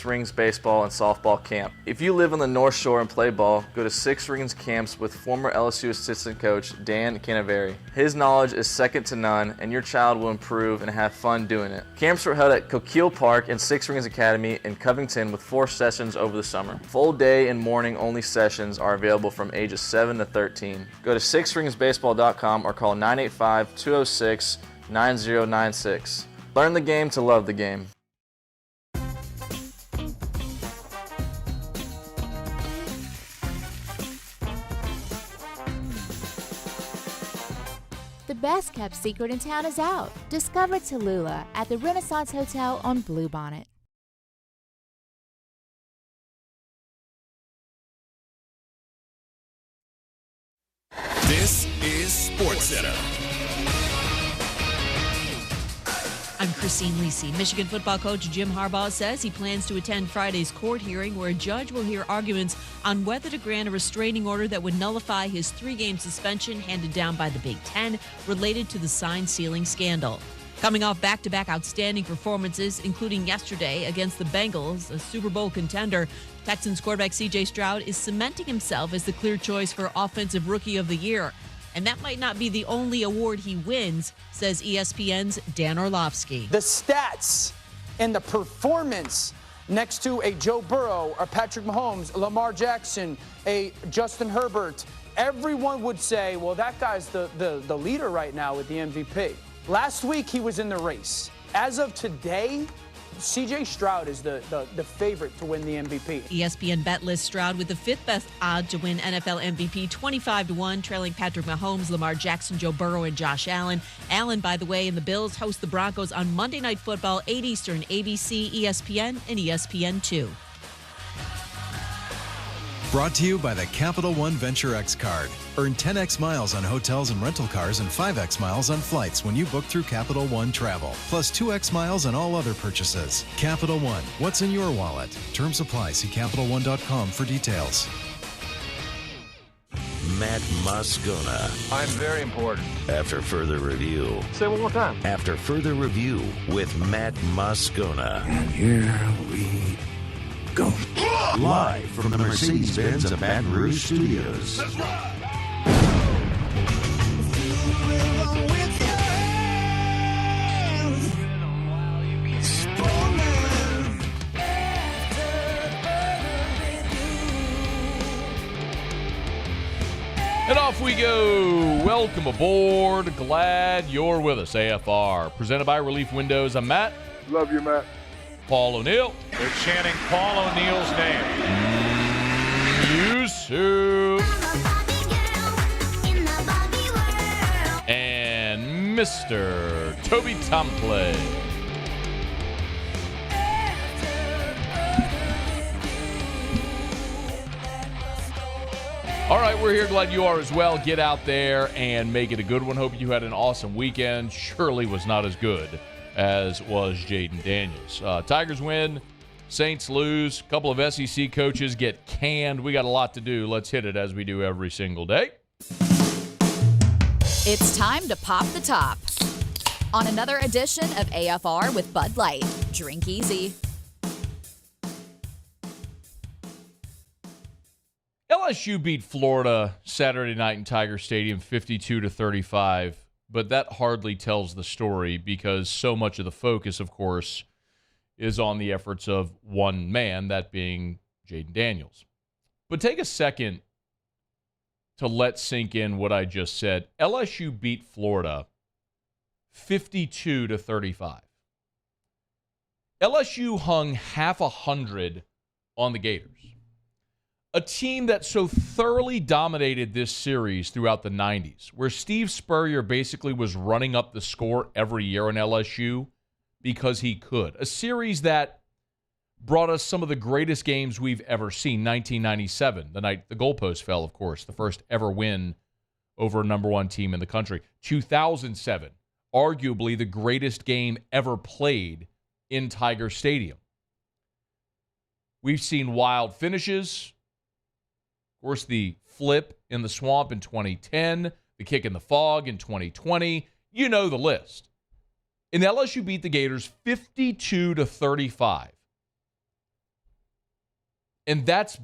Six Rings Baseball and Softball Camp. If you live on the North Shore and play ball, go to Six Rings Camps with former LSU assistant coach Dan Canaveri. His knowledge is second to none, and your child will improve and have fun doing it. Camps were held at Coquille Park and Six Rings Academy in Covington with 4 sessions over the summer. Full day and morning only sessions are available from ages 7 to 13. Go to sixringsbaseball.com or call 985-206-9096. Learn the game to love the game. The best kept secret in town is out. Discover Tallulah at the Renaissance Hotel on Bluebonnet. This is SportsCenter. I'm Christine Lisi. Michigan football coach Jim Harbaugh says he plans to attend Friday's court hearing where a judge will hear arguments on whether to grant a restraining order that would nullify his 3-game suspension handed down by the Big Ten related to the sign-stealing scandal. Coming off back-to-back outstanding performances, including yesterday against the Bengals, a Super Bowl contender, Texans quarterback C.J. Stroud is cementing himself as the clear choice for Offensive Rookie of the Year. And that might not be the only award he wins, says ESPN's Dan Orlovsky. The stats and the performance next to a Joe Burrow, a Patrick Mahomes, Lamar Jackson, a Justin Herbert, everyone would say, well, that guy's the leader right now with the MVP. Last week, he was in the race. As of today, C.J. Stroud is the favorite to win the MVP. ESPN bet lists Stroud with the 5th best odd to win NFL MVP, 25-1, trailing Patrick Mahomes, Lamar Jackson, Joe Burrow, and Josh Allen. Allen, by the way, and the Bills host the Broncos on Monday Night Football, 8 Eastern, ABC, ESPN, and ESPN2. Brought to you by the Capital One Venture X card. Earn 10x miles on hotels and rental cars and 5x miles on flights when you book through Capital One Travel. Plus 2x miles on all other purchases. Capital One, what's in your wallet? Terms apply. See CapitalOne.com for details. Matt Moscona. I'm very important. After further review. Say it one more time. After further review with Matt Moscona. And here we go. Live from the Mercedes-Benz of Baton Rouge Studios. That's right. And off we go. Welcome aboard. Glad you're with us. AFR, presented by Relief Windows. I'm Matt. Love you, Matt. Paul O'Neill. They're chanting Paul O'Neill's name. Yusuf. And Mr. Toby Tomplay. All right, we're here. Glad you are as well. Get out there and make it a good one. Hope you had an awesome weekend. Surely was not as good as was Jaden Daniels. Tigers win. Saints lose. A couple of SEC coaches get canned. We got a lot to do. Let's hit it as we do every single day. It's time to pop the top on another edition of AFR with Bud Light. Drink easy. LSU beat Florida Saturday night in Tiger Stadium 52-35, but that hardly tells the story because so much of the focus, of course, is on the efforts of one man, that being Jaden Daniels. But take a second to let sink in what I just said. LSU beat Florida 52-35. LSU hung half 100 on the Gators. A team that so thoroughly dominated this series throughout the 90s, where Steve Spurrier basically was running up the score every year in LSU because he could. A series that brought us some of the greatest games we've ever seen. 1997, the night the goalpost fell, of course, the first ever win over a number one team in the country. 2007, arguably the greatest game ever played in Tiger Stadium. We've seen wild finishes. Of course, the flip in the swamp in 2010, the kick in the fog in 2020. You know the list. And LSU beat the Gators 52-35. And that's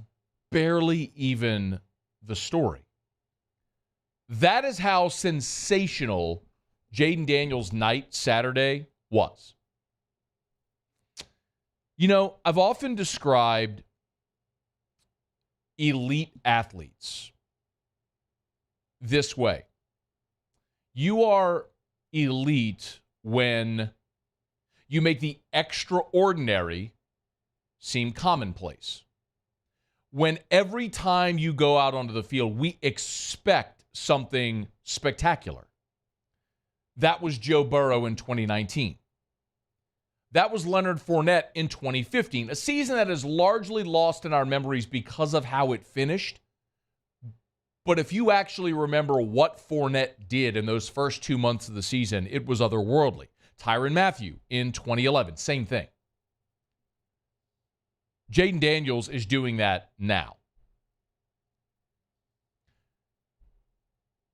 barely even the story. That is how sensational Jaden Daniels' night Saturday was. You know, I've often described elite athletes this way. You are elite when you make the extraordinary seem commonplace. When every time you go out onto the field, we expect something spectacular. That was Joe Burrow in 2019. That was Leonard Fournette in 2015, a season that is largely lost in our memories because of how it finished. But if you actually remember what Fournette did in those first 2 months of the season, it was otherworldly. Tyrann Mathieu in 2011, same thing. Jaden Daniels is doing that now.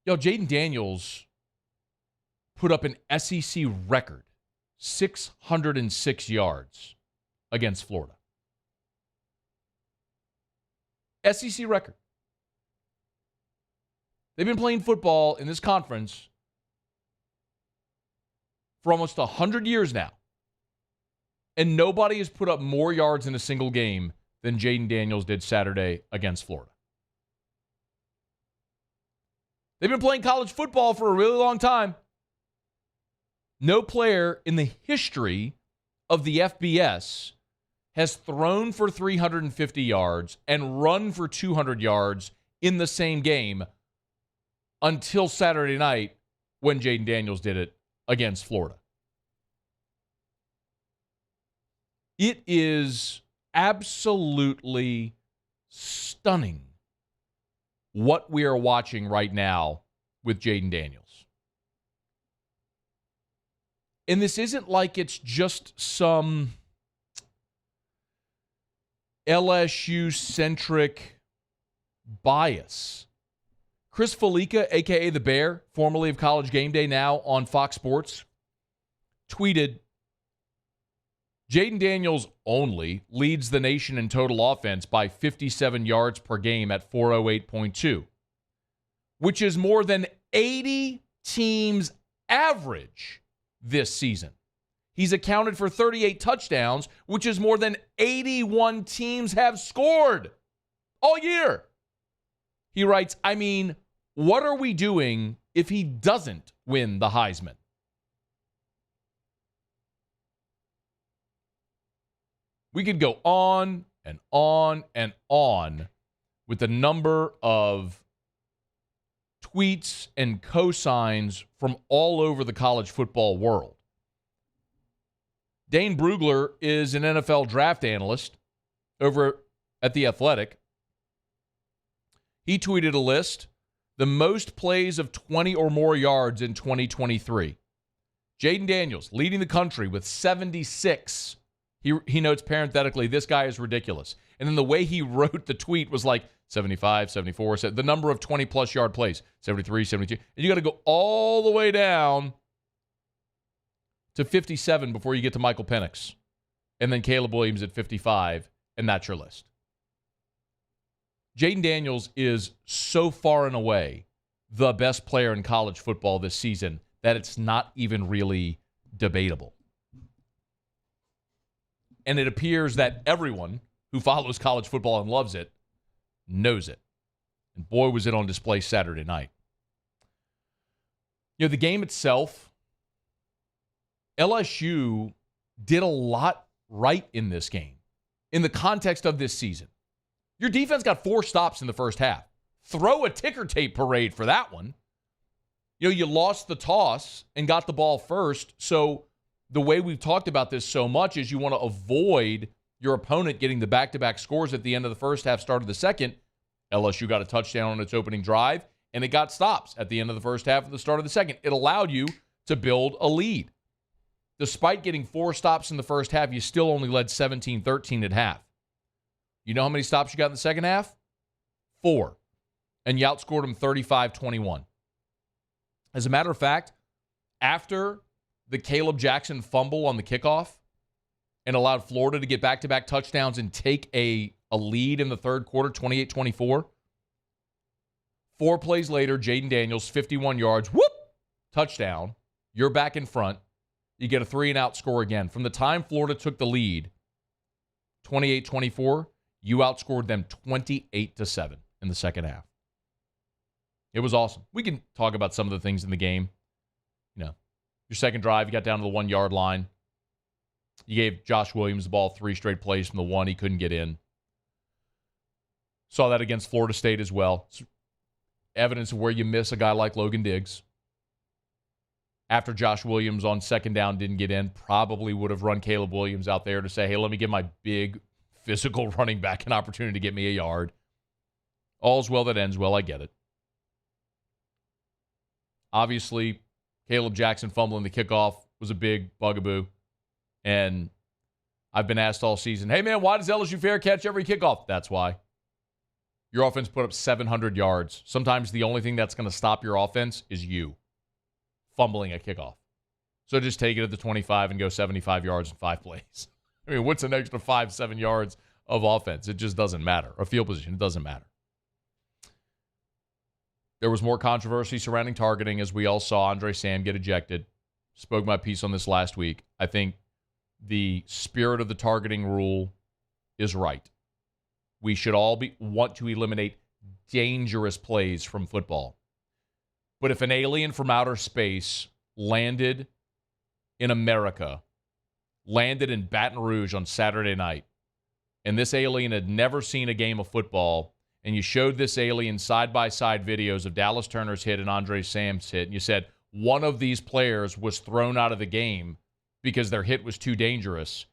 Jaden Daniels put up an SEC record, 606 yards against Florida. SEC record. They've been playing football in this conference for almost 100 years now. And nobody has put up more yards in a single game than Jaden Daniels did Saturday against Florida. They've been playing college football for a really long time. No player in the history of the FBS has thrown for 350 yards and run for 200 yards in the same game until Saturday night when Jaden Daniels did it against Florida. It is absolutely stunning what we are watching right now with Jaden Daniels. And this isn't like it's just some LSU-centric bias. Chris Felica, a.k.a. The Bear, formerly of College Game Day, now on Fox Sports, tweeted, Jaden Daniels only leads the nation in total offense by 57 yards per game at 408.2, which is more than 80 teams' average this season. He's accounted for 38 touchdowns, which is more than 81 teams have scored all year. He writes, what are we doing if he doesn't win the Heisman? We could go on and on and on with the number of tweets and cosigns from all over the college football world. Dane Brugler is an NFL draft analyst over at The Athletic. He tweeted a list, the most plays of 20 or more yards in 2023. Jaden Daniels leading the country with 76. He notes parenthetically, this guy is ridiculous. And then the way he wrote the tweet was like 75, 74, the number of 20-plus yard plays, 73, 72. And you got to go all the way down to 57 before you get to Michael Penix. And then Caleb Williams at 55, and that's your list. Jaden Daniels is so far and away the best player in college football this season that it's not even really debatable. And it appears that everyone who follows college football and loves it knows it. And boy, was it on display Saturday night. The game itself, LSU did a lot right in this game in the context of this season. Your defense got 4 stops in the first half. Throw a ticker tape parade for that one. You lost the toss and got the ball first, so the way we've talked about this so much is you want to avoid your opponent getting the back-to-back scores at the end of the first half, start of the second. LSU got a touchdown on its opening drive, and it got stops at the end of the first half and the start of the second. It allowed you to build a lead. Despite getting 4 stops in the first half, you still only led 17-13 at half. You know how many stops you got in the second half? 4. And you outscored them 35-21. As a matter of fact, after the Caleb Jackson fumble on the kickoff and allowed Florida to get back-to-back touchdowns and take a a lead in the third quarter, 28-24. 4 plays later, Jaden Daniels, 51 yards, whoop, touchdown. You're back in front. You get a 3-and-out score again. From the time Florida took the lead, 28-24, you outscored them 28-7 in the second half. It was awesome. We can talk about some of the things in the game. You know, your second drive, you got down to the 1-yard line. You gave Josh Williams the ball 3 straight plays from the 1. He couldn't get in. Saw that against Florida State as well. It's evidence of where you miss a guy like Logan Diggs. After Josh Williams on second down didn't get in, probably would have run Caleb Williams out there to say, hey, let me give my big physical running back an opportunity to get me a yard. All's well that ends well. I get it. Obviously, Caleb Jackson fumbling the kickoff was a big bugaboo. And I've been asked all season, hey, man, why does LSU fair catch every kickoff? That's why. Your offense put up 700 yards. Sometimes the only thing that's going to stop your offense is you fumbling a kickoff. So just take it at the 25 and go 75 yards in 5 plays. I mean, what's an extra 5-7 yards of offense? It just doesn't matter. Or field position, it doesn't matter. There was more controversy surrounding targeting as we all saw Andre Sam get ejected. Spoke my piece on this last week. I think the spirit of the targeting rule is right. We should all want to eliminate dangerous plays from football. But if an alien from outer space landed in America, landed in Baton Rouge on Saturday night, and this alien had never seen a game of football, and you showed this alien side-by-side videos of Dallas Turner's hit and Andre Sam's hit, and you said one of these players was thrown out of the game because their hit was too dangerous,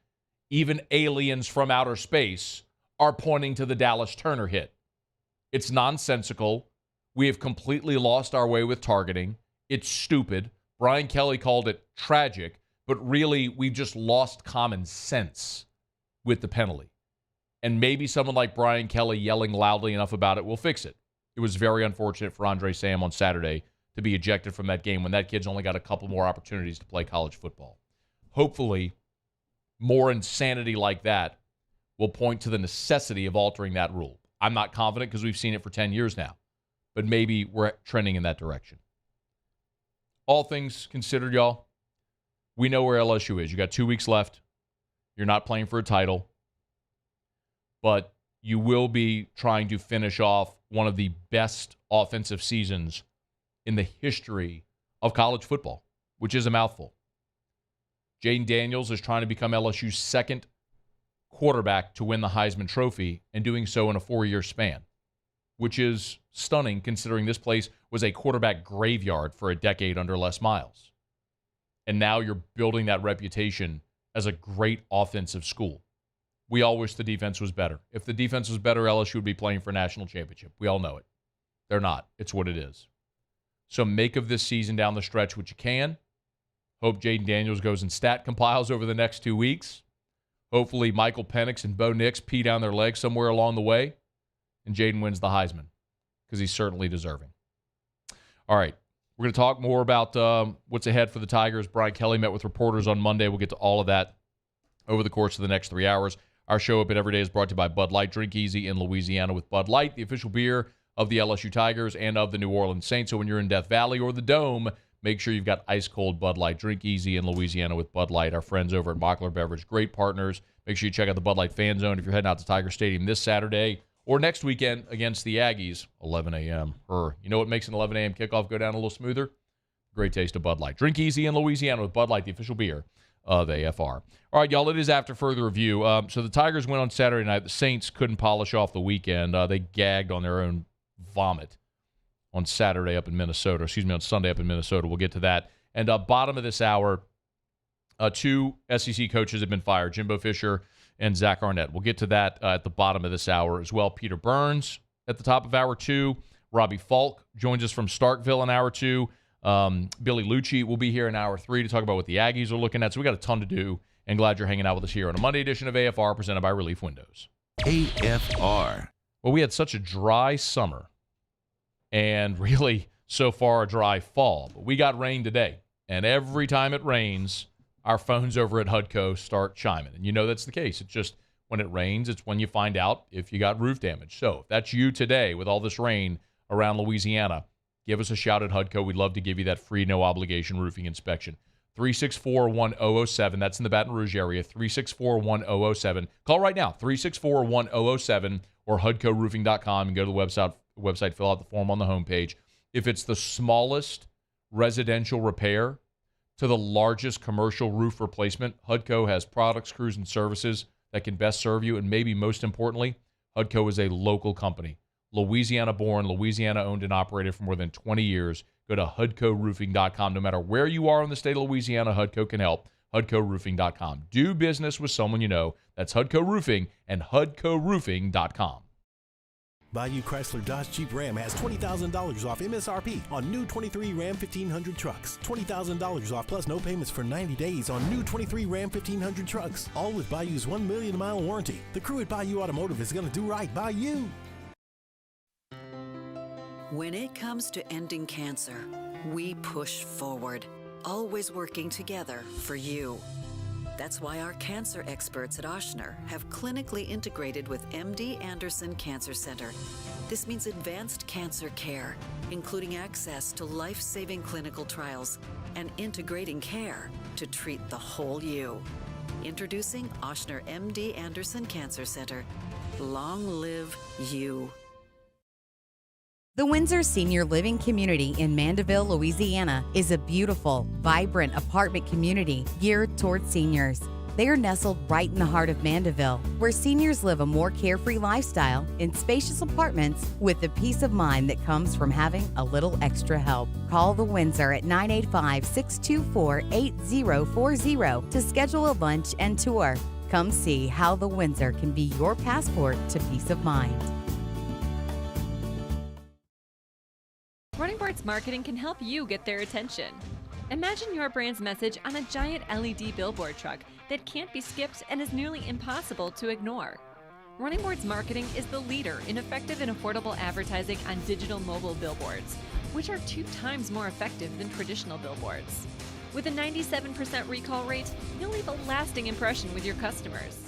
even aliens from outer space are pointing to the Dallas Turner hit. It's nonsensical. We have completely lost our way with targeting. It's stupid. Brian Kelly called it tragic, but really we've just lost common sense with the penalty. And maybe someone like Brian Kelly yelling loudly enough about it will fix it. It was very unfortunate for Andre Sam on Saturday to be ejected from that game when that kid's only got a couple more opportunities to play college football. Hopefully, more insanity like that will point to the necessity of altering that rule. I'm not confident because we've seen it for 10 years now, but maybe we're trending in that direction. All things considered, y'all, we know where LSU is. You got 2 weeks left. You're not playing for a title, but you will be trying to finish off one of the best offensive seasons in the history of college football, which is a mouthful. Jaden Daniels is trying to become LSU's second quarterback to win the Heisman Trophy, and doing so in a 4-year span, which is stunning considering this place was a quarterback graveyard for a decade under Les Miles. And now you're building that reputation as a great offensive school. We all wish the defense was better. If the defense was better, LSU would be playing for a national championship. We all know it. They're not. It's what it is. So make of this season down the stretch what you can. Hope Jaden Daniels goes and stat compiles over the next 2 weeks. Hopefully Michael Penix and Bo Nix pee down their legs somewhere along the way, and Jaden wins the Heisman because he's certainly deserving. All right, we're going to talk more about what's ahead for the Tigers. Brian Kelly met with reporters on Monday. We'll get to all of that over the course of the next 3 hours. Our show Up and Every Day is brought to you by Bud Light. Drink easy in Louisiana with Bud Light, the official beer of the LSU Tigers and of the New Orleans Saints. So when you're in Death Valley or the Dome, make sure you've got ice-cold Bud Light. Drink easy in Louisiana with Bud Light. Our friends over at Mockler Beverage, great partners. Make sure you check out the Bud Light Fan Zone if you're heading out to Tiger Stadium this Saturday or next weekend against the Aggies, 11 a.m. You know what makes an 11 a.m. kickoff go down a little smoother? Great taste of Bud Light. Drink easy in Louisiana with Bud Light, the official beer of AFR. All right, y'all, it is after further review. So the Tigers went on Saturday night. The Saints couldn't polish off the weekend. They gagged on their own vomit on Sunday up in Minnesota. We'll get to that. And bottom of this hour, 2 SEC coaches have been fired, Jimbo Fisher and Zach Arnett. We'll get to that at the bottom of this hour as well. Peter Burns at the top of hour 2. Robbie Faulk joins us from Starkville in hour 2. Billy Liucci will be here in hour 3 to talk about what the Aggies are looking at. So we got a ton to do, and glad you're hanging out with us here on a Monday edition of AFR presented by Relief Windows. AFR. Well, we had such a dry summer and really so far a dry fall, but we got rain today. And every time it rains, our phones over at HUDCO start chiming. And you know that's the case. It's just when it rains. It's when you find out if you got roof damage. So if that's you today with all this rain around Louisiana, give us a shout at HUDCO. We'd love to give you that free, no-obligation roofing inspection. 364-1007. That's in the Baton Rouge area, 364-1007. Call right now, 364-1007, or HUDCOroofing.com, and go to the website, fill out the form on the homepage. If it's the smallest residential repair to the largest commercial roof replacement, HUDCO has products, crews, and services that can best serve you. And maybe most importantly, HUDCO is a local company. Louisiana-born, Louisiana-owned and operated for more than 20 years. Go to HUDCOroofing.com. No matter where you are in the state of Louisiana, HUDCO can help. HUDCOroofing.com. Do business with someone you know. That's HUDCO Roofing and HUDCOroofing.com. Bayou Chrysler Dodge Jeep Ram has $20,000 off MSRP on new 23 Ram 1500 trucks. $20,000 off plus no payments for 90 days on new 23 Ram 1500 trucks. All with Bayou's 1 million mile warranty. The crew at Bayou Automotive is going to do right by you. When it comes to ending cancer, we push forward, always working together for you. That's why our cancer experts at Ochsner have clinically integrated with MD Anderson Cancer Center. This means advanced cancer care, including access to life-saving clinical trials and integrating care to treat the whole you. Introducing Ochsner MD Anderson Cancer Center. Long live you. The Windsor Senior Living Community in Mandeville, Louisiana is a beautiful, vibrant apartment community geared toward seniors. They are nestled right in the heart of Mandeville, where seniors live a more carefree lifestyle in spacious apartments with the peace of mind that comes from having a little extra help. Call the Windsor at 985-624-8040 to schedule a lunch and tour. Come see how the Windsor can be your passport to peace of mind. Running Boards Marketing can help you get their attention. Imagine your brand's message on a giant LED billboard truck that can't be skipped and is nearly impossible to ignore. Running Boards Marketing is the leader in effective and affordable advertising on digital mobile billboards, which are 2 times more effective than traditional billboards. With a 97% recall rate, you'll leave a lasting impression with your customers.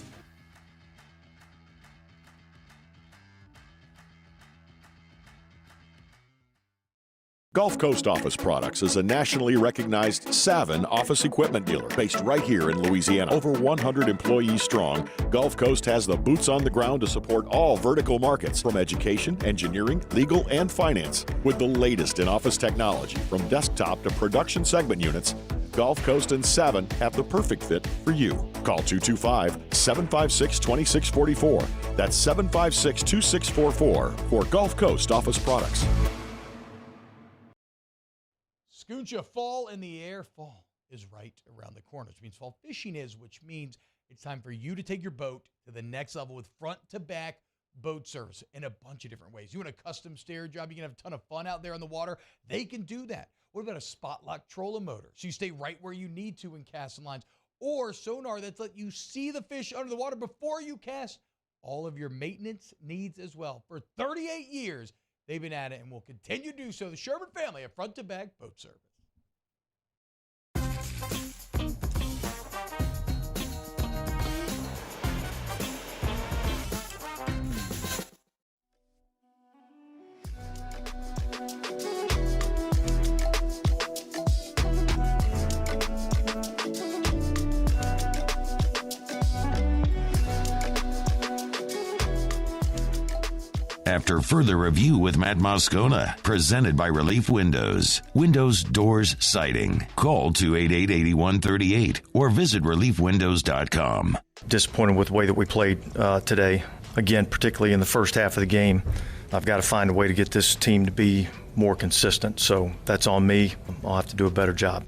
Gulf Coast Office Products is a nationally recognized Savin office equipment dealer based right here in Louisiana. Over 100 employees strong, Gulf Coast has the boots on the ground to support all vertical markets, from education, engineering, legal, and finance. With the latest in office technology, from desktop to production segment units, Gulf Coast and Savin have the perfect fit for you. Call 225-756-2644. That's 756-2644 for Gulf Coast Office Products. Scooncha, fall in the air. Fall is right around the corner, which means fall fishing is, which means it's time for you to take your boat to the next level with front-to-back boat service in a bunch of different ways. You want a custom stair job, you can have a ton of fun out there on the water. They can do that. What about a spot lock trolling motor? So you stay right where you need to in casting lines. Or sonar that's let you see the fish under the water before you cast. All of your maintenance needs as well. For 38 years, they've been at it and will continue to do so. The Sherman family of front-to-back boat service. After further review with Matt Moscona, presented by Relief Windows. Windows, doors, siding. Call 288-8138 or visit reliefwindows.com. Disappointed with the way that we played today. Again, particularly in the first half of the game. I've got to find a way to get this team to be more consistent. So that's on me. I'll have to do a better job.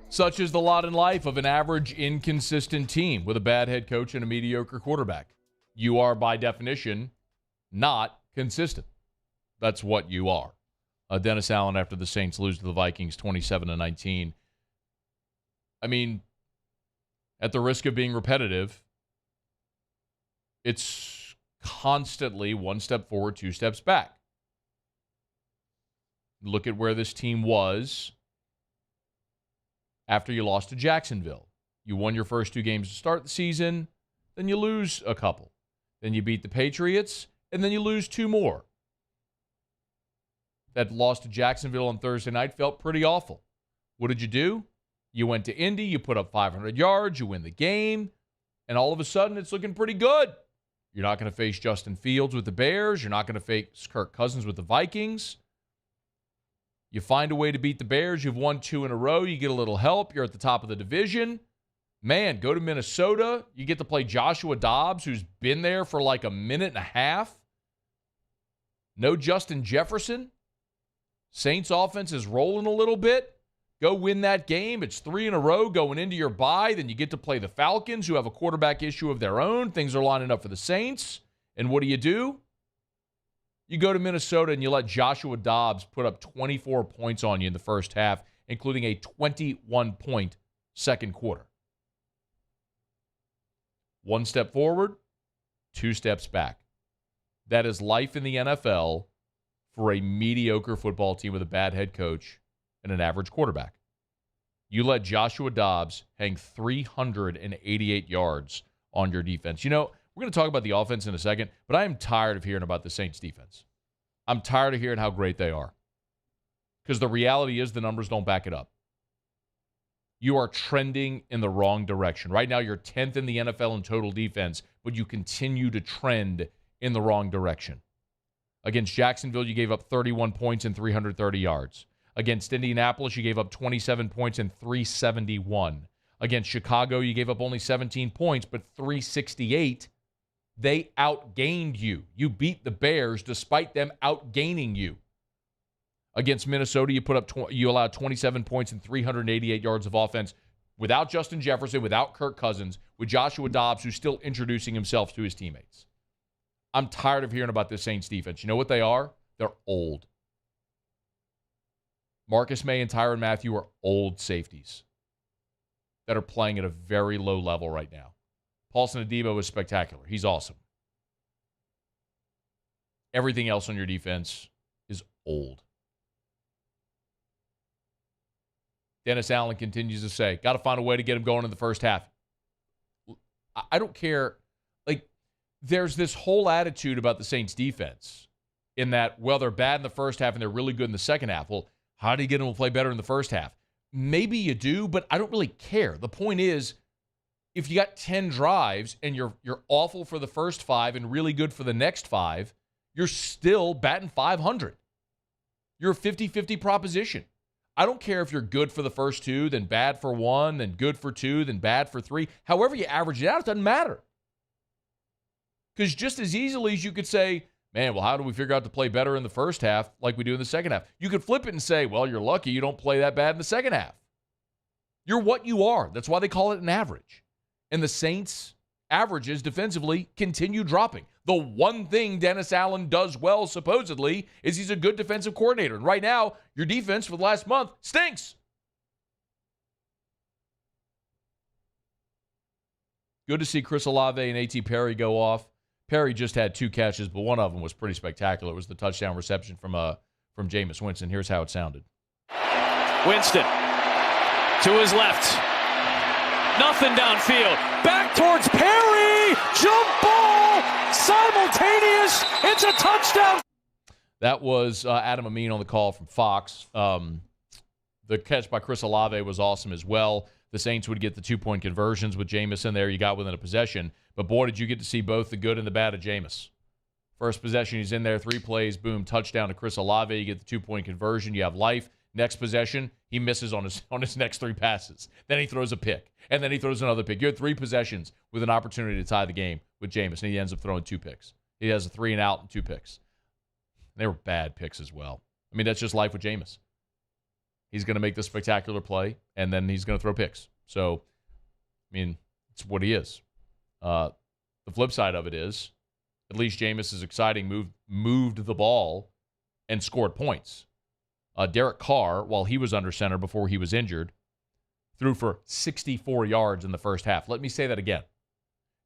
Such is the lot in life of an average, inconsistent team with a bad head coach and a mediocre quarterback. You are, by definition, not consistent. That's what you are. Dennis Allen, after the Saints lose to the Vikings 27-19. I mean, at the risk of being repetitive, it's constantly one step forward, 2 steps back. Look at where this team was after you lost to Jacksonville. You won your first 2 games to start the season. then you lose a couple. Then you beat the Patriots, and then you lose 2 more. That loss to Jacksonville on Thursday night felt pretty awful. What did you do? You went to Indy, you put up 500 yards, you win the game, and all of a sudden it's looking pretty good. You're not going to face Justin Fields with the Bears. You're not going to face Kirk Cousins with the Vikings. You find a way to beat the Bears. You've won 2 in a row. You get a little help. You're at the top of the division. Man, go to Minnesota. You get to play Joshua Dobbs, who's been there for like a minute and a half. No Justin Jefferson. Saints offense is rolling a little bit. Go win that game. It's 3 in a row going into your bye. Then you get to play the Falcons, who have a quarterback issue of their own. Things are lining up for the Saints. And what do? You go to Minnesota and you let Joshua Dobbs put up 24 points on you in the first half, including a 21-point second quarter. 1 step forward, 2 steps back. That is life in the NFL for a mediocre football team with a bad head coach and an average quarterback. You let Joshua Dobbs hang 388 yards on your defense. You know, we're going to talk about the offense in a second, but I am tired of hearing about the Saints defense. I'm tired of hearing how great they are, because the reality is the numbers don't back it up. You are trending in the wrong direction. Right now, you're 10th in the NFL in total defense, but you continue to trend in the wrong direction. Against Jacksonville, you gave up 31 points and 330 yards. Against Indianapolis, you gave up 27 points and 371. Against Chicago, you gave up only 17 points, but 368. They outgained you. You beat the Bears despite them outgaining you. Against Minnesota, you allowed 27 points and 388 yards of offense without Justin Jefferson, without Kirk Cousins, with Joshua Dobbs, who's still introducing himself to his teammates. I'm tired of hearing about this Saints defense. You know what they are? They're old. Marcus May and Tyrann Mathieu are old safeties that are playing at a very low level right now. Paulson Adebo is spectacular. He's awesome. Everything else on your defense is old. Dennis Allen continues to say, got to find a way to get him going in the first half. I don't care. Like, there's this whole attitude about the Saints defense in that, well, they're bad in the first half and they're really good in the second half. Well, how do you get them to play better in the first half? Maybe you do, but I don't really care. The point is, if you got 10 drives and you're awful for the first 5 and really good for the next 5, you're still batting 500. You're a 50-50 proposition. I don't care if you're good for the first 2, then bad for 1, then good for 2, then bad for 3. However you average it out, it doesn't matter. Because just as easily as you could say, man, well, how do we figure out to play better in the first half like we do in the second half? You could flip it and say, well, you're lucky you don't play that bad in the second half. You're what you are. That's why they call it an average. And the Saints' averages defensively continue dropping. The one thing Dennis Allen does well, supposedly, is he's a good defensive coordinator. And right now, your defense for the last month stinks. Good to see Chris Olave and A.T. Perry go off. Perry just had 2 catches, but one of them was pretty spectacular. It was the touchdown reception from Jameis Winston. Here's how it sounded. Winston to his left. Nothing downfield. Back towards Perry. Jump ball. Simultaneous. It's a touchdown. That was Adam Amin on the call from Fox. The catch by Chris Olave was awesome as well. The Saints would get the 2-point conversions with Jameis in there. You got within a possession. But, boy, did you get to see both the good and the bad of Jameis. First possession, he's in there. 3 plays, boom, touchdown to Chris Olave. You get the 2-point conversion. You have life. Next possession, he misses on his next 3 passes. Then he throws a pick. And then he throws another pick. You had 3 possessions with an opportunity to tie the game with Jameis, and he ends up throwing 2 picks. He has a 3 and out and 2 picks. They were bad picks as well. I mean, that's just life with Jameis. He's going to make the spectacular play, and then he's going to throw picks. So, I mean, it's what he is. The flip side of it is, at least Jameis is exciting, moved the ball and scored points. Derek Carr, while he was under center before he was injured, threw for 64 yards in the first half. Let me say that again.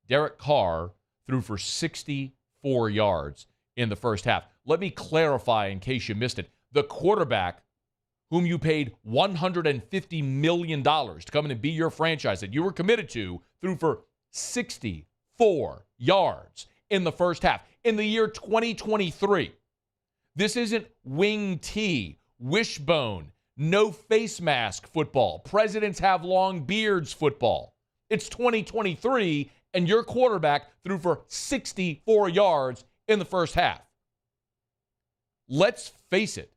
Derek Carr threw for 64 yards in the first half. Let me clarify in case you missed it. The quarterback whom you paid $150 million to come in and be your franchise that you were committed to threw for 64 64 yards in the first half. In the year 2023, this isn't wing tee, wishbone, no face mask football. Presidents have long beards football. It's 2023, and your quarterback threw for 64 yards in the first half. Let's face it.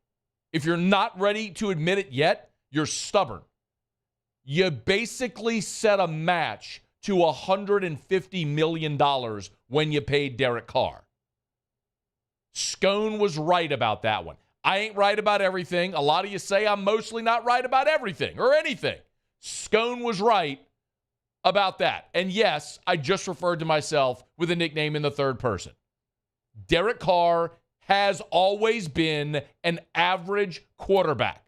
If you're not ready to admit it yet, you're stubborn. You basically set a match to $150 million when you paid Derek Carr. Scone was right about that one. I ain't right about everything. A lot of you say I'm mostly not right about everything or anything. Scone was right about that. And yes, I just referred to myself with a nickname in the third person. Derek Carr has always been an average quarterback.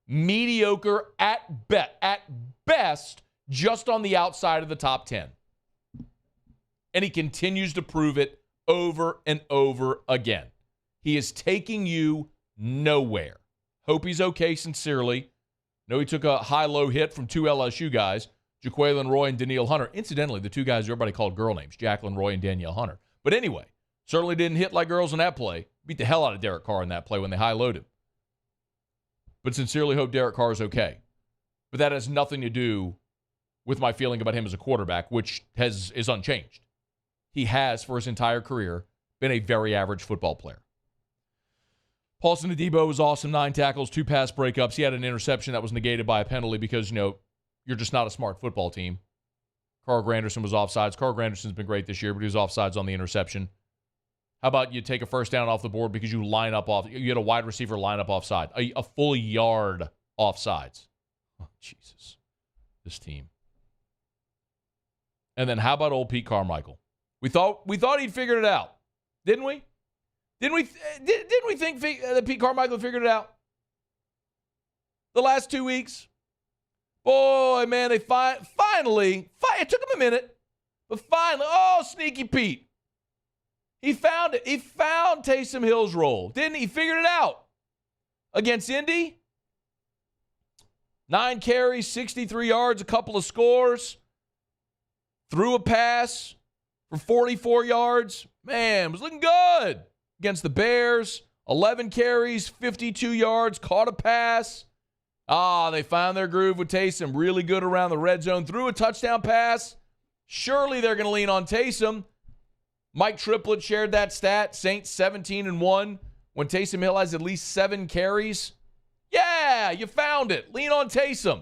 Mediocre at best, just on the outside of the top 10. And he continues to prove it over and over again. He is taking you nowhere. Hope he's okay, sincerely. Know he took a high-low hit from two LSU guys, Jaquelin Roy and Danielle Hunter. Incidentally, the two guys everybody called girl names, Jacqueline Roy and Danielle Hunter. But anyway, certainly didn't hit like girls in that play. Beat the hell out of Derek Carr in that play when they high-load him. But sincerely hope Derek Carr is okay. But that has nothing to do with my feeling about him as a quarterback, which is unchanged. He has, for his entire career, been a very average football player. Paulson Adebo was awesome. 9 tackles, 2 pass breakups. He had an interception that was negated by a penalty because, you're just not a smart football team. Carl Granderson was offsides. Carl Granderson's been great this year, but he was offsides on the interception. How about you take a first down off the board because you had a wide receiver line up offside, a full yard offsides. Oh, Jesus. This team. And then how about old Pete Carmichael? We thought he'd figured it out, didn't we? Didn't we think that Pete Carmichael figured it out? The last 2 weeks? Boy, man, they finally, it took him a minute, but finally, sneaky Pete. He found it. He found Taysom Hill's role, didn't he? He figured it out. Against Indy, 9 carries, 63 yards, a couple of scores. Threw a pass for 44 yards. Man, was looking good. Against the Bears, 11 carries, 52 yards, caught a pass. They found their groove with Taysom. Really good around the red zone. Threw a touchdown pass. Surely they're going to lean on Taysom. Mike Triplett shared that stat. Saints 17-1 when Taysom Hill has at least 7 carries. Yeah, you found it. Lean on Taysom.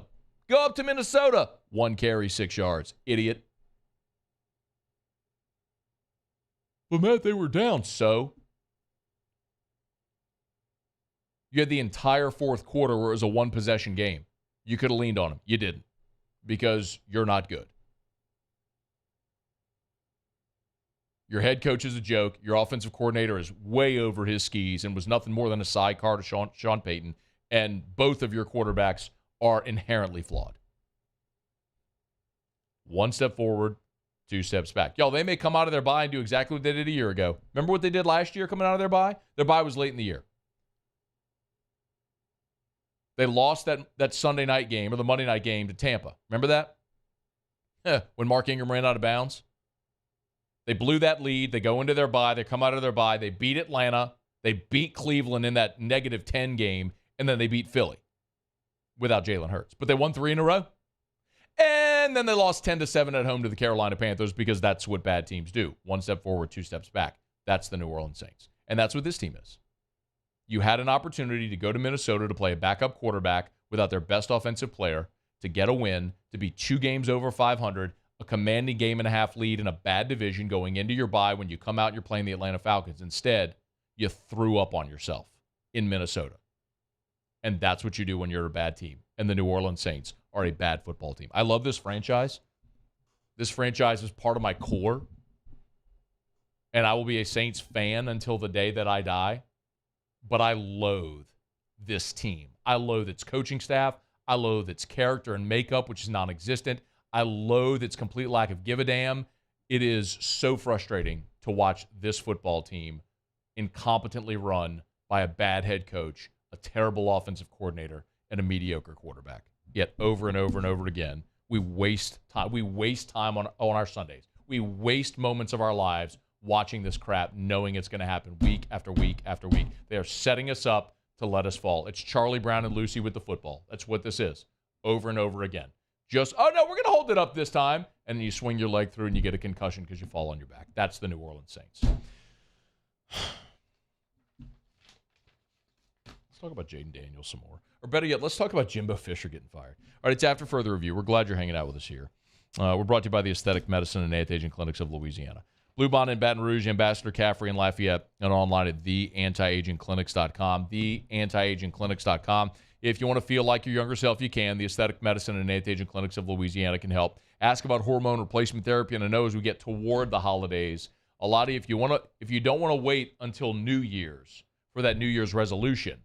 Go up to Minnesota. 1 carry, 6 yards. Idiot. But Matt, they were down, so. You had the entire fourth quarter where it was a 1-possession game. You could have leaned on him. You didn't because you're not good. Your head coach is a joke. Your offensive coordinator is way over his skis and was nothing more than a sidecar to Sean Payton. And both of your quarterbacks are inherently flawed. 1 step forward, 2 steps back. Y'all, they may come out of their bye and do exactly what they did a year ago. Remember what they did last year coming out of their bye? Their bye was late in the year. They lost that Sunday night game or the Monday night game to Tampa. Remember that? When Mark Ingram ran out of bounds. They blew that lead. They go into their bye. They come out of their bye. They beat Atlanta. They beat Cleveland in that -10 game. And then they beat Philly without Jalen Hurts. But they won 3 in a row. And then they lost 10-7 at home to the Carolina Panthers because that's what bad teams do. 1 step forward, 2 steps back. That's the New Orleans Saints. And that's what this team is. You had an opportunity to go to Minnesota to play a backup quarterback without their best offensive player, to get a win, to be 2 games over 500, a commanding 1.5 lead in a bad division going into your bye when you come out and you're playing the Atlanta Falcons. Instead, you threw up on yourself in Minnesota. And that's what you do when you're a bad team. And the New Orleans Saints are a bad football team. I love this franchise. This franchise is part of my core. And I will be a Saints fan until the day that I die. But I loathe this team. I loathe its coaching staff. I loathe its character and makeup, which is non-existent. I loathe its complete lack of give a damn. It is so frustrating to watch this football team incompetently run by a bad head coach, a terrible offensive coordinator, and a mediocre quarterback. Yet over and over and over again, we waste time. We waste time on our Sundays. We waste moments of our lives watching this crap, knowing it's going to happen week after week after week. They are setting us up to let us fall. It's Charlie Brown and Lucy with the football. That's what this is, over and over again. Just, oh, no, we're going to hold it up this time, and then you swing your leg through and you get a concussion because you fall on your back. That's the New Orleans Saints. Let's talk about Jaden Daniels some more. Or better yet, let's talk about Jimbo Fisher getting fired. All right, it's After Further Review. We're glad you're hanging out with us here. We're brought to you by the Aesthetic Medicine and Anti-Aging Clinics of Louisiana. Blue Bond in Baton Rouge, Ambassador Caffrey in Lafayette, and online at theantiagingclinics.com, theantiagingclinics.com. If you want to feel like your younger self, you can. The Aesthetic Medicine and Anti-Aging Clinics of Louisiana can help. Ask about hormone replacement therapy, and I know as we get toward the holidays, a lot of you, if you don't want to wait until New Year's for that New Year's resolution,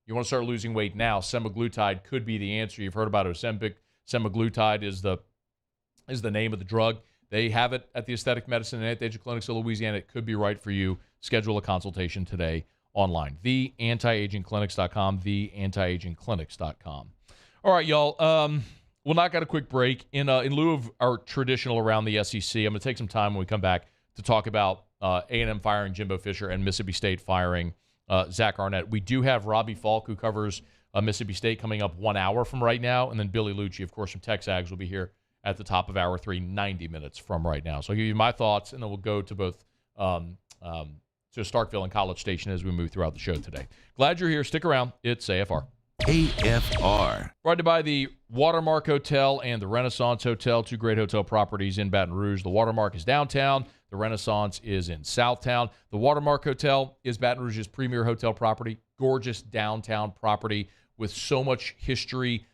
you want to start losing weight now, semaglutide could be the answer. You've heard about Ozempic. Semaglutide is the name of the drug. They have it at the Aesthetic Medicine and Anti-Aging Clinics of Louisiana. It could be right for you. Schedule a consultation today online. TheAntiAgingClinics.com, TheAntiAgingClinics.com. All right, y'all. We'll knock out a quick break. In lieu of our traditional Around the SEC, I'm going to take some time when we come back to talk about A&M firing Jimbo Fisher and Mississippi State firing Zach Arnett. We do have Robbie Faulk, who covers Mississippi State, coming up 1 hour from right now. And then Billy Liucci, of course, from Texags, will be here at the top of hour 3, 90 minutes from right now. So I'll give you my thoughts, and then we'll go to both to Starkville and College Station as we move throughout the show today. Glad you're here. Stick around. It's AFR. AFR. Brought to you by the Watermark Hotel and the Renaissance Hotel, two great hotel properties in Baton Rouge. The Watermark is downtown. The Renaissance is in Southtown. The Watermark Hotel is Baton Rouge's premier hotel property. Gorgeous downtown property with so much history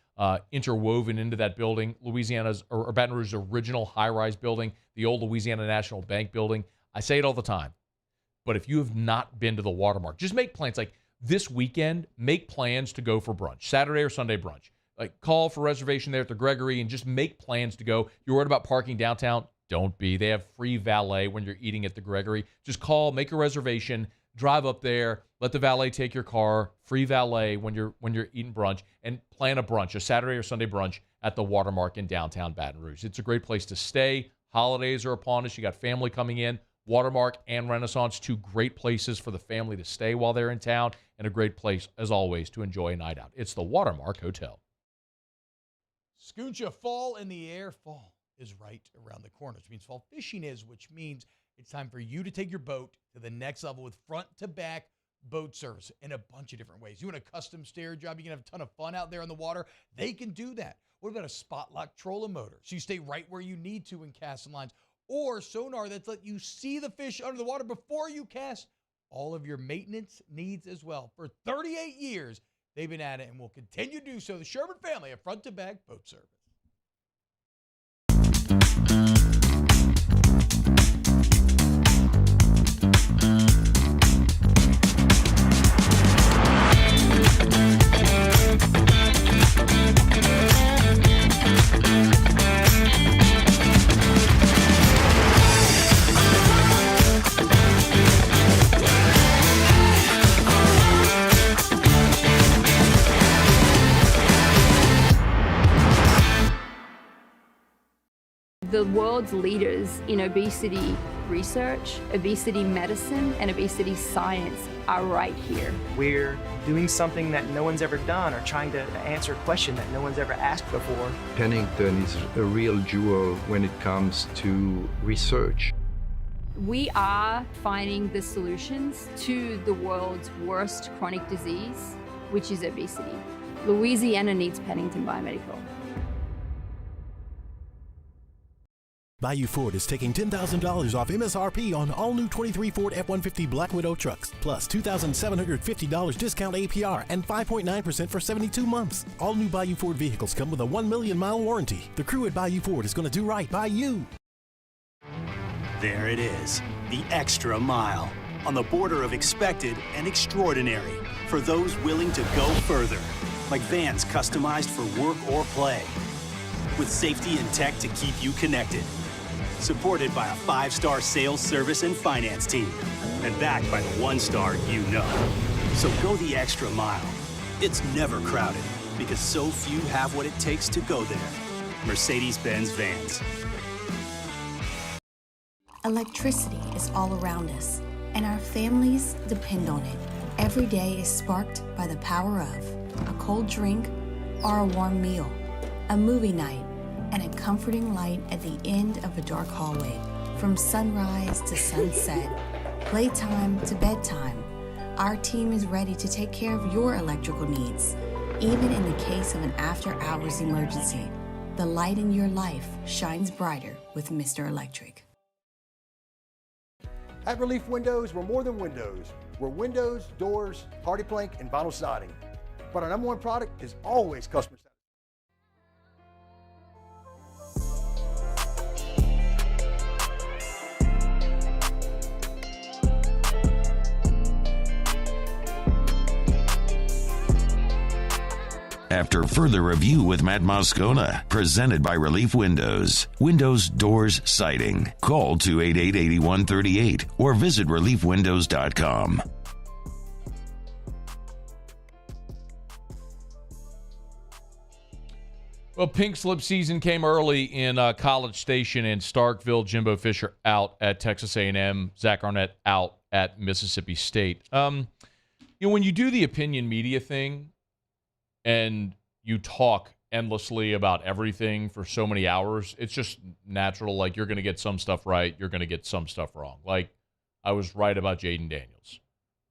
interwoven into that building. Baton Rouge's original high-rise building, the old Louisiana National Bank building. I say it all the time, but if you have not been to the Watermark, just make plans. Like this weekend, make plans to go for brunch, Saturday or Sunday brunch. Like call for reservation there at the Gregory and just make plans to go. You're worried about parking downtown? Don't be. They have free valet when you're eating at the Gregory. Just call, make a reservation, drive up there, let the valet take your car, free valet when you're eating brunch, and plan a brunch, a Saturday or Sunday brunch at the Watermark in downtown Baton Rouge. It's a great place to stay. Holidays are upon us. You got family coming in. Watermark and Renaissance, two great places for the family to stay while they're in town, and a great place, as always, to enjoy a night out. It's the Watermark Hotel. Scooncha, fall in the air. Fall is right around the corner, which means fall fishing is, which means it's time for you to take your boat to the next level with front-to-back boat service in a bunch of different ways. You want a custom stair job, you can have a ton of fun out there on the water, they can do that. What about a spot lock trolling motor? So you stay right where you need to in casting lines, or sonar that's let you see the fish under the water before you cast. All of your maintenance needs as well. For 38 years, they've been at it and will continue to do so. The Sherman family of front-to-back boat service. The world's leaders in obesity research, obesity medicine, and obesity science are right here. We're doing something that no one's ever done, or trying to answer a question that no one's ever asked before. Pennington is a real jewel when it comes to research. We are finding the solutions to the world's worst chronic disease, which is obesity. Louisiana needs Pennington Biomedical. Bayou Ford is taking $10,000 off MSRP on all new 23 Ford F-150 Black Widow trucks, plus $2,750 discount APR and 5.9% for 72 months. All new Bayou Ford vehicles come with a 1 million mile warranty. The crew at Bayou Ford is going to do right by you. There it is, the extra mile, on the border of expected and extraordinary, for those willing to go further, like vans customized for work or play, with safety and tech to keep you connected. Supported by a 5-star sales, service, and finance team. And backed by the 1-star you know. So go the extra mile. It's never crowded, because so few have what it takes to go there. Mercedes-Benz Vans. Electricity is all around us, and our families depend on it. Every day is sparked by the power of a cold drink or a warm meal, a movie night, and a comforting light at the end of a dark hallway. From sunrise to sunset, playtime to bedtime, our team is ready to take care of your electrical needs. Even in the case of an after-hours emergency, the light in your life shines brighter with Mr. Electric. At Relief Windows, we're more than windows. We're windows, doors, hardy plank, and vinyl siding. But our number one product is always customer satisfaction. After further review with Matt Moscona, presented by Relief Windows. Windows, doors, siding. Call 288-8138 or visit reliefwindows.com. Well, pink slip season came early in College Station and Starkville. Jimbo Fisher out at Texas A&M. Zach Arnett out at Mississippi State. When you do the opinion media thing, and you talk endlessly about everything for so many hours, it's just natural. Like, you're going to get some stuff right. You're going to get some stuff wrong. Like, I was right about Jaden Daniels.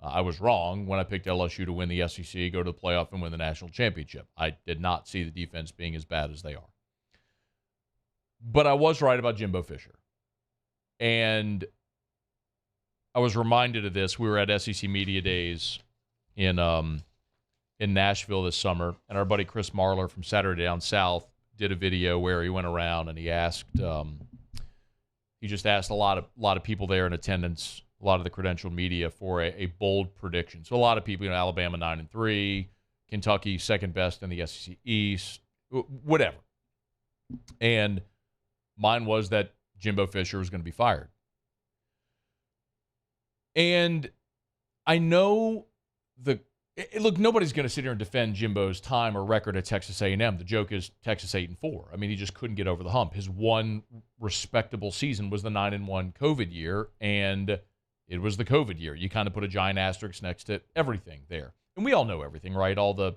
I was wrong when I picked LSU to win the SEC, go to the playoff, and win the national championship. I did not see the defense being as bad as they are. But I was right about Jimbo Fisher. And I was reminded of this. We were at SEC Media Days in Nashville this summer, and our buddy Chris Marler from Saturday Down South did a video where he went around and he asked, he just asked a lot of people there in attendance, a lot of the credentialed media, for a bold prediction. So a lot of people, Alabama 9-3, Kentucky second best in the SEC East, whatever. And mine was that Jimbo Fisher was going to be fired. And I know look, nobody's going to sit here and defend Jimbo's time or record at Texas A&M. The joke is Texas 8-4. I mean, he just couldn't get over the hump. His one respectable season was the 9-1 COVID year, and it was the COVID year. You kind of put a giant asterisk next to everything there. And we all know everything, right? All the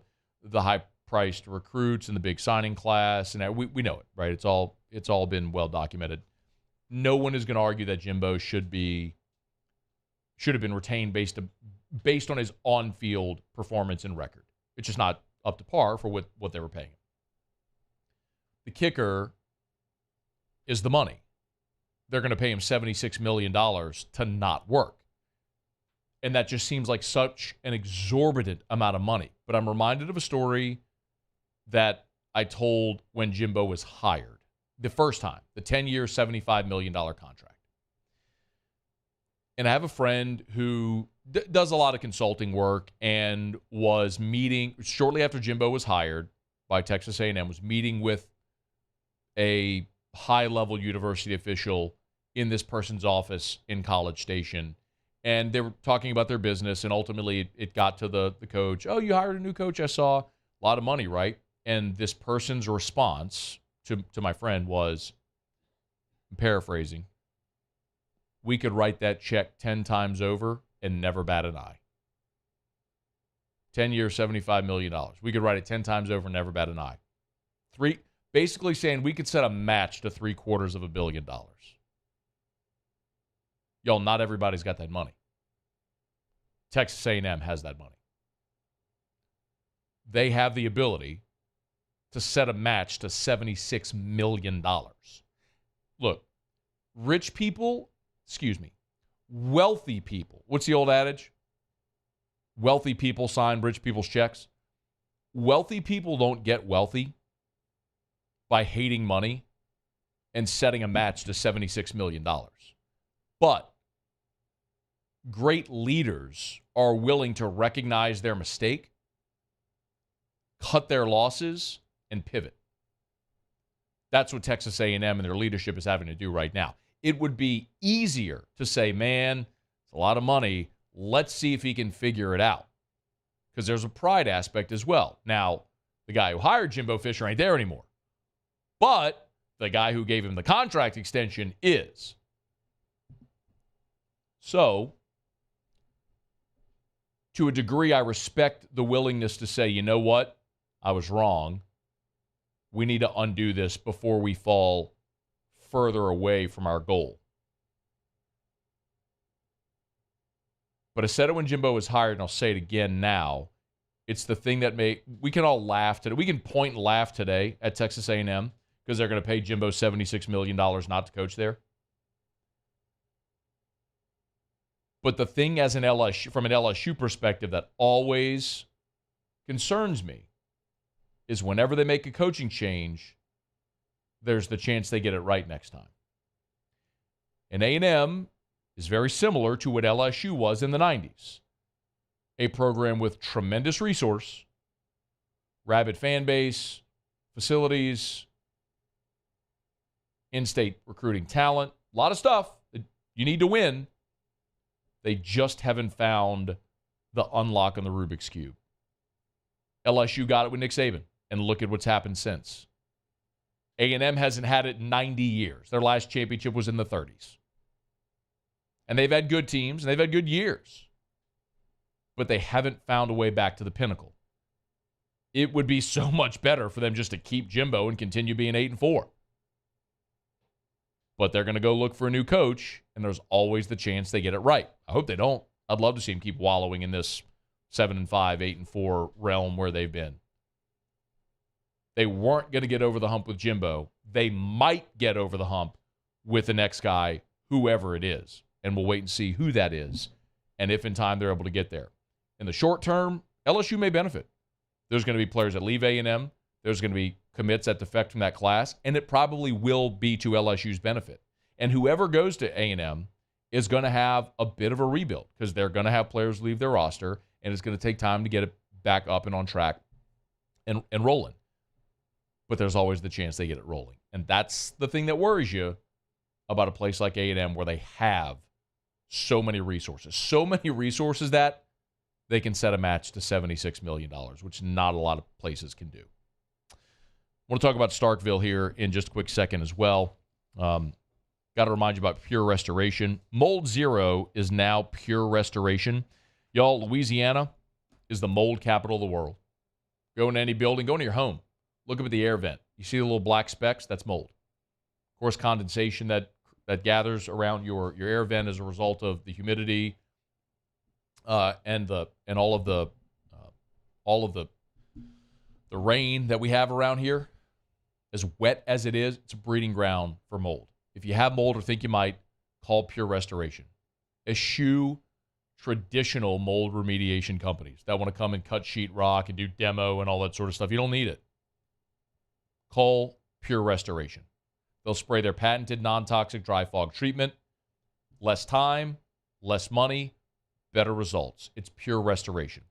high-priced recruits and the big signing class, and we know it, right? It's all been well documented. No one is going to argue that Jimbo should have been retained based on his on-field performance and record. It's just not up to par for what they were paying him. The kicker is the money. They're going to pay him $76 million to not work. And that just seems like such an exorbitant amount of money. But I'm reminded of a story that I told when Jimbo was hired. The first time, the 10-year, $75 million contract. And I have a friend who does a lot of consulting work and was meeting shortly after Jimbo was hired by Texas A&M, was meeting with a high-level university official in this person's office in College Station. And they were talking about their business, and ultimately it got to the coach. Oh, you hired a new coach, I saw. A lot of money, right? And this person's response to my friend was, I'm paraphrasing, we could write that check 10 times over and never bat an eye. 10 years, $75 million. We could write it 10 times over and never bat an eye. Basically saying we could set a match to $750 million. Y'all, not everybody's got that money. Texas A&M has that money. They have the ability to set a match to $76 million. Look, wealthy people. What's the old adage? Wealthy people sign rich people's checks. Wealthy people don't get wealthy by hating money and setting a match to $76 million. But great leaders are willing to recognize their mistake, cut their losses, and pivot. That's what Texas A&M and their leadership is having to do right now. It would be easier to say, man, it's a lot of money. Let's see if he can figure it out. Because there's a pride aspect as well. Now, the guy who hired Jimbo Fisher ain't there anymore. But the guy who gave him the contract extension is. So, to a degree, I respect the willingness to say, you know what? I was wrong. We need to undo this before we fall further away from our goal. But I said it when Jimbo was hired, and I'll say it again now. It's the thing that we can all laugh today. We can point and laugh today at Texas A&M because they're going to pay Jimbo $76 million not to coach there. But the thing as from an LSU perspective that always concerns me is whenever they make a coaching change, there's the chance they get it right next time. And A&M is very similar to what LSU was in the 90s. A program with tremendous resource, rabid fan base, facilities, in-state recruiting talent, a lot of stuff that you need to win. They just haven't found the unlock on the Rubik's Cube. LSU got it with Nick Saban, and look at what's happened since. A&M hasn't had it in 90 years. Their last championship was in the 30s. And they've had good teams, and they've had good years. But they haven't found a way back to the pinnacle. It would be so much better for them just to keep Jimbo and continue being 8-4. But they're going to go look for a new coach, and there's always the chance they get it right. I hope they don't. I'd love to see them keep wallowing in this 7-5, 8-4 realm where they've been. They weren't going to get over the hump with Jimbo. They might get over the hump with the next guy, whoever it is. And we'll wait and see who that is and if in time they're able to get there. In the short term, LSU may benefit. There's going to be players that leave A&M. There's going to be commits that defect from that class, and it probably will be to LSU's benefit. And whoever goes to A&M is going to have a bit of a rebuild because they're going to have players leave their roster, and it's going to take time to get it back up and on track and rolling. But there's always the chance they get it rolling. And that's the thing that worries you about a place like A&M where they have so many resources that they can set a match to $76 million, which not a lot of places can do. I want to talk about Starkville here in just a quick second as well. Got to remind you about Pure Restoration. Mold Zero is now Pure Restoration. Y'all, Louisiana is the mold capital of the world. Go into any building, go into your home. Look up at the air vent. You see the little black specks? That's mold. Of course, condensation that gathers around your air vent as a result of the humidity and all of the rain that we have around here. As wet as it is, it's a breeding ground for mold. If you have mold or think you might, call Pure Restoration. Eschew traditional mold remediation companies that want to come and cut sheetrock and do demo and all that sort of stuff. You don't need it. Call Pure Restoration. They'll spray their patented non-toxic dry fog treatment. Less time, less money, better results. It's Pure Restoration.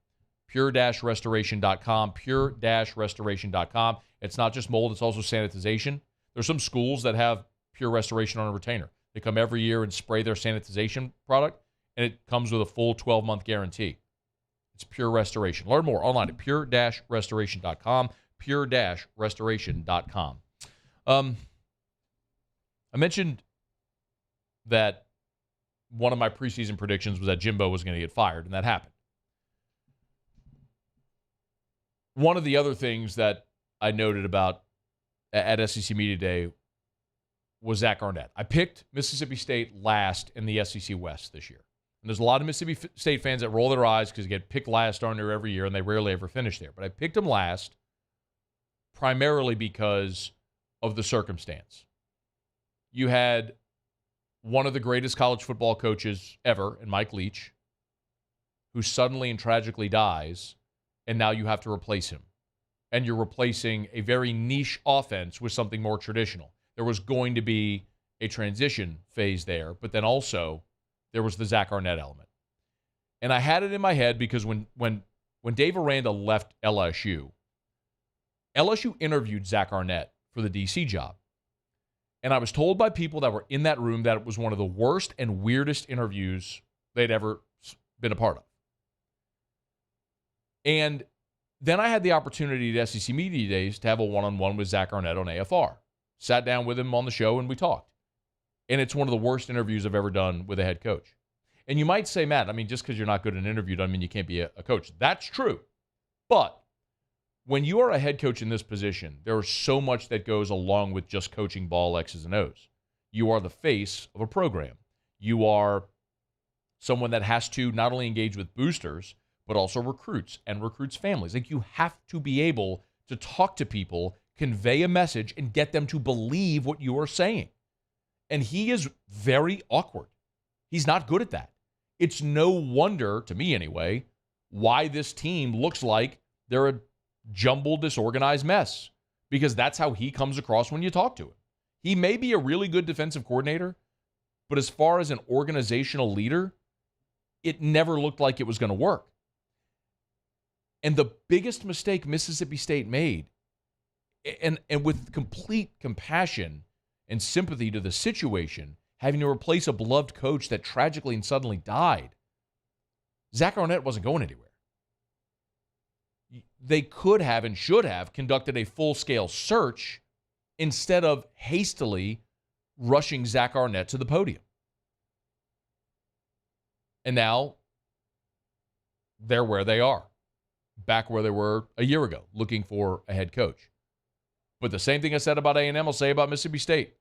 Pure-restoration.com. Pure-restoration.com. It's not just mold, it's also sanitization. There's some schools that have Pure Restoration on a retainer. They come every year and spray their sanitization product, and it comes with a full 12-month guarantee. It's Pure Restoration. Learn more online at pure-restoration.com. Pure-restoration.com. I mentioned that one of my preseason predictions was that Jimbo was going to get fired, and that happened. One of the other things that I noted about at SEC Media Day was Zach Arnett. I picked Mississippi State last in the SEC West this year. And there's a lot of Mississippi State fans that roll their eyes because they get picked last darn near every year, and they rarely ever finish there. But I picked them last primarily because of the circumstance. You had one of the greatest college football coaches ever in Mike Leach, who suddenly and tragically dies, and now you have to replace him. And you're replacing a very niche offense with something more traditional. There was going to be a transition phase there, but then also there was the Zach Arnett element. And I had it in my head because when Dave Aranda left LSU interviewed Zach Arnett for the DC job. And I was told by people that were in that room that it was one of the worst and weirdest interviews they'd ever been a part of. And then I had the opportunity at SEC Media Days to have a one-on-one with Zach Arnett on AFR. Sat down with him on the show and we talked. And it's one of the worst interviews I've ever done with a head coach. And you might say, Matt, I mean, just because you're not good at an interview doesn't mean you can't be a coach. That's true. But when you are a head coach in this position, there is so much that goes along with just coaching ball X's and O's. You are the face of a program. You are someone that has to not only engage with boosters, but also recruits and recruits' families. Like, you have to be able to talk to people, convey a message, and get them to believe what you are saying. And he is very awkward. He's not good at that. It's no wonder, to me anyway, why this team looks like they're a jumbled, disorganized mess, because that's how he comes across when you talk to him. He may be a really good defensive coordinator, but as far as an organizational leader, it never looked like it was going to work. And the biggest mistake Mississippi State made, and with complete compassion and sympathy to the situation, having to replace a beloved coach that tragically and suddenly died, Zach Arnett wasn't going anywhere. They could have and should have conducted a full-scale search instead of hastily rushing Zach Arnett to the podium. And now they're where they are, back where they were a year ago, looking for a head coach. But the same thing I said about A&M, I'll say about Mississippi State.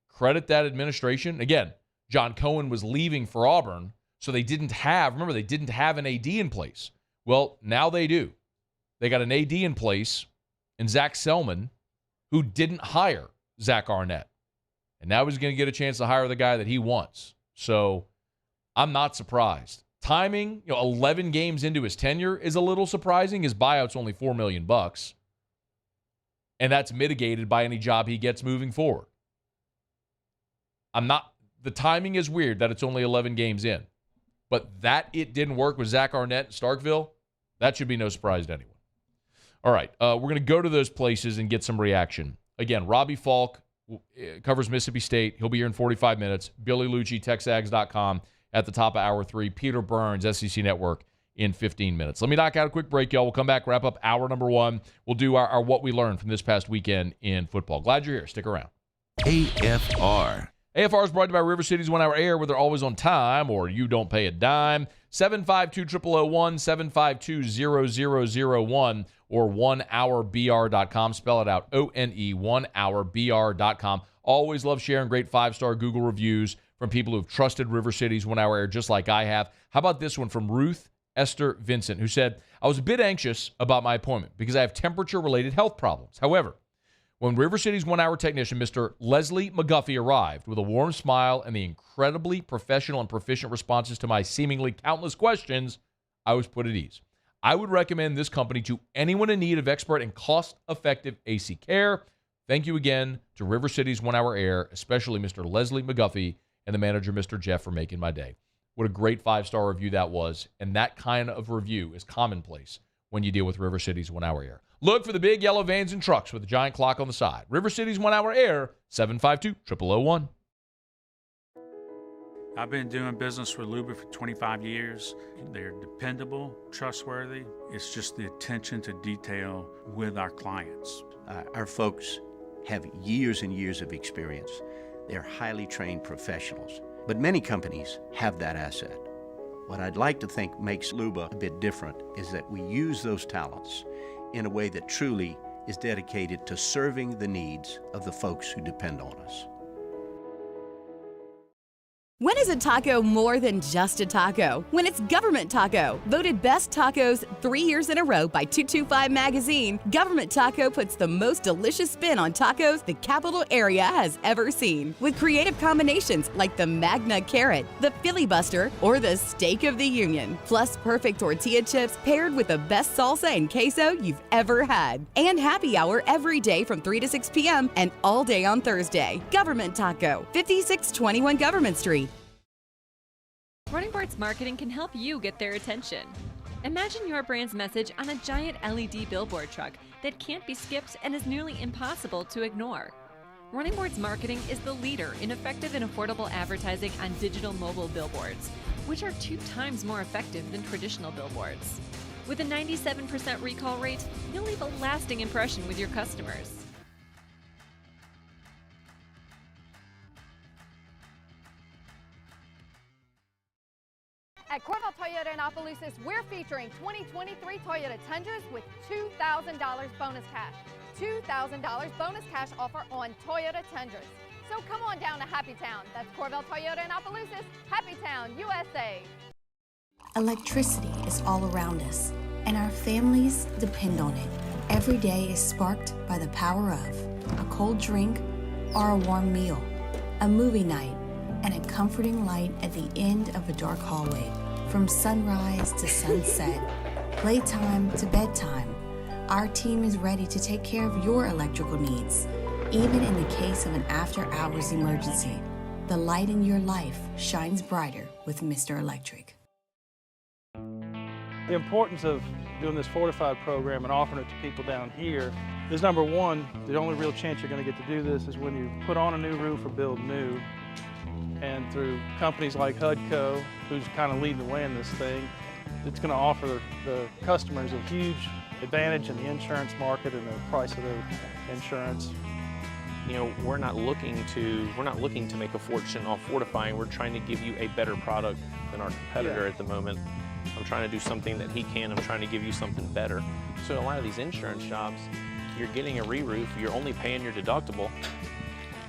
Credit that administration. Again, John Cohen was leaving for Auburn, so they didn't have an AD in place. Well, now they do. They got an AD in place in Zach Selman, who didn't hire Zach Arnett. And now he's going to get a chance to hire the guy that he wants. So I'm not surprised. Timing, 11 games into his tenure is a little surprising. His buyout's only $4 million. And that's mitigated by any job he gets moving forward. The timing is weird that it's only 11 games in. But that it didn't work with Zach Arnett in Starkville, that should be no surprise to anyone. All right, we're going to go to those places and get some reaction. Again, Robbie Faulk covers Mississippi State. He'll be here in 45 minutes. Billy Liucci, TexAgs.com at the top of Hour 3. Peter Burns, SEC Network, in 15 minutes. Let me knock out a quick break, y'all. We'll come back, wrap up hour number 1. We'll do our what we learned from this past weekend in football. Glad you're here. Stick around. AFR. AFR is brought to you by River City's 1 Hour Air, where they're always on time or you don't pay a dime. 752-0001, 752-0001, or 1hourbr.com. Spell it out, O-N-E, 1hourbr.com. Always love sharing great 5-star Google reviews from people who've trusted River City's 1 Hour Air just like I have. How about this one from Ruth Esther Vincent, who said, I was a bit anxious about my appointment because I have temperature-related health problems. However, when River City's 1 Hour technician, Mr. Leslie McGuffey, arrived with a warm smile and the incredibly professional and proficient responses to my seemingly countless questions, I was put at ease. I would recommend this company to anyone in need of expert and cost-effective AC care. Thank you again to River City's 1 Hour Air, especially Mr. Leslie McGuffey and the manager, Mr. Jeff, for making my day. What a great 5-star review that was, and that kind of review is commonplace when you deal with River City's 1 Hour Air. Look for the big yellow vans and trucks with a giant clock on the side. River City's 1 Hour Air, 752-0001. I've been doing business with Luba for 25 years. They're dependable, trustworthy. It's just the attention to detail with our clients. Our folks have years and years of experience. They're highly trained professionals. But many companies have that asset. What I'd like to think makes Luba a bit different is that we use those talents in a way that truly is dedicated to serving the needs of the folks who depend on us. When is a taco more than just a taco? When it's Government Taco. Voted best tacos 3 years in a row by 225 Magazine, Government Taco puts the most delicious spin on tacos the capital area has ever seen. With creative combinations like the Magna Carrot, the Filibuster, or the Steak of the Union. Plus perfect tortilla chips paired with the best salsa and queso you've ever had. And happy hour every day from 3 to 6 p.m. and all day on Thursday. Government Taco, 5621 Government Street. Running Boards Marketing can help you get their attention. Imagine your brand's message on a giant LED billboard truck that can't be skipped and is nearly impossible to ignore. Running Boards Marketing is the leader in effective and affordable advertising on digital mobile billboards, which are 2 times more effective than traditional billboards. With a 97% recall rate, you'll leave a lasting impression with your customers. Toyota in Opelousas, we're featuring 2023 Toyota Tundras with $2,000 bonus cash. $2,000 bonus cash offer on Toyota Tundras. So come on down to Happy Town. That's Corvell Toyota in Opelousas, Happy Town, USA. Electricity is all around us, and our families depend on it. Every day is sparked by the power of a cold drink or a warm meal, a movie night, and a comforting light at the end of a dark hallway. From sunrise to sunset, playtime to bedtime, our team is ready to take care of your electrical needs. Even in the case of an after-hours emergency, the light in your life shines brighter with Mr. Electric. The importance of doing this Fortified program and offering it to people down here is, number one, the only real chance you're going to get to do this is when you put on a new roof or build new. And through companies like HUDCO, who's kind of leading the way in this thing, it's going to offer the customers a huge advantage in the insurance market and the price of their insurance. You know, we're not looking to make a fortune off fortifying. We're trying to give you a better product than our competitor at the moment. I'm trying to do something that he can. I'm trying to give you something better. So a lot of these insurance jobs, you're getting a re-roof, you're only paying your deductible.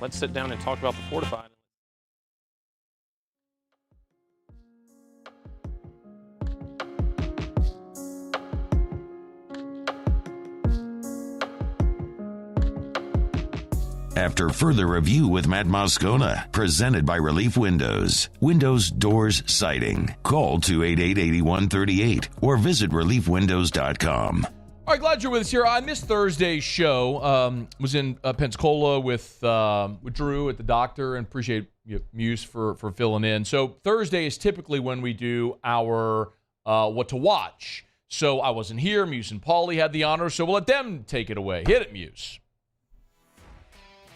Let's sit down and talk about the Fortified. After further review with Matt Moscona, presented by Relief Windows. Windows, doors, siding. Call 288-8138 or visit reliefwindows.com. All right, glad you're with us here. I missed Thursday's show. Was in Pensacola with Drew at the doctor, and appreciate Muse for filling in. So Thursday is typically when we do our what to watch. So I wasn't here. Muse and Paulie had the honor, so we'll let them take it away. Hit it, Muse.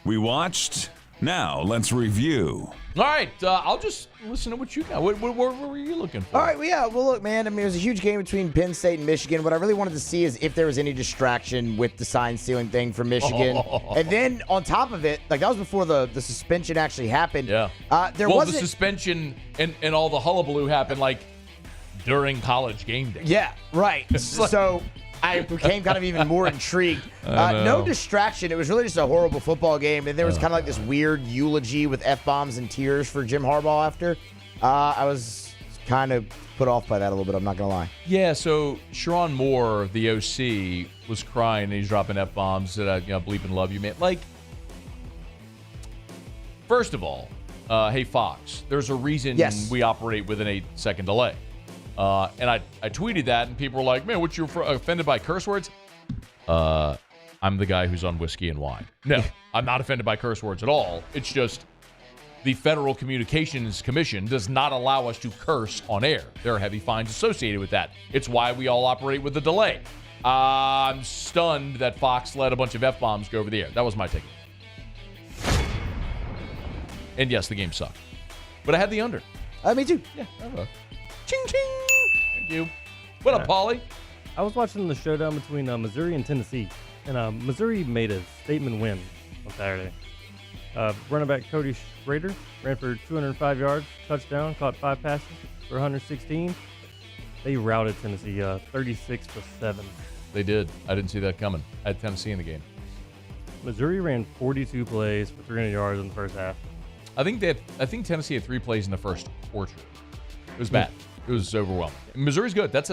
We watched. Now let's review. All right, I'll just listen to what you got. What were you looking for? All right, well, look, man, I mean, it was a huge game between Penn State and Michigan. What I really wanted to see is if there was any distraction with the sign-stealing thing for Michigan. And then on top of it, like that was before the suspension actually happened. Yeah. The suspension and all the hullabaloo happened like during college game day. Yeah, right. So I became kind of even more intrigued. No distraction. It was really just a horrible football game. And there was kind of like this weird eulogy with F-bombs and tears for Jim Harbaugh after. I was kind of put off by that a little bit, I'm not going to lie. Yeah, so Sharon Moore, the OC, was crying and he's dropping F-bombs that I bleep and love you, man. Like, first of all, hey, Fox, there's a reason we operate with an 8-second delay. And I tweeted that, and people were like, man, what, you're offended by curse words? I'm the guy who's on whiskey and wine. No, I'm not offended by curse words at all. It's just the Federal Communications Commission does not allow us to curse on air. There are heavy fines associated with that. It's why we all operate with a delay. I'm stunned that Fox let a bunch of F-bombs go over the air. That was my take. And yes, the game sucked. But I had the under. Me too. Yeah, ching, ching. Thank you. What up, Paulie? I was watching the showdown between Missouri and Tennessee, and Missouri made a statement win on Saturday. Running back Cody Schrader ran for 205 yards, touchdown, caught 5 passes for 116. They routed Tennessee 36-7. They did. I didn't see that coming. I had Tennessee in the game. Missouri ran 42 plays for 300 yards in the first half. I think Tennessee had 3 plays in the first quarter. It was bad. It was overwhelming. Missouri's good. That's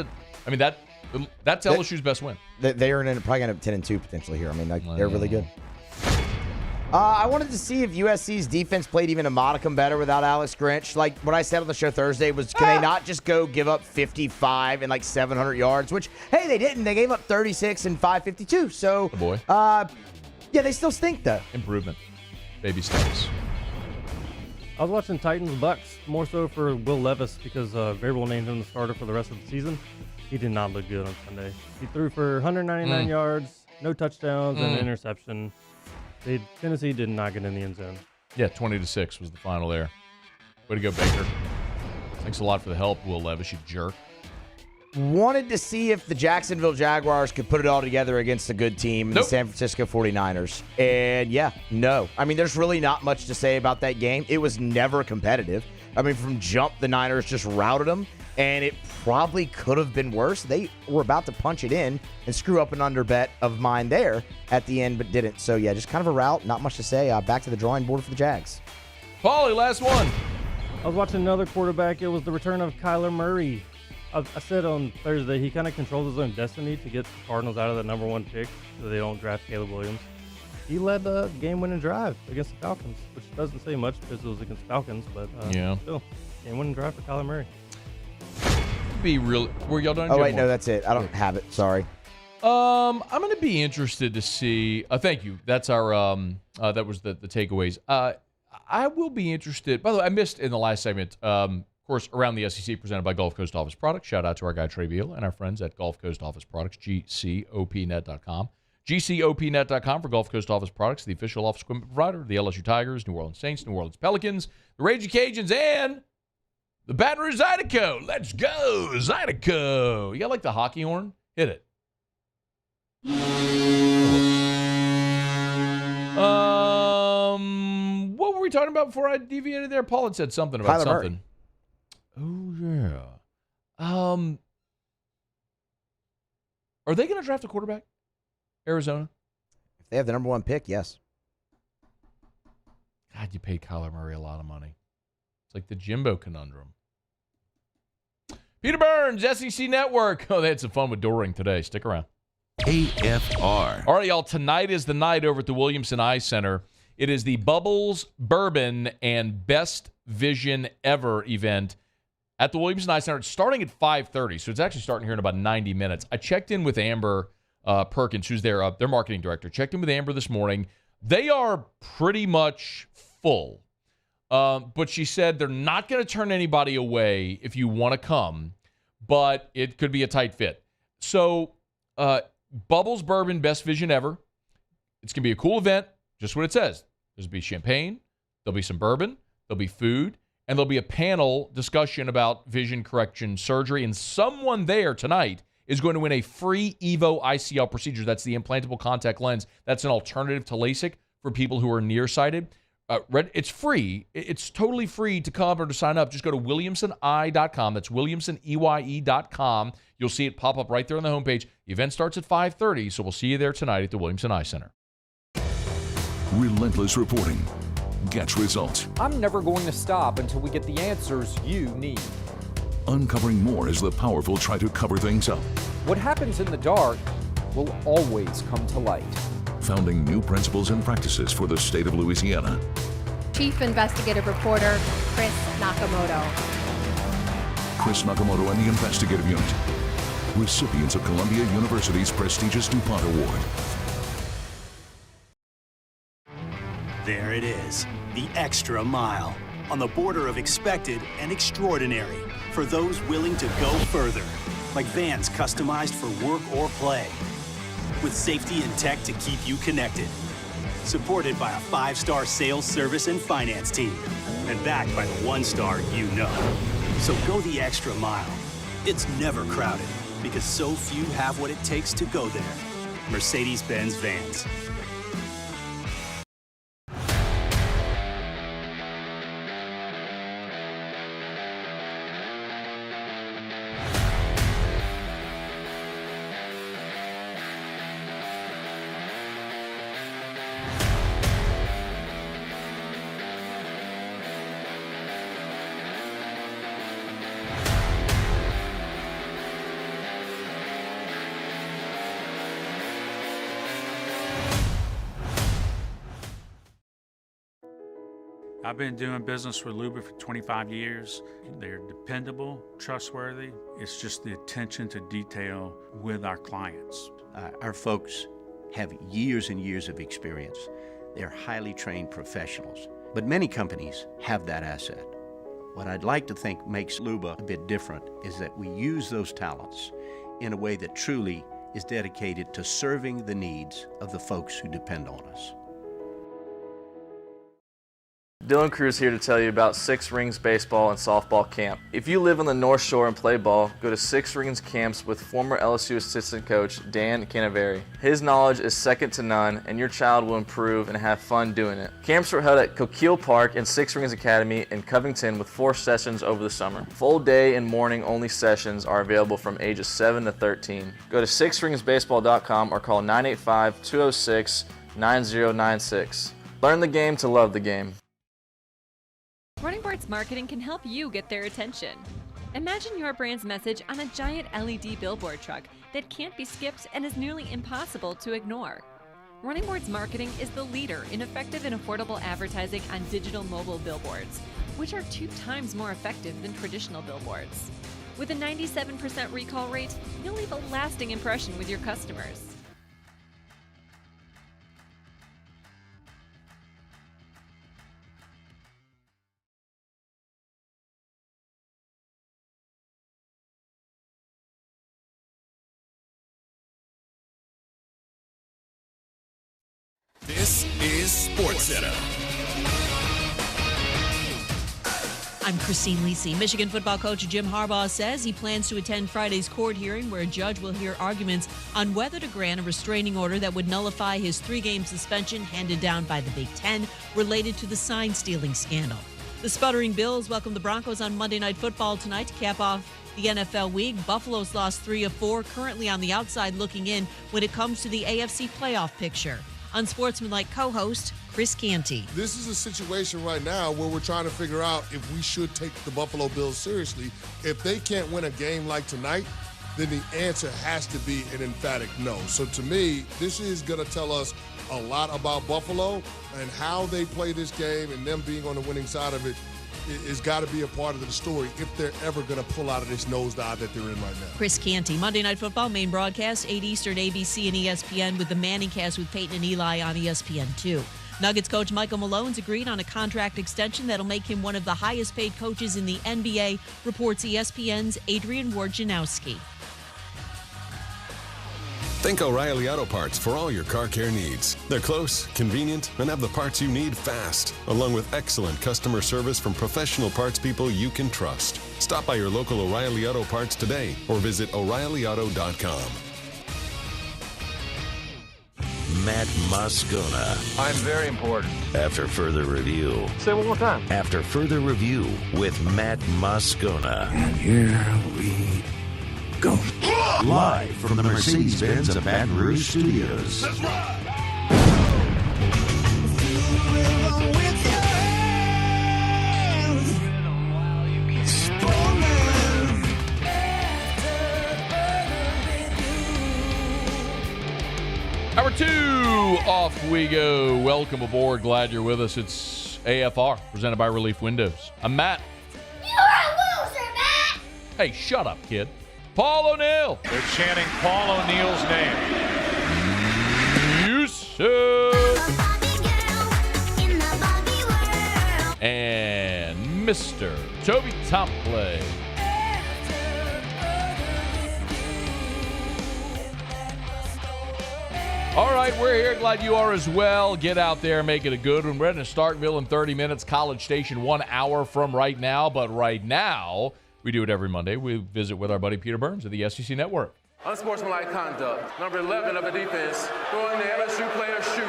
LSU's best win. They are probably going to 10-2 potentially here. I mean, they're really good. I wanted to see if USC's defense played even a modicum better without Alex Grinch. Like what I said on the show Thursday was, can they not just go give up 55 and like 700 yards? Which, hey, they didn't. They gave up 36 and 552. So, yeah, they still stink though. Improvement. Baby steps. I was watching Titans-Bucks more so for Will Levis because Vrabel named him the starter for the rest of the season. He did not look good on Sunday. He threw for 199 yards, no touchdowns, and an interception. Tennessee did not get in the end zone. Yeah, 20-6 was the final there. Way to go, Baker. Thanks a lot for the help, Will Levis, you jerk. Wanted to see if the Jacksonville Jaguars could put it all together against a good team, the San Francisco 49ers. And no. I mean, there's really not much to say about that game. It was never competitive. I mean, from jump, the Niners just routed them, and it probably could have been worse. They were about to punch it in and screw up an under bet of mine there at the end, but didn't. So, yeah, just kind of a rout. Not much to say. Back to the drawing board for the Jags. Paulie, last one. I was watching another quarterback. It was the return of Kyler Murray. I said on Thursday he kind of controls his own destiny to get the Cardinals out of the number 1 pick so they don't draft Caleb Williams. He led the game-winning drive against the Falcons, which doesn't say much because it was against Falcons, but still, game-winning drive for Kyler Murray. Be real. Were y'all done? Oh, wait, no, that's it. I don't have it. Sorry. I'm going to be interested to see. Thank you. That's our. That was the takeaways. I will be interested. By the way, I missed in the last segment. Of course, Around the SEC presented by Gulf Coast Office Products. Shout out to our guy Trey Beal and our friends at Gulf Coast Office Products. GCOPnet.com. GCOPnet.com for Gulf Coast Office Products, the official office equipment provider of the LSU Tigers, New Orleans Saints, New Orleans Pelicans, the Raging Cajuns, and the Baton Rouge Zydeco. Let's go, Zydeco. You got like the hockey horn? Hit it. What were we talking about before I deviated there? Paul had said something about Kyler something. Murray. Oh, yeah. Are they going to draft a quarterback? Arizona? If they have the number 1 pick, yes. God, you paid Kyler Murray a lot of money. It's like the Jimbo conundrum. Peter Burns, SEC Network. Oh, they had some fun with Doring today. Stick around. AFR. All right, y'all. Tonight is the night over at the Williamson Eye Center. It is the Bubbles, Bourbon, and Best Vision Ever event at the Williamson Eye Center. It's starting at 5:30, so it's actually starting here in about 90 minutes. I checked in with Amber Perkins, who's their marketing director. Checked in with Amber this morning. They are pretty much full. But she said they're not going to turn anybody away if you want to come, but it could be a tight fit. So, Bubbles, Bourbon, Best Vision Ever. It's going to be a cool event, just what it says. There's going to be champagne, there'll be some bourbon, there'll be food, and there'll be a panel discussion about vision correction surgery. And someone there tonight is going to win a free EVO ICL procedure. That's the implantable contact lens. That's an alternative to LASIK for people who are nearsighted. It's free. It's totally free to come or to sign up. Just go to williamsoneye.com. That's williamsoneye.com. You'll see it pop up right there on the homepage. The event starts at 5:30, so we'll see you there tonight at the Williamson Eye Center. Relentless reporting gets results. I'm never going to stop until we get the answers you need. Uncovering more as the powerful try to cover things up. What happens in the dark will always come to light. Founding new principles and practices for the state of Louisiana. Chief Investigative Reporter Chris Nakamoto. Chris Nakamoto and the Investigative Unit. Recipients of Columbia University's prestigious DuPont Award. There it is, the extra mile, on the border of expected and extraordinary for those willing to go further, like vans customized for work or play, with safety and tech to keep you connected, supported by a 5-star sales, service, and finance team, and backed by the 1-star you know. So go the extra mile. It's never crowded, because so few have what it takes to go there. Mercedes-Benz Vans. I've been doing business with Luba for 25 years. They're dependable, trustworthy. It's just the attention to detail with our clients. Our folks have years and years of experience. They're highly trained professionals, but many companies have that asset. What I'd like to think makes Luba a bit different is that we use those talents in a way that truly is dedicated to serving the needs of the folks who depend on us. Dylan Cruz here to tell you about Six Rings Baseball and Softball Camp. If you live on the North Shore and play ball, go to Six Rings Camps with former LSU assistant coach Dan Canaveri. His knowledge is second to none, and your child will improve and have fun doing it. Camps are held at Coquille Park and Six Rings Academy in Covington with 4 sessions over the summer. Full day and morning only sessions are available from ages 7 to 13. Go to sixringsbaseball.com or call 985-206-9096. Learn the game to love the game. Running Boards Marketing can help you get their attention. Imagine your brand's message on a giant LED billboard truck that can't be skipped and is nearly impossible to ignore. Running Boards Marketing is the leader in effective and affordable advertising on digital mobile billboards, which are 2 times more effective than traditional billboards. With a 97% recall rate, you'll leave a lasting impression with your customers. This is SportsCenter. I'm Christine Lisi. Michigan football coach Jim Harbaugh says he plans to attend Friday's court hearing where a judge will hear arguments on whether to grant a restraining order that would nullify his 3-game suspension handed down by the Big Ten related to the sign-stealing scandal. The Sputtering Bills welcome the Broncos on Monday Night Football tonight to cap off the NFL week. Buffalo's lost 3 of 4, currently on the outside looking in when it comes to the AFC playoff picture. Unsportsmanlike co-host Chris Canty. This is a situation right now where we're trying to figure out if we should take the Buffalo Bills seriously. If they can't win a game like tonight, then the answer has to be an emphatic no. So to me, this is going to tell us a lot about Buffalo and how they play this game, and them being on the winning side of it is got to be a part of the story if they're ever going to pull out of this nosedive that they're in right now. Chris Canty, Monday Night Football, main broadcast, 8 Eastern, ABC and ESPN, with the Manning Cast with Peyton and Eli on ESPN2. Nuggets coach Michael Malone's agreed on a contract extension that'll make him one of the highest paid coaches in the NBA, reports ESPN's Adrian Wojnarowski. Think O'Reilly Auto Parts for all your car care needs. They're close, convenient, and have the parts you need fast, along with excellent customer service from professional parts people you can trust. Stop by your local O'Reilly Auto Parts today or visit O'ReillyAuto.com. Matt Moscona. I'm very important. After further review. Say it one more time. After further review with Matt Moscona. And here we go. Live from the Mercedes-Benz of Baton Rouge Studios. Let's ride. Hour 2, off we go. Welcome aboard. Glad you're with us. It's AFR, presented by Relief Windows. I'm Matt. You're a loser, Matt! Hey, shut up, kid. Paul O'Neill. They're chanting Paul O'Neill's name. And Mr. Toby Tomplay. All right, we're here. Glad you are as well. Get out there, make it a good one. We're heading to Starkville in 30 minutes. College Station 1 hour from right now. But right now, we do it every Monday. We visit with our buddy Peter Burns of the SEC Network. Unsportsmanlike conduct. Number 11 of the defense, throwing the LSU player's shoe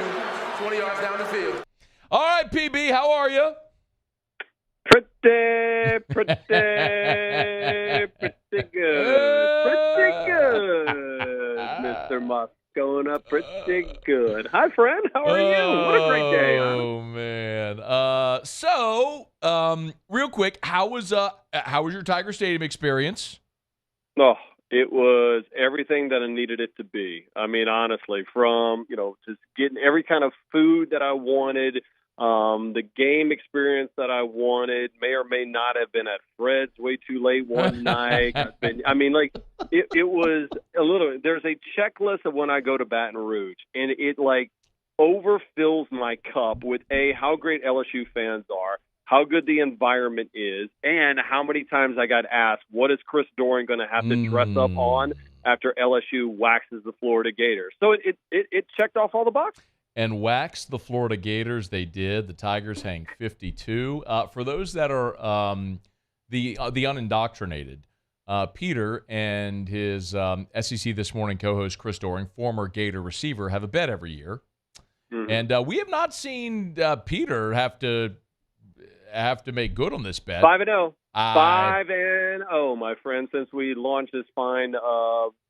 20 yards down the field. All right, PB, how are you? Pretty good. Pretty good, Mr. Moscona. Pretty good. Hi, friend. How are you? What a great day. Oh, man. So, real quick, how was your Tiger Stadium experience? Oh, it was everything that I needed it to be. I mean, honestly, from, just getting every kind of food that I wanted, the game experience that I wanted, may or may not have been at Fred's way too late one night. It was a little, there's a checklist of when I go to Baton Rouge, and it overfills my cup with how great LSU fans are, how good the environment is, and how many times I got asked, what is Chris Doran going to have to dress up on after LSU waxes the Florida Gators? So it checked off all the boxes. and wax the Florida Gators. They did. The Tigers hang 52. For those that are the unindoctrinated, Peter and his SEC This Morning co-host Chris Doering, former Gator receiver, have a bet every year. Mm-hmm. And we have not seen Peter have to make good on this bet. 5-0. 5-0, my friend, since we launched this fine,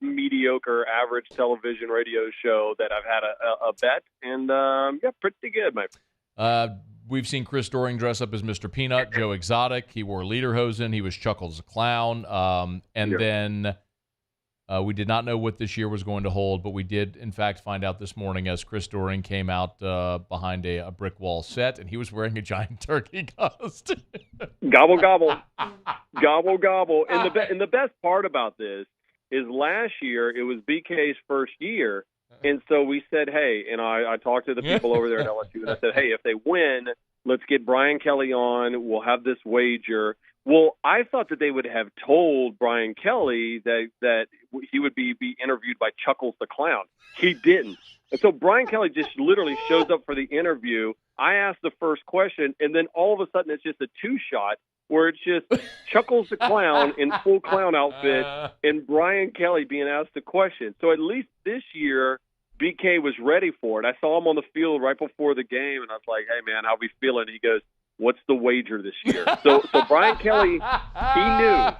mediocre, average television radio show that I've had a bet. And, yeah, pretty good, my friend. We've seen Chris Doering dress up as Mr. Peanut, Joe Exotic. He wore lederhosen. He was Chuckles the Clown. Then we did not know what this year was going to hold, but we did, in fact, find out this morning as Chris Doering came out behind a brick wall set, and he was wearing a giant turkey costume. Gobble, gobble. Gobble, gobble. And the best part about this is last year it was BK's first year, and so we said, hey, and I talked to the people over there at LSU, and I said, hey, if they win, let's get Brian Kelly on. We'll have this wager. Well, I thought that they would have told Brian Kelly that he would be interviewed by Chuckles the Clown. He didn't. And so Brian Kelly just literally shows up for the interview. I asked the first question, and then all of a sudden it's just a two-shot where it's just Chuckles the Clown in full clown outfit and Brian Kelly being asked the question. So at least this year, BK was ready for it. I saw him on the field right before the game, and I was like, hey, man, how we feeling? He goes, what's the wager this year? So Brian Kelly, he knew.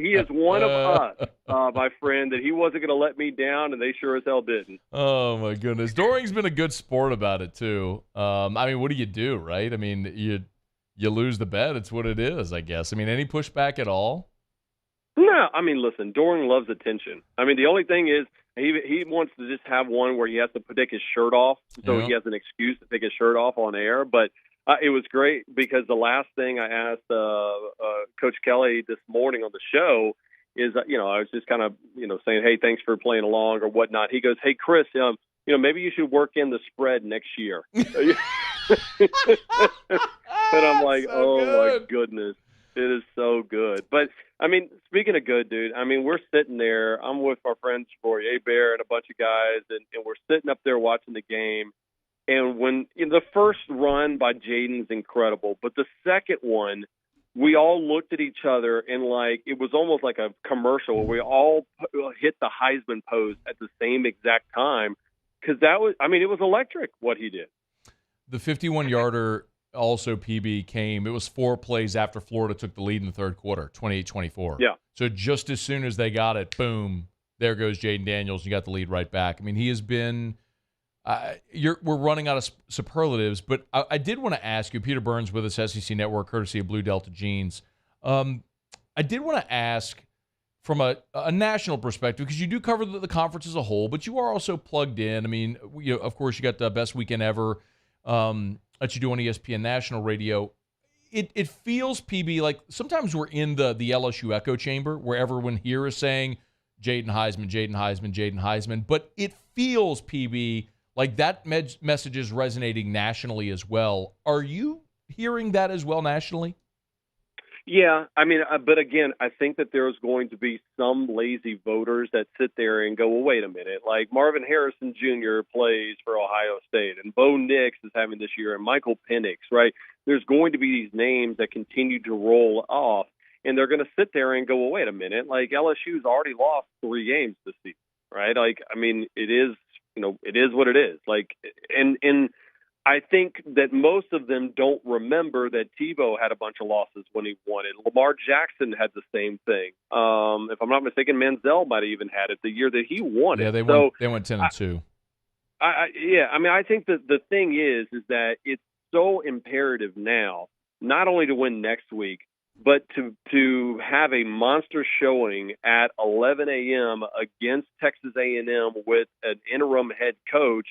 He is one of us, my friend, that he wasn't going to let me down, and they sure as hell didn't. Oh, my goodness. Doring's been a good sport about it, too. I mean, what do you do, right? I mean, you lose the bet. It's what it is, I guess. I mean, any pushback at all? No, I mean, listen, Doring loves attention. I mean, the only thing is he wants to just have one where he has to take his shirt off, so he has an excuse to take his shirt off on air, but it was great because the last thing I asked Coach Kelly this morning on the show is, I was just kind of, saying, hey, thanks for playing along or whatnot. He goes, hey, Chris, maybe you should work in the spread next year. And I'm like, my goodness, it is so good. But, I mean, speaking of good, dude, I mean, we're sitting there. I'm with our friends A Bear and a bunch of guys, and we're sitting up there watching the game. And when the first run by Jaden's incredible, but the second one, we all looked at each other and it was almost like a commercial where we all hit the Heisman pose at the same exact time because it was electric what he did. The 51-yarder also, PB, came. It was 4 plays after Florida took the lead in the third quarter, 28-24. Yeah. So just as soon as they got it, boom, there goes Jaden Daniels. You got the lead right back. I mean, he has been we're running out of superlatives, but I did want to ask you, Peter Burns with us, SEC Network, courtesy of Blue Delta Jeans. I did want to ask from a national perspective, because you do cover the conference as a whole, but you are also plugged in. I mean, of course, you got the Best Weekend Ever that you do on ESPN National Radio. It feels, PB, like sometimes we're in the LSU echo chamber where everyone here is saying Jaden Heisman, Jaden Heisman, Jaden Heisman, but it feels, PB, like that message is resonating nationally as well. Are you hearing that as well nationally? Yeah, I mean, but again, I think that there's going to be some lazy voters that sit there and go, well, wait a minute. Like Marvin Harrison Jr. plays for Ohio State, and Bo Nix is having this year, and Michael Penix, right? There's going to be these names that continue to roll off, and they're going to sit there and go, well, wait a minute. Like LSU's already lost 3 games this season, right? Like, I mean, it is what it is. Like, and I think that most of them don't remember that Tebow had a bunch of losses when he won it. Lamar Jackson had the same thing. If I'm not mistaken, Manziel might have even had it the year that he won it. Yeah, they went 10-2. I mean, I think that the thing is that it's so imperative now, not only to win next week, but to have a monster showing at 11 a.m. against Texas A&M with an interim head coach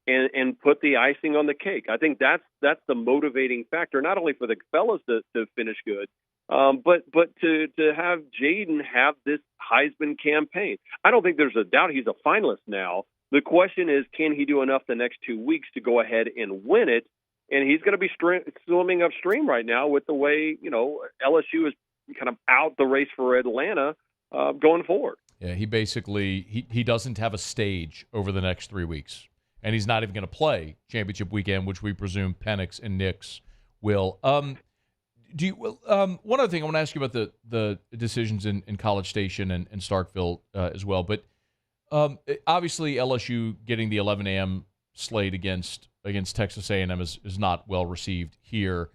and put the icing on the cake. I think that's the motivating factor, not only for the fellas to finish good, but to have Jaden have this Heisman campaign. I don't think there's a doubt he's a finalist now. The question is, can he do enough the next 2 weeks to go ahead and win it? And he's going to be swimming upstream right now with the way, LSU is kind of out the race for Atlanta going forward. Yeah, he basically he doesn't have a stage over the next 3 weeks. and he's not even going to play championship weekend, which we presume Penix and Nix will. One other thing I want to ask you about the decisions in College Station and Starkville as well, but obviously LSU getting the 11 a.m. slate against Texas A&M is not well received here.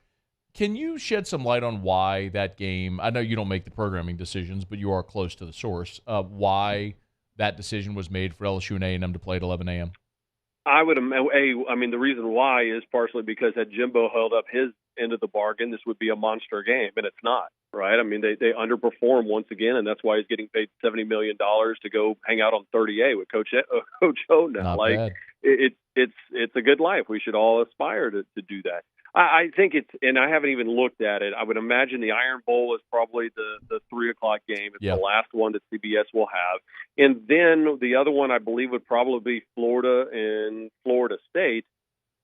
Can you shed some light on why that game, I know you don't make the programming decisions, but you are close to the source, why that decision was made for LSU and A&M to play at 11 a.m.? I mean, the reason why is partially because had Jimbo held up his end of the bargain, this would be a monster game, and it's not, right? I mean, they underperform once again, and that's why he's getting paid $70 million to go hang out on 30A with Coach O now. Not like, bad. It's a good life. We should all aspire to do that. I think it's, and I haven't even looked at it. I would imagine the Iron Bowl is probably the 3 o'clock game. It's the last one that CBS will have. And then the other one I believe would probably be Florida and Florida State.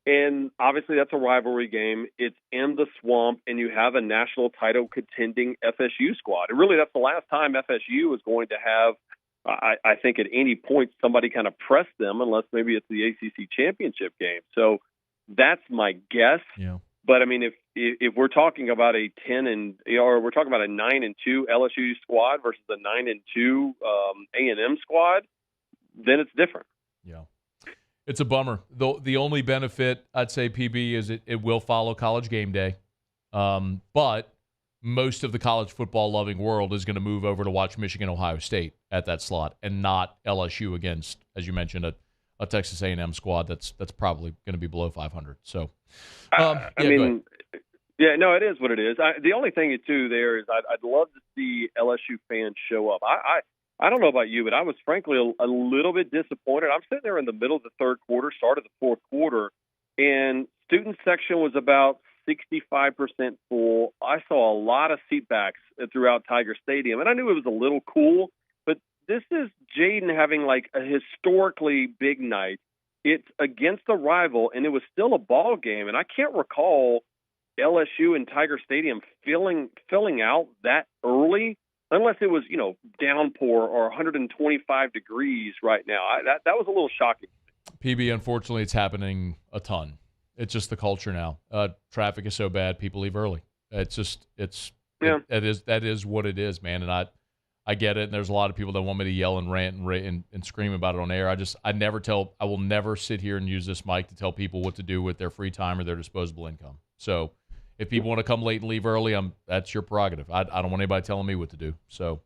And obviously that's a rivalry game. It's in the swamp, and you have a national title contending FSU squad. And really that's the last time FSU is going to have, I think at any point, somebody kind of press them, unless maybe it's the ACC championship game. So that's my guess. Yeah. But I mean, if we're talking about a 10 or we're talking about a 9-2 LSU squad versus a 9-2 A&M squad, then it's different. Yeah. It's a bummer. The only benefit, I'd say, PB, is it will follow College Game Day. But most of the college football loving world is going to move over to watch Michigan, Ohio State at that slot, and not LSU against, as you mentioned, a Texas A&M squad that's probably going to be below 500. So, I mean, yeah, no, it is what it is. The only thing too there is I'd love to see LSU fans show up. I don't know about you, but I was frankly a little bit disappointed. I'm sitting there in the middle of the third quarter, start of the fourth quarter, and student section was about 65% full. I saw a lot of seatbacks throughout Tiger Stadium, and I knew it was a little cool, but this is Jaden having like a historically big night. It's against a rival, and it was still a ball game, and I can't recall LSU and Tiger Stadium filling out that early, unless it was, downpour or 125 degrees right now. That was a little shocking. PB, unfortunately, it's happening a ton. It's just the culture now. Traffic is so bad, people leave early. That is what it is, man. And I get it. And there's a lot of people that want me to yell and rant and scream about it on air. I will never sit here and use this mic to tell people what to do with their free time or their disposable income. So if people want to come late and leave early, that's your prerogative. I don't want anybody telling me what to do. So,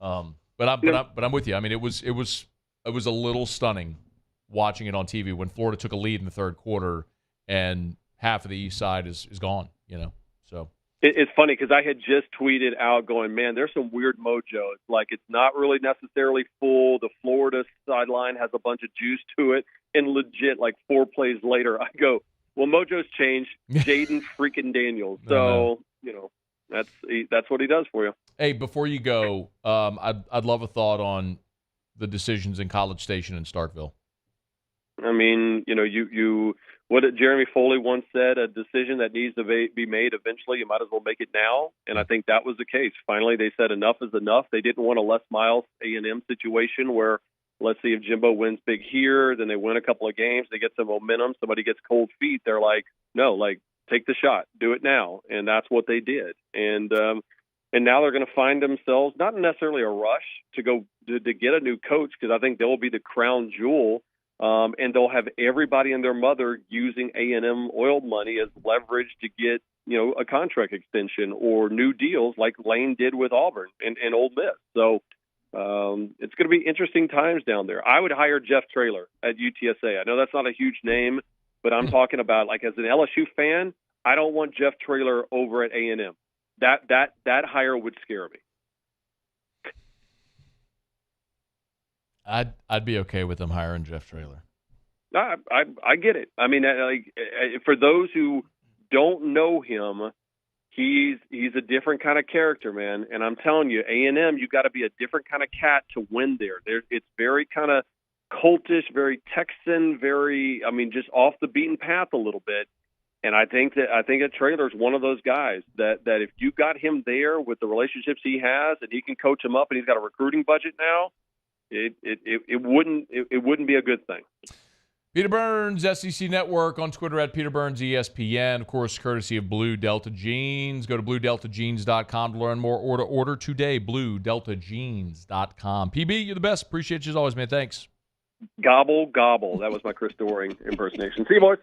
but I'm with you. I mean, it was a little stunning watching it on TV when Florida took a lead in the third quarter and half of the east side is gone, so. It's funny because I had just tweeted out going, man, there's some weird mojo. It's like it's not really necessarily full. The Florida sideline has a bunch of juice to it. And legit, like 4 plays later, I go, well, mojo's changed. Jaden freaking Daniels. So, that's what he does for you. Hey, before you go, I'd love a thought on the decisions in College Station and Starkville. I mean, what Jeremy Foley once said, a decision that needs to be made eventually, you might as well make it now. And I think that was the case. Finally, they said enough is enough. They didn't want a Les Miles A&M situation where, let's see if Jimbo wins big here, then they win a couple of games, they get some momentum, somebody gets cold feet. They're like, no, take the shot, do it now. And that's what they did. And now they're going to find themselves, not necessarily a rush to go to get a new coach, because I think they'll be the crown jewel. And they'll have everybody and their mother using A&M oil money as leverage to get, a contract extension or new deals like Lane did with Auburn and Ole Miss. So it's going to be interesting times down there. I would hire Jeff Traylor at UTSA. I know that's not a huge name, but I'm talking about, like, as an LSU fan, I don't want Jeff Traylor over at A&M. That hire would scare me. I'd be okay with them hiring Jeff Traylor. I get it. I mean, for those who don't know him, he's a different kind of character, man. And I'm telling you, A&M, you got to be a different kind of cat to win there. It's very kind of cultish, very Texan, just off the beaten path a little bit. And I think that Traylor's one of those guys that if you got him there with the relationships he has, and he can coach him up, and he's got a recruiting budget now, it wouldn't be a good thing. Peter Burns, SEC Network, on Twitter at Peter Burns ESPN. Of course, courtesy of Blue Delta Jeans. Go to BlueDeltaJeans.com to learn more or to order today. BlueDeltaJeans.com. PB, you're the best. Appreciate you as always, man. Thanks. Gobble, gobble. That was my Chris Doering impersonation. See you, boys.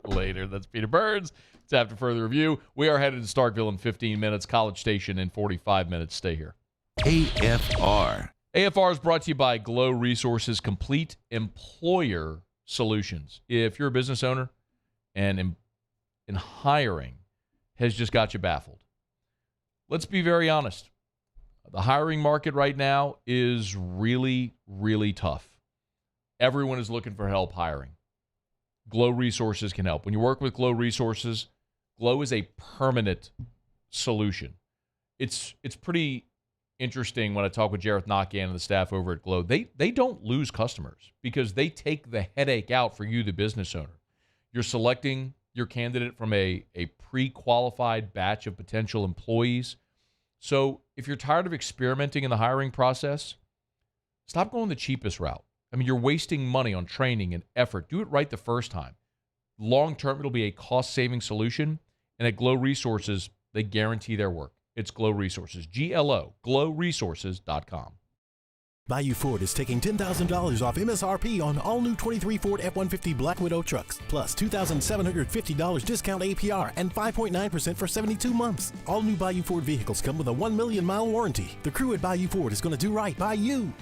Later. That's Peter Burns. It's After Further Review. We are headed to Starkville in 15 minutes. College Station in 45 minutes. Stay here. AFR. AFR is brought to you by Glow Resources Complete Employer Solutions. If you're a business owner and in hiring has just got you baffled, let's be very honest. The hiring market right now is really, really tough. Everyone is looking for help hiring. Glow Resources can help. When you work with Glow Resources, Glow is a permanent solution. It's pretty interesting when I talk with Jareth Nakian and the staff over at Glow. They don't lose customers because they take the headache out for you, the business owner. You're selecting your candidate from a pre-qualified batch of potential employees. So if you're tired of experimenting in the hiring process, stop going the cheapest route. I mean, you're wasting money on training and effort. Do it right the first time. Long term, it'll be a cost-saving solution. And at Glow Resources, they guarantee their work. It's Glow Resources. GLO, glowresources.com. Bayou Ford is taking $10,000 off MSRP on all new 23 Ford F-150 Black Widow trucks, plus $2,750 discount APR and 5.9% for 72 months. All new Bayou Ford vehicles come with a 1 million mile warranty. The crew at Bayou Ford is going to do right by you.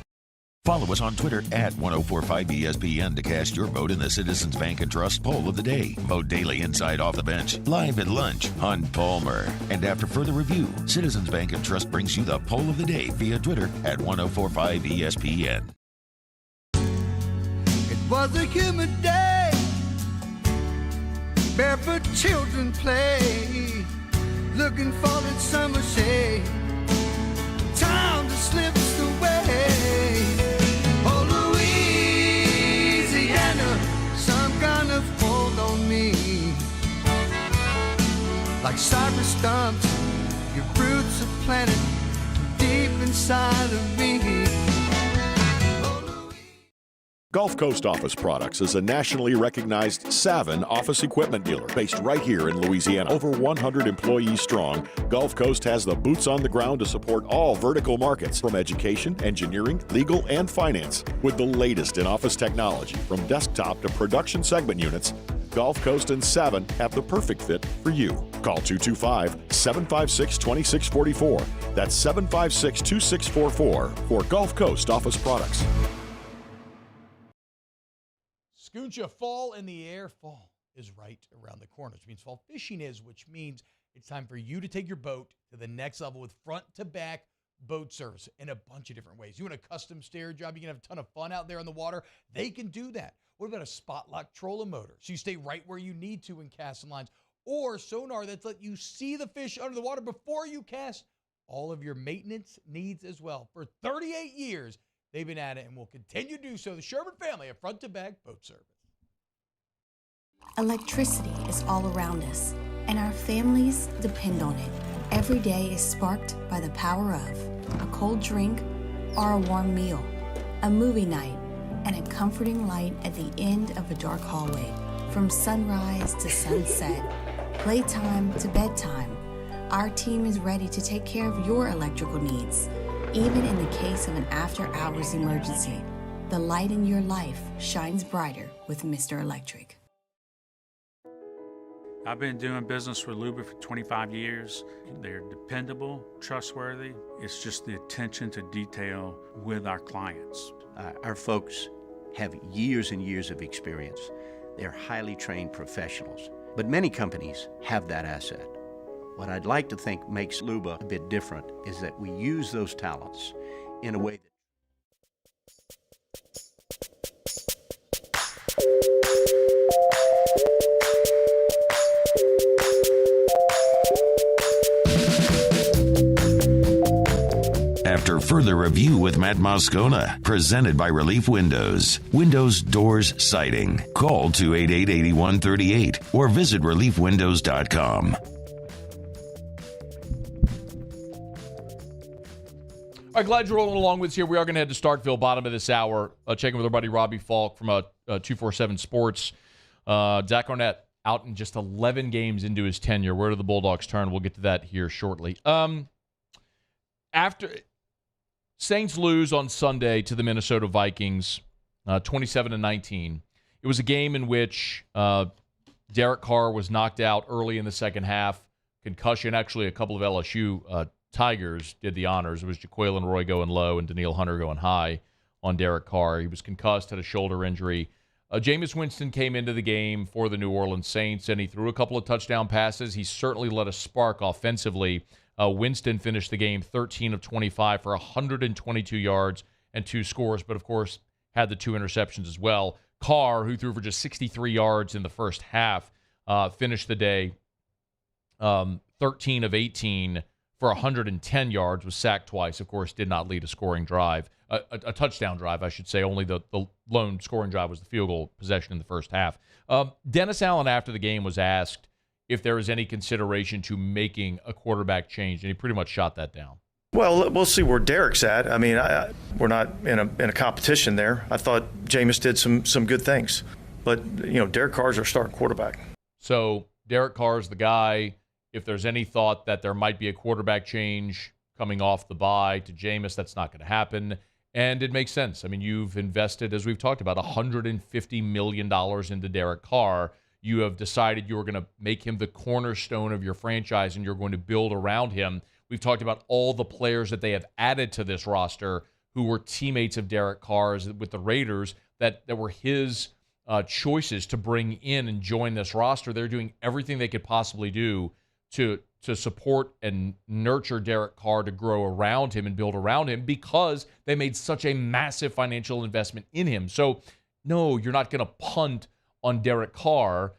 Follow us on Twitter at 1045ESPN to cast your vote in the Citizens Bank and Trust Poll of the Day. Vote daily inside Off the Bench, live at lunch on Palmer. And after further review, Citizens Bank and Trust brings you the Poll of the Day via Twitter at 1045ESPN. It was a humid day, barefoot children play, looking for that summer shade. Time just slips away. Oh, Louisiana, some kind of hold on me. Like cypress stumps, your roots are planted deep inside of me. Gulf Coast Office Products is a nationally recognized Savin office equipment dealer based right here in Louisiana. Over 100 employees strong, Gulf Coast has the boots on the ground to support all vertical markets, from education, engineering, legal, and finance. With the latest in office technology, from desktop to production segment units, Gulf Coast and Savin have the perfect fit for you. Call 225-756-2644. That's 756-2644 for Gulf Coast Office Products. Scooncha, fall in the air. Fall is right around the corner, which means fall fishing is, which means it's time for you to take your boat to the next level with front-to-back boat service in a bunch of different ways. You want a custom stair job, you can have a ton of fun out there on the water. They can do that. What about a spot lock trolling motor? So you stay right where you need to in casting lines. Or sonar that's let you see the fish under the water before you cast. All of your maintenance needs as well. For 38 years, they've been at it and will continue to do so. The Sherman family of front-to-back boat service. Electricity is all around us, and our families depend on it. Every day is sparked by the power of a cold drink or a warm meal, a movie night, and a comforting light at the end of a dark hallway. From sunrise to sunset, playtime to bedtime, our team is ready to take care of your electrical needs. Even in the case of an after-hours emergency, the light in your life shines brighter with Mr. Electric. I've been doing business with Luba for 25 years. They're dependable, trustworthy. It's just the attention to detail with our clients. Our folks have years and years of experience. They're highly trained professionals, but many companies have that asset. What I'd like to think makes Luba a bit different is that we use those talents in a way that After further review with Matt Moscona, presented by Relief Windows. Windows, doors, siding. Call 288-8138 or visit reliefwindows.com. All right, glad you're rolling along with us here. We are going to head to Starkville, bottom of this hour, checking with our buddy Robbie Faulk from 247 Sports. Zach Arnett out in just 11 games into his tenure. Where do the Bulldogs turn? We'll get to that here shortly. After Saints lose on Sunday to the Minnesota Vikings, 27-19. It was a game in which Derek Carr was knocked out early in the second half. Concussion. Actually, a couple of LSU Tigers did the honors. It was Jaquelin Roy going low and Daniil Hunter going high on Derek Carr. He was concussed, had a shoulder injury. Jameis Winston came into the game for the New Orleans Saints, and he threw a couple of touchdown passes. He certainly let a spark offensively. Winston finished the game 13 of 25 for 122 yards and 2 scores, but of course had the 2 interceptions as well. Carr, who threw for just 63 yards in the first half, finished the day 13 of 18 for 110 yards, was sacked twice. Of course, did not lead a scoring drive, a touchdown drive, I should say. Only the lone scoring drive was the field goal possession in the first half. Dennis Allen, after the game, was asked if there was any consideration to making a quarterback change, and he pretty much shot that down. Well, we'll see where Derek's at. I mean, we're not in a competition there. I thought Jameis did some good things, but Derek Carr's our starting quarterback. So Derek Carr's the guy. If there's any thought that there might be a quarterback change coming off the bye to Jameis, that's not going to happen. And it makes sense. I mean, you've invested, as we've talked about, $150 million into Derek Carr. You have decided you're going to make him the cornerstone of your franchise, and you're going to build around him. We've talked about all the players that they have added to this roster who were teammates of Derek Carr's with the Raiders that were his choices to bring in and join this roster. They're doing everything they could possibly do to support and nurture Derek Carr, to grow around him and build around him, because they made such a massive financial investment in him. So, no, you're not going to punt on Derek Carr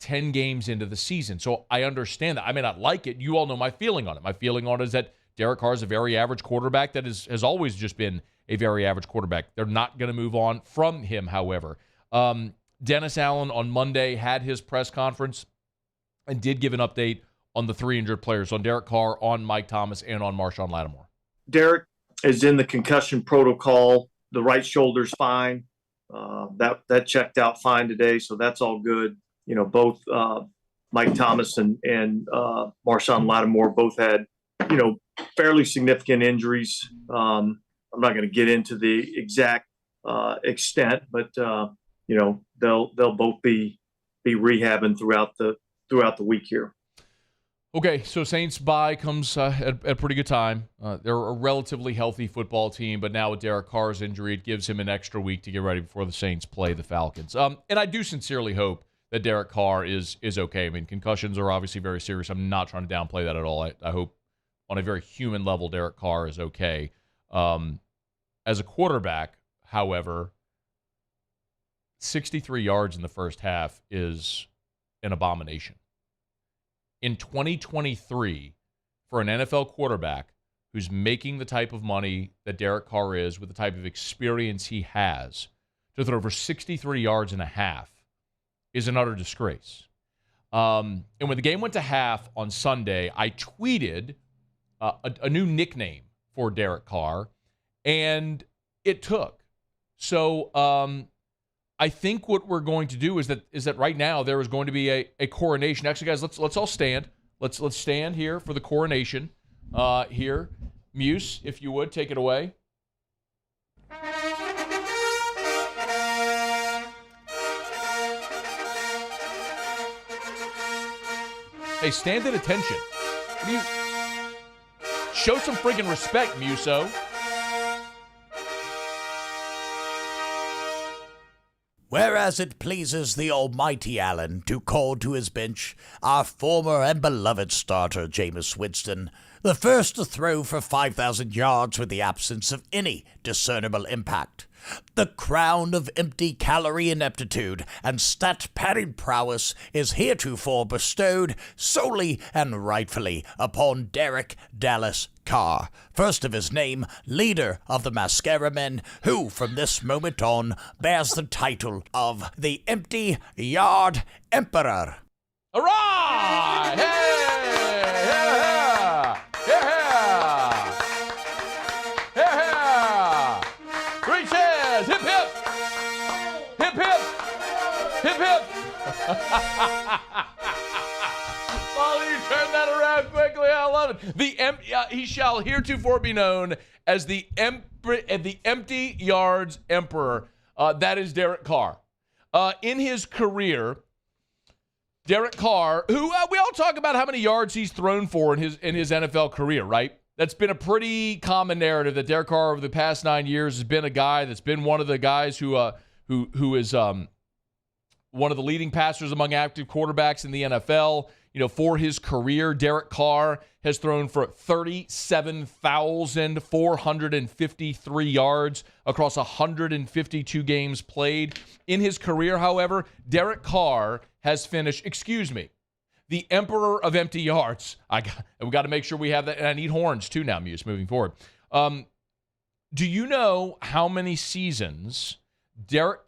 10 games into the season. So I understand that. I may not like it. You all know my feeling on it. My feeling on it is that Derek Carr is a very average quarterback that has always just been a very average quarterback. They're not going to move on from him, however. Dennis Allen on Monday had his press conference and did give an update on the 3 injured players, on Derek Carr, on Mike Thomas, and on Marshawn Lattimore. Derek is in the concussion protocol. The right shoulder's fine. That checked out fine today, so that's all good. Both Mike Thomas and Marshawn Lattimore both had, fairly significant injuries. I'm not going to get into the exact extent, but they'll both be rehabbing throughout the week here. Okay, so Saints bye comes at a pretty good time. They're a relatively healthy football team, but now with Derek Carr's injury, it gives him an extra week to get ready before the Saints play the Falcons. And I do sincerely hope that Derek Carr is okay. I mean, concussions are obviously very serious. I'm not trying to downplay that at all. I hope on a very human level Derek Carr is okay. As a quarterback, however, 63 yards in the first half is an abomination. In 2023, for an NFL quarterback who's making the type of money that Derek Carr is, with the type of experience he has, to throw for 63 yards and a half is an utter disgrace. And when the game went to half on Sunday, I tweeted a new nickname for Derek Carr, and it took. So I think what we're going to do is that right now there is going to be a coronation. Actually, guys, let's all stand. Let's stand here for the coronation. Here, Muse, if you would, take it away. Hey, stand at attention. Show some friggin' respect, Muso. Whereas it pleases the almighty Allen to call to his bench our former and beloved starter, Jameis Winston, the first to throw for 5,000 yards with the absence of any discernible impact. The crown of empty calorie ineptitude and stat-padding prowess is heretofore bestowed solely and rightfully upon Derek Dallas Carr, first of his name, leader of the Mascara Men, who from this moment on bears the title of the Empty Yard Emperor. All right! Hey! Yeah! Yeah! says. Hip, hip. Hip, hip. Hip, hip. Well, you turn that around quickly. I love it. He shall heretofore be known as the empty yards emperor. That is Derek Carr. In his career, Derek Carr, who we all talk about how many yards he's thrown for in his NFL career, right? That's been a pretty common narrative that Derek Carr over the past 9 years has been a guy that's been one of the guys who is one of the leading passers among active quarterbacks in the NFL. You know, for his career, Derek Carr has thrown for 37,453 yards across 152 games played. In his career, however, Derek Carr has finished, the emperor of empty yards. We got to make sure we have that. And I need horns too now, Muse, moving forward. Do you know how many seasons the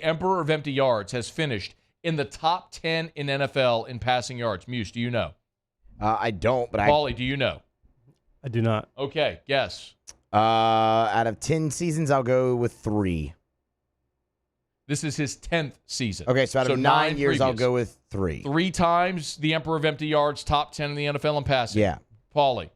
emperor of empty yards has finished in the top 10 in NFL in passing yards? Muse, do you know? I don't, but Paulie, do you know? I do not. Okay, guess. Out of 10 seasons, I'll go with 3. This is his 10th season. Okay, so out of 9 years, I'll go with 3. 3 times the emperor of empty yards, top 10 in the NFL in passing. Yeah. Paulie.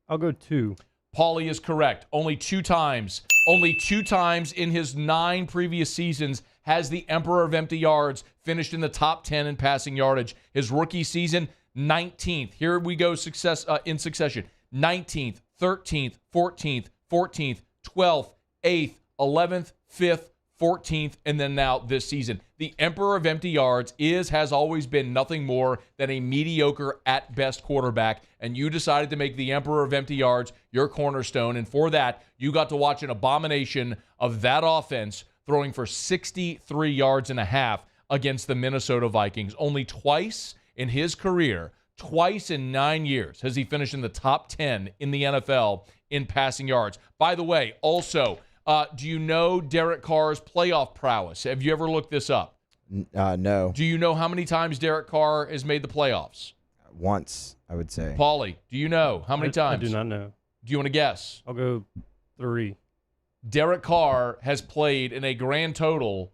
I'll go 2. Paulie is correct. Only 2 times. Only 2 times in his 9 previous seasons has the emperor of empty yards finished in the top 10 in passing yardage. His rookie season, 19th. Here we go in succession. 19th, 13th, 14th, 14th, 12th, 8th, 11th, 5th, 14th, and then now this season. The emperor of empty yards has always been nothing more than a mediocre at best quarterback, and you decided to make the emperor of empty yards your cornerstone, and for that, you got to watch an abomination of that offense throwing for 63 yards and a half against the Minnesota Vikings. Only twice in his career, twice in 9 years, has he finished in the top 10 in the NFL in passing yards. By the way, also, do you know Derek Carr's playoff prowess? Have you ever looked this up? No. Do you know how many times Derek Carr has made the playoffs? Once, I would say. Paulie, do you know how many times? I do not know. Do you want to guess? I'll go 3. Derek Carr has played in a grand total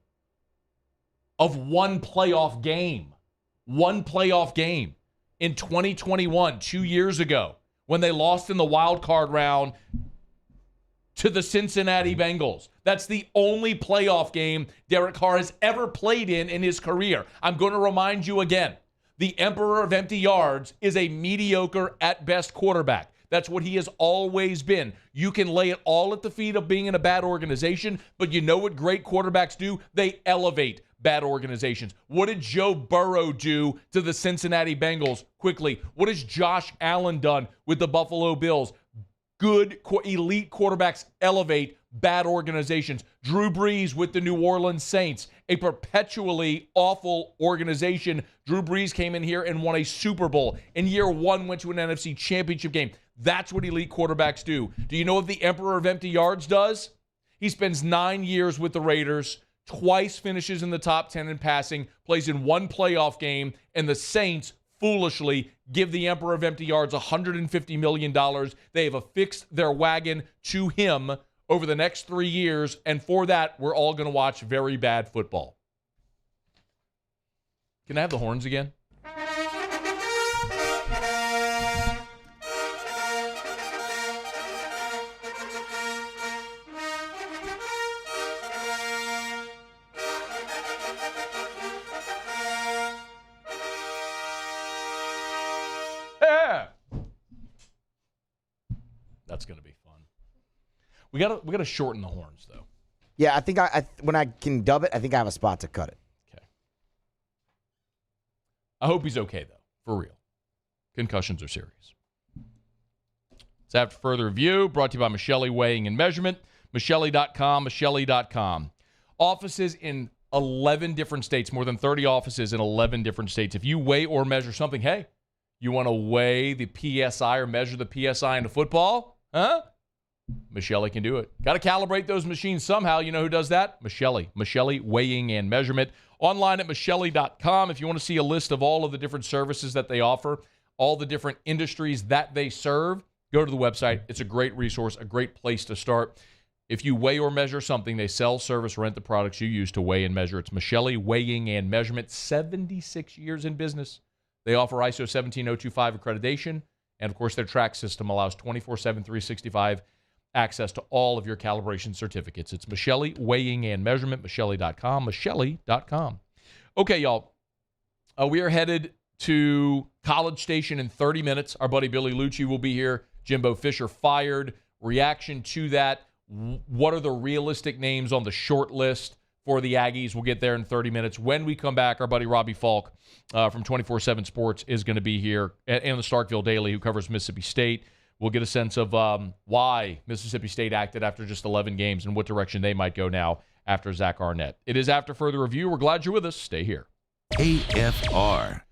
of 1 playoff game. 1 playoff game in 2021, 2 years ago, when they lost in the wild card round to the Cincinnati Bengals. That's the only playoff game Derek Carr has ever played in his career. I'm going to remind you again, the emperor of empty yards is a mediocre at best quarterback. That's what he has always been. You can lay it all at the feet of being in a bad organization, but you know what great quarterbacks do? They elevate bad organizations. What did Joe Burrow do to the Cincinnati Bengals? Quickly. What has Josh Allen done with the Buffalo Bills? Good elite quarterbacks elevate bad organizations. Drew Brees with the New Orleans Saints, a perpetually awful organization. Drew Brees came in here and won a Super Bowl. In year 1, went to an NFC Championship game. That's what elite quarterbacks do. Do you know what the emperor of empty yards does? He spends 9 years with the Raiders, twice finishes in the top 10 in passing, plays in 1 playoff game, and the Saints foolishly give the emperor of empty yards $150 million. They have affixed their wagon to him over the next 3 years, and for that, we're all going to watch very bad football. Can I have the horns again? That's going to be fun. We gotta shorten the horns, though. Yeah, I think when I can dub it, I think I have a spot to cut it. Okay. I hope he's okay, though, for real. Concussions are serious. So after further review, brought to you by Michelli Weighing and Measurement, Michelli.com, Michelli.com. Offices in 11 different states, more than 30 offices in 11 different states. If you weigh or measure something, hey, you want to weigh the PSI or measure the PSI into football? Huh? Michelli can do it. Got to calibrate those machines somehow. You know who does that? Michelli. Michelli Weighing and Measurement. Online at Michelli.com if you want to see a list of all of the different services that they offer, all the different industries that they serve. Go to the website. It's a great resource, a great place to start. If you weigh or measure something, they sell, service, rent the products you use to weigh and measure. It's Michelli Weighing and Measurement, 76 years in business. They offer ISO 17025 accreditation, and, of course, their track system allows 24/7, 365 access to all of your calibration certificates. It's Michelli Weighing and Measurement, Michelli.com, Michelli.com. Okay, y'all. We are headed to College Station in 30 minutes. Our buddy Billy Liucci will be here. Jimbo Fisher fired. Reaction to that. What are the realistic names on the short list for the Aggies? We'll get there in 30 minutes. When we come back, our buddy Robbie Faulk from 24/7 Sports is going to be here, and the Starkville Daily, who covers Mississippi State. We'll get a sense of why Mississippi State acted after just 11 games and what direction they might go now after Zach Arnett. It is After Further Review. We're glad you're with us. Stay here. AFR.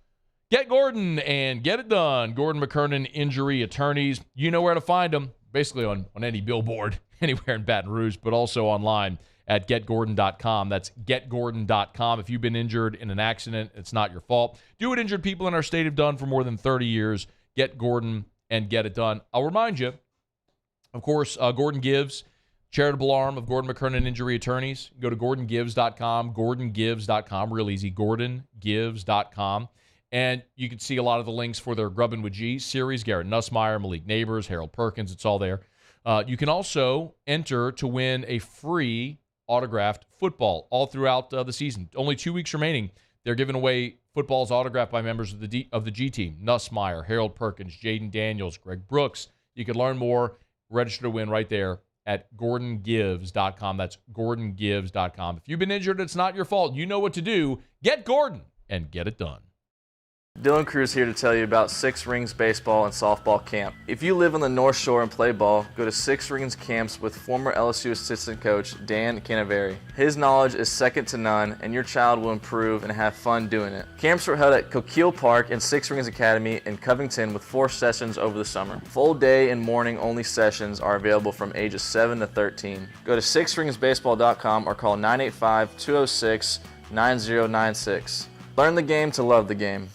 Get Gordon and get it done. Gordon McKernan Injury Attorneys. You know where to find them, basically on any billboard anywhere in Baton Rouge, but also online at getgordon.com. That's getgordon.com. If you've been injured in an accident, it's not your fault. Do what injured people in our state have done for more than 30 years. Get Gordon and get it done. I'll remind you, of course, Gordon Gives, charitable arm of Gordon McKernan Injury Attorneys. Go to gordongives.com, gordongives.com, real easy, gordongives.com. And you can see a lot of the links for their Grubbin with G series, Garrett Nussmeier, Malik Neighbors, Harold Perkins. It's all there. You can also enter to win a free autographed football all throughout the season. Only 2 weeks remaining. They're giving away footballs autographed by members of the G team. Nussmeier, Harold Perkins, Jaden Daniels, Greg Brooks. You can learn more, register to win right there at gordongives.com. That's gordongives.com. If you've been injured, it's not your fault. You know what to do. Get Gordon and get it done. Dylan Cruz here to tell you about Six Rings Baseball and Softball Camp. If you live on the North Shore and play ball, go to Six Rings Camps with former LSU assistant coach Dan Canaveri. His knowledge is second to none, and your child will improve and have fun doing it. Camps were held at Coquille Park and Six Rings Academy in Covington with 4 sessions over the summer. Full day and morning only sessions are available from ages 7 to 13. Go to sixringsbaseball.com or call 985-206-9096. Learn the game to love the game.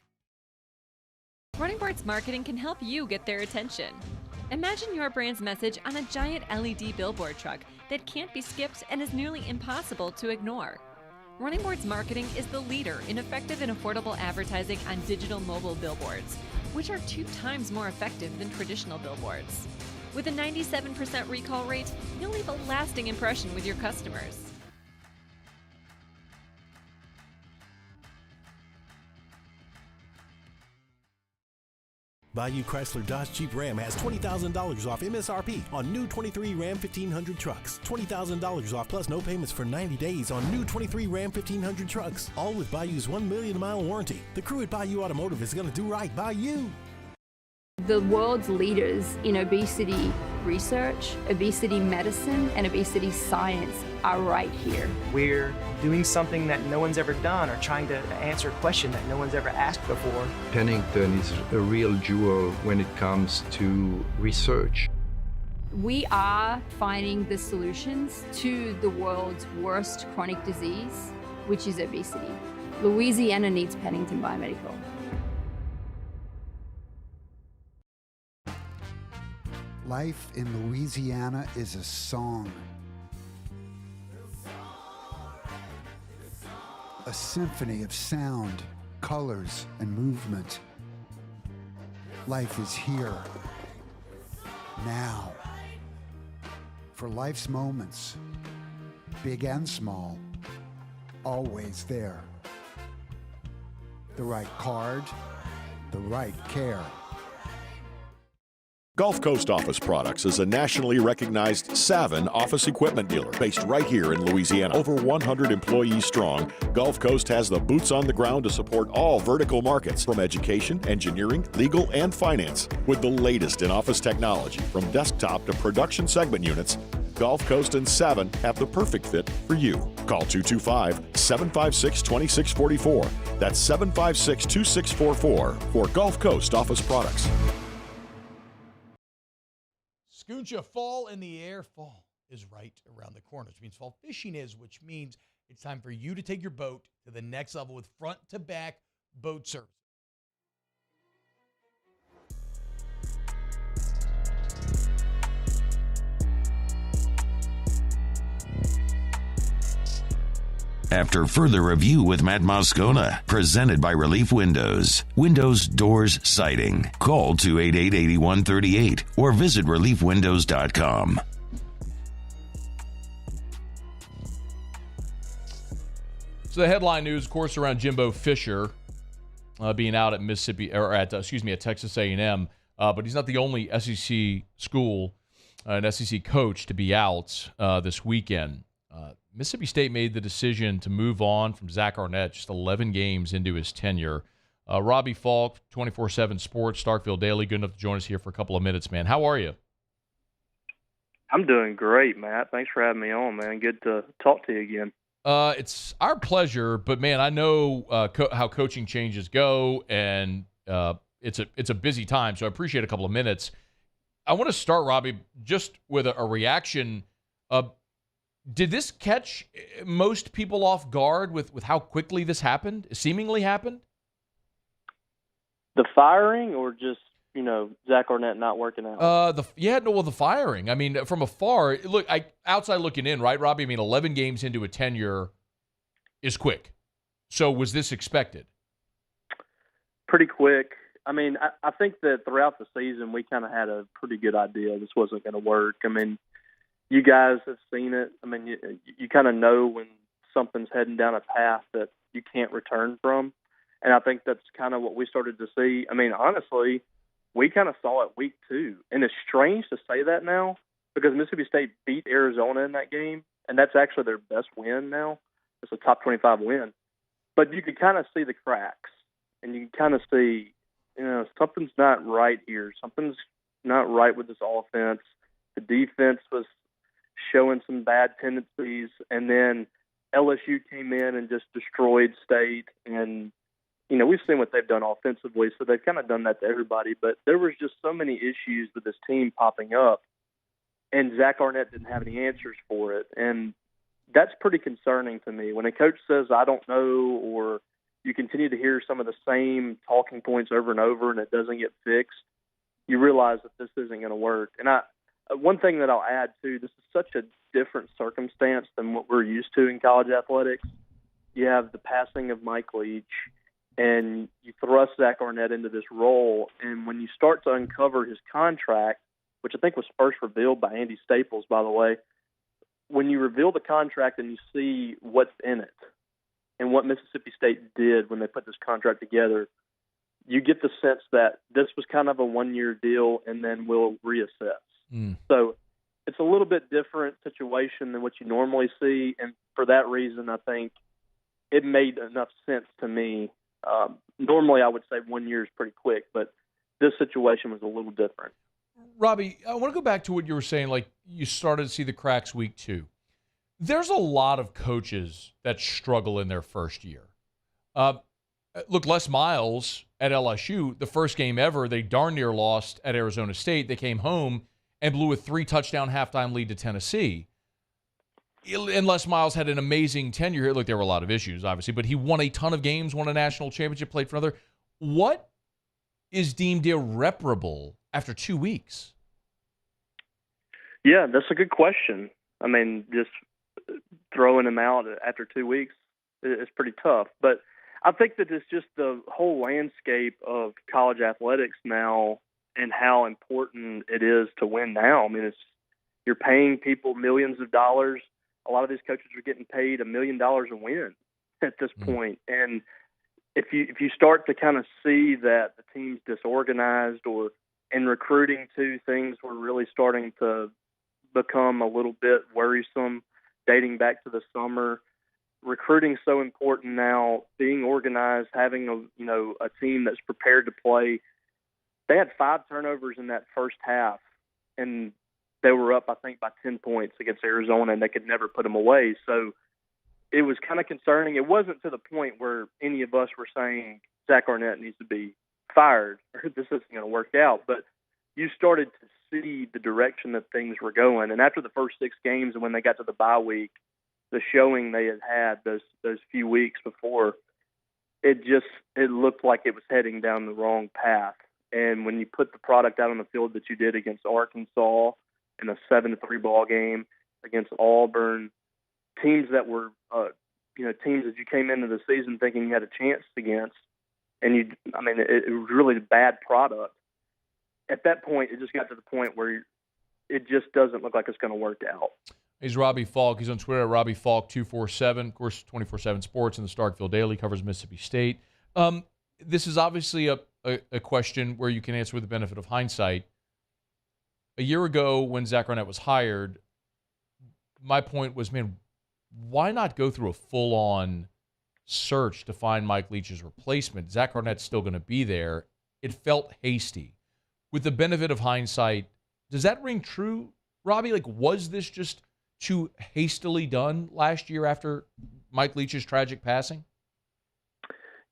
Running Boards Marketing can help you get their attention. Imagine your brand's message on a giant LED billboard truck that can't be skipped and is nearly impossible to ignore. Running Boards Marketing is the leader in effective and affordable advertising on digital mobile billboards, which are 2 times more effective than traditional billboards. With a 97% recall rate, you'll leave a lasting impression with your customers. Bayou Chrysler Dodge Jeep Ram has $20,000 off MSRP on new 23 Ram 1500 trucks. $20,000 off plus no payments for 90 days on new 23 Ram 1500 trucks. All with Bayou's 1 million mile warranty. The crew at Bayou Automotive is going to do right by you. The world's leaders in obesity research, obesity medicine, and obesity science are right here. We're doing something that no one's ever done or trying to answer a question that no one's ever asked before. Pennington is a real jewel when it comes to research. We are finding the solutions to the world's worst chronic disease, which is obesity. Louisiana needs Pennington Biomedical. Life in Louisiana is a song. A symphony of sound, colors, and movement. Life is here, now. For life's moments, big and small, always there. The right card, the right care. Gulf Coast Office Products is a nationally recognized Savin office equipment dealer based right here in Louisiana. Over 100 employees strong, Gulf Coast has the boots on the ground to support all vertical markets from education, engineering, legal, and finance. With the latest in office technology, from desktop to production segment units, Gulf Coast and Savin have the perfect fit for you. Call 225-756-2644. That's 756-2644 for Gulf Coast Office Products. Scooncha fall in the air. Fall is right around the corner, which means fall fishing is, which means it's time for you to take your boat to the next level with front-to-back boat service. After further review with Matt Moscona, presented by Relief Windows. Windows, doors, siding. Call 288-8138 or visit reliefwindows.com. So the headline news, of course, around Jimbo Fisher being out at at Texas A&M, but he's not the only SEC school, an SEC coach to be out this weekend. Mississippi State made the decision to move on from Zach Arnett just 11 games into his tenure. Robbie Faulk, 24/7 Sports, Starkville Daily, good enough to join us here for a couple of minutes, man. How are you? I'm doing great, Matt. Thanks for having me on, man. Good to talk to you again. It's our pleasure, but, man, I know how coaching changes go, and it's a busy time, so I appreciate a couple of minutes. I want to start, Robbie, just with a reaction. Did this catch most people off guard with how quickly this happened, seemingly happened? The firing or just, Zach Arnett not working out? The firing. I mean, from afar, look, outside looking in, right, Robbie? I mean, 11 games into a tenure is quick. So was this expected? Pretty quick. I mean, I think that throughout the season, we kind of had a pretty good idea this wasn't going to work. I mean, you guys have seen it. I mean, you kind of know when something's heading down a path that you can't return from. And I think that's kind of what we started to see. I mean, honestly, we kind of saw it week 2. And it's strange to say that now because Mississippi State beat Arizona in that game, and that's actually their best win now. It's a top 25 win. But you could kind of see the cracks, and you can kind of see, something's not right here. Something's not right with this offense. The defense was showing some bad tendencies, and then LSU came in and just destroyed State. And, we've seen what they've done offensively, so they've kind of done that to everybody. But there was just so many issues with this team popping up, and Zach Arnett didn't have any answers for it. And that's pretty concerning to me. When a coach says, I don't know, or you continue to hear some of the same talking points over and over and it doesn't get fixed, you realize that this isn't going to work. And one thing that I'll add, too, this is such a different circumstance than what we're used to in college athletics. You have the passing of Mike Leach, and you thrust Zach Arnett into this role. And when you start to uncover his contract, which I think was first revealed by Andy Staples, by the way, when you reveal the contract and you see what's in it and what Mississippi State did when they put this contract together, you get the sense that this was kind of a one-year deal and then we'll reassess. So it's a little bit different situation than what you normally see, and for that reason, I think it made enough sense to me. Normally, I would say 1 year is pretty quick, but this situation was a little different. Robbie, I want to go back to what you were saying, like you started to see the cracks week 2. There's a lot of coaches that struggle in their first year. Look, Les Miles at LSU, the first game ever, they darn near lost at Arizona State. They came home and blew a 3-touchdown halftime lead to Tennessee. And Les Miles had an amazing tenure here. Look, there were a lot of issues, obviously, but he won a ton of games, won a national championship, played for another. What is deemed irreparable after 2 weeks? Yeah, that's a good question. I mean, just throwing him out after 2 weeks is pretty tough. But I think that it's just the whole landscape of college athletics now and how important it is to win now. I mean, you're paying people millions of dollars. A lot of these coaches are getting paid $1 million a win at this point. And if you start to kind of see that the team's disorganized, or in recruiting too, things were really starting to become a little bit worrisome dating back to the summer. Recruiting so important now, being organized, having a team that's prepared to play. They had 5 turnovers in that first half, and they were up, I think, by 10 points against Arizona, and they could never put them away. So it was kind of concerning. It wasn't to the point where any of us were saying Zach Arnett needs to be fired or this isn't going to work out. But you started to see the direction that things were going. And after the first 6 games, and when they got to the bye week, the showing they had those few weeks before, it looked like it was heading down the wrong path. And when you put the product out on the field that you did against Arkansas in a 7-3 ball game, against Auburn, teams that were teams that you came into the season thinking you had a chance against, and it was really a bad product. At that point, it just got to the point where it just doesn't look like it's going to work out. He's Robbie Faulk. He's on Twitter at Robbie Faulk 247. Of course, 24/7 Sports and the Starkville Daily covers Mississippi State. This is obviously a question where you can answer with the benefit of hindsight. A year ago, when Zach Arnett was hired, my point was, man, why not go through a full-on search to find Mike Leach's replacement? Zach Arnett's still going to be there. It felt hasty. With the benefit of hindsight, does that ring true, Robbie? Like, was this just too hastily done last year after Mike Leach's tragic passing?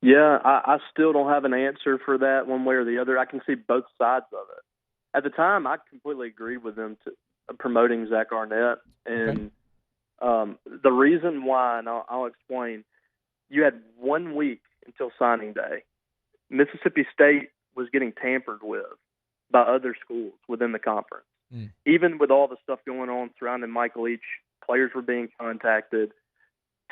Yeah, I still don't have an answer for that one way or the other. I can see both sides of it. At the time, I completely agreed with them to promoting Zach Arnett. And the reason why, and I'll explain, you had 1 week until signing day. Mississippi State was getting tampered with by other schools within the conference. Even with all the stuff going on surrounding Mike Leach, players were being contacted.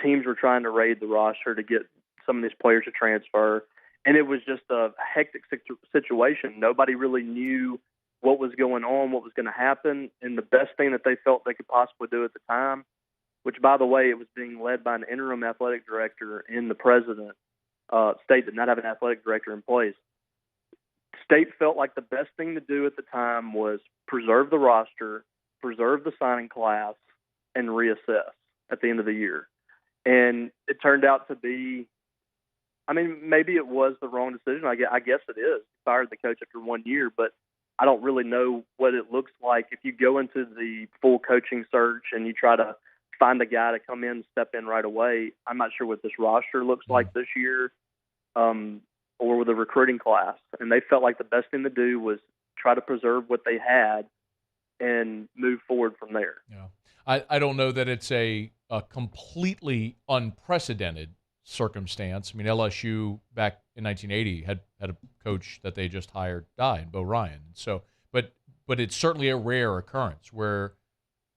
Teams were trying to raid the roster to get some of these players to transfer. And it was just a hectic situation. Nobody really knew what was going on, what was going to happen. And the best thing that they felt they could possibly do at the time, which, by the way, it was being led by an interim athletic director and the president. State did not have an athletic director in place. State felt like the best thing to do at the time was preserve the roster, preserve the signing class, and reassess at the end of the year. And it turned out to be, maybe it was the wrong decision. I guess it is. Fired the coach after 1 year, but I don't really know what it looks like if you go into the full coaching search and you try to find a guy to come in and step in right away. I'm not sure what this roster looks like this year, or with the recruiting class. And they felt like the best thing to do was try to preserve what they had and move forward from there. Yeah, I don't know that it's a completely unprecedented circumstance. I mean, LSU back in 1980 had a coach that they just hired die, Bo Ryan. So, but it's certainly a rare occurrence where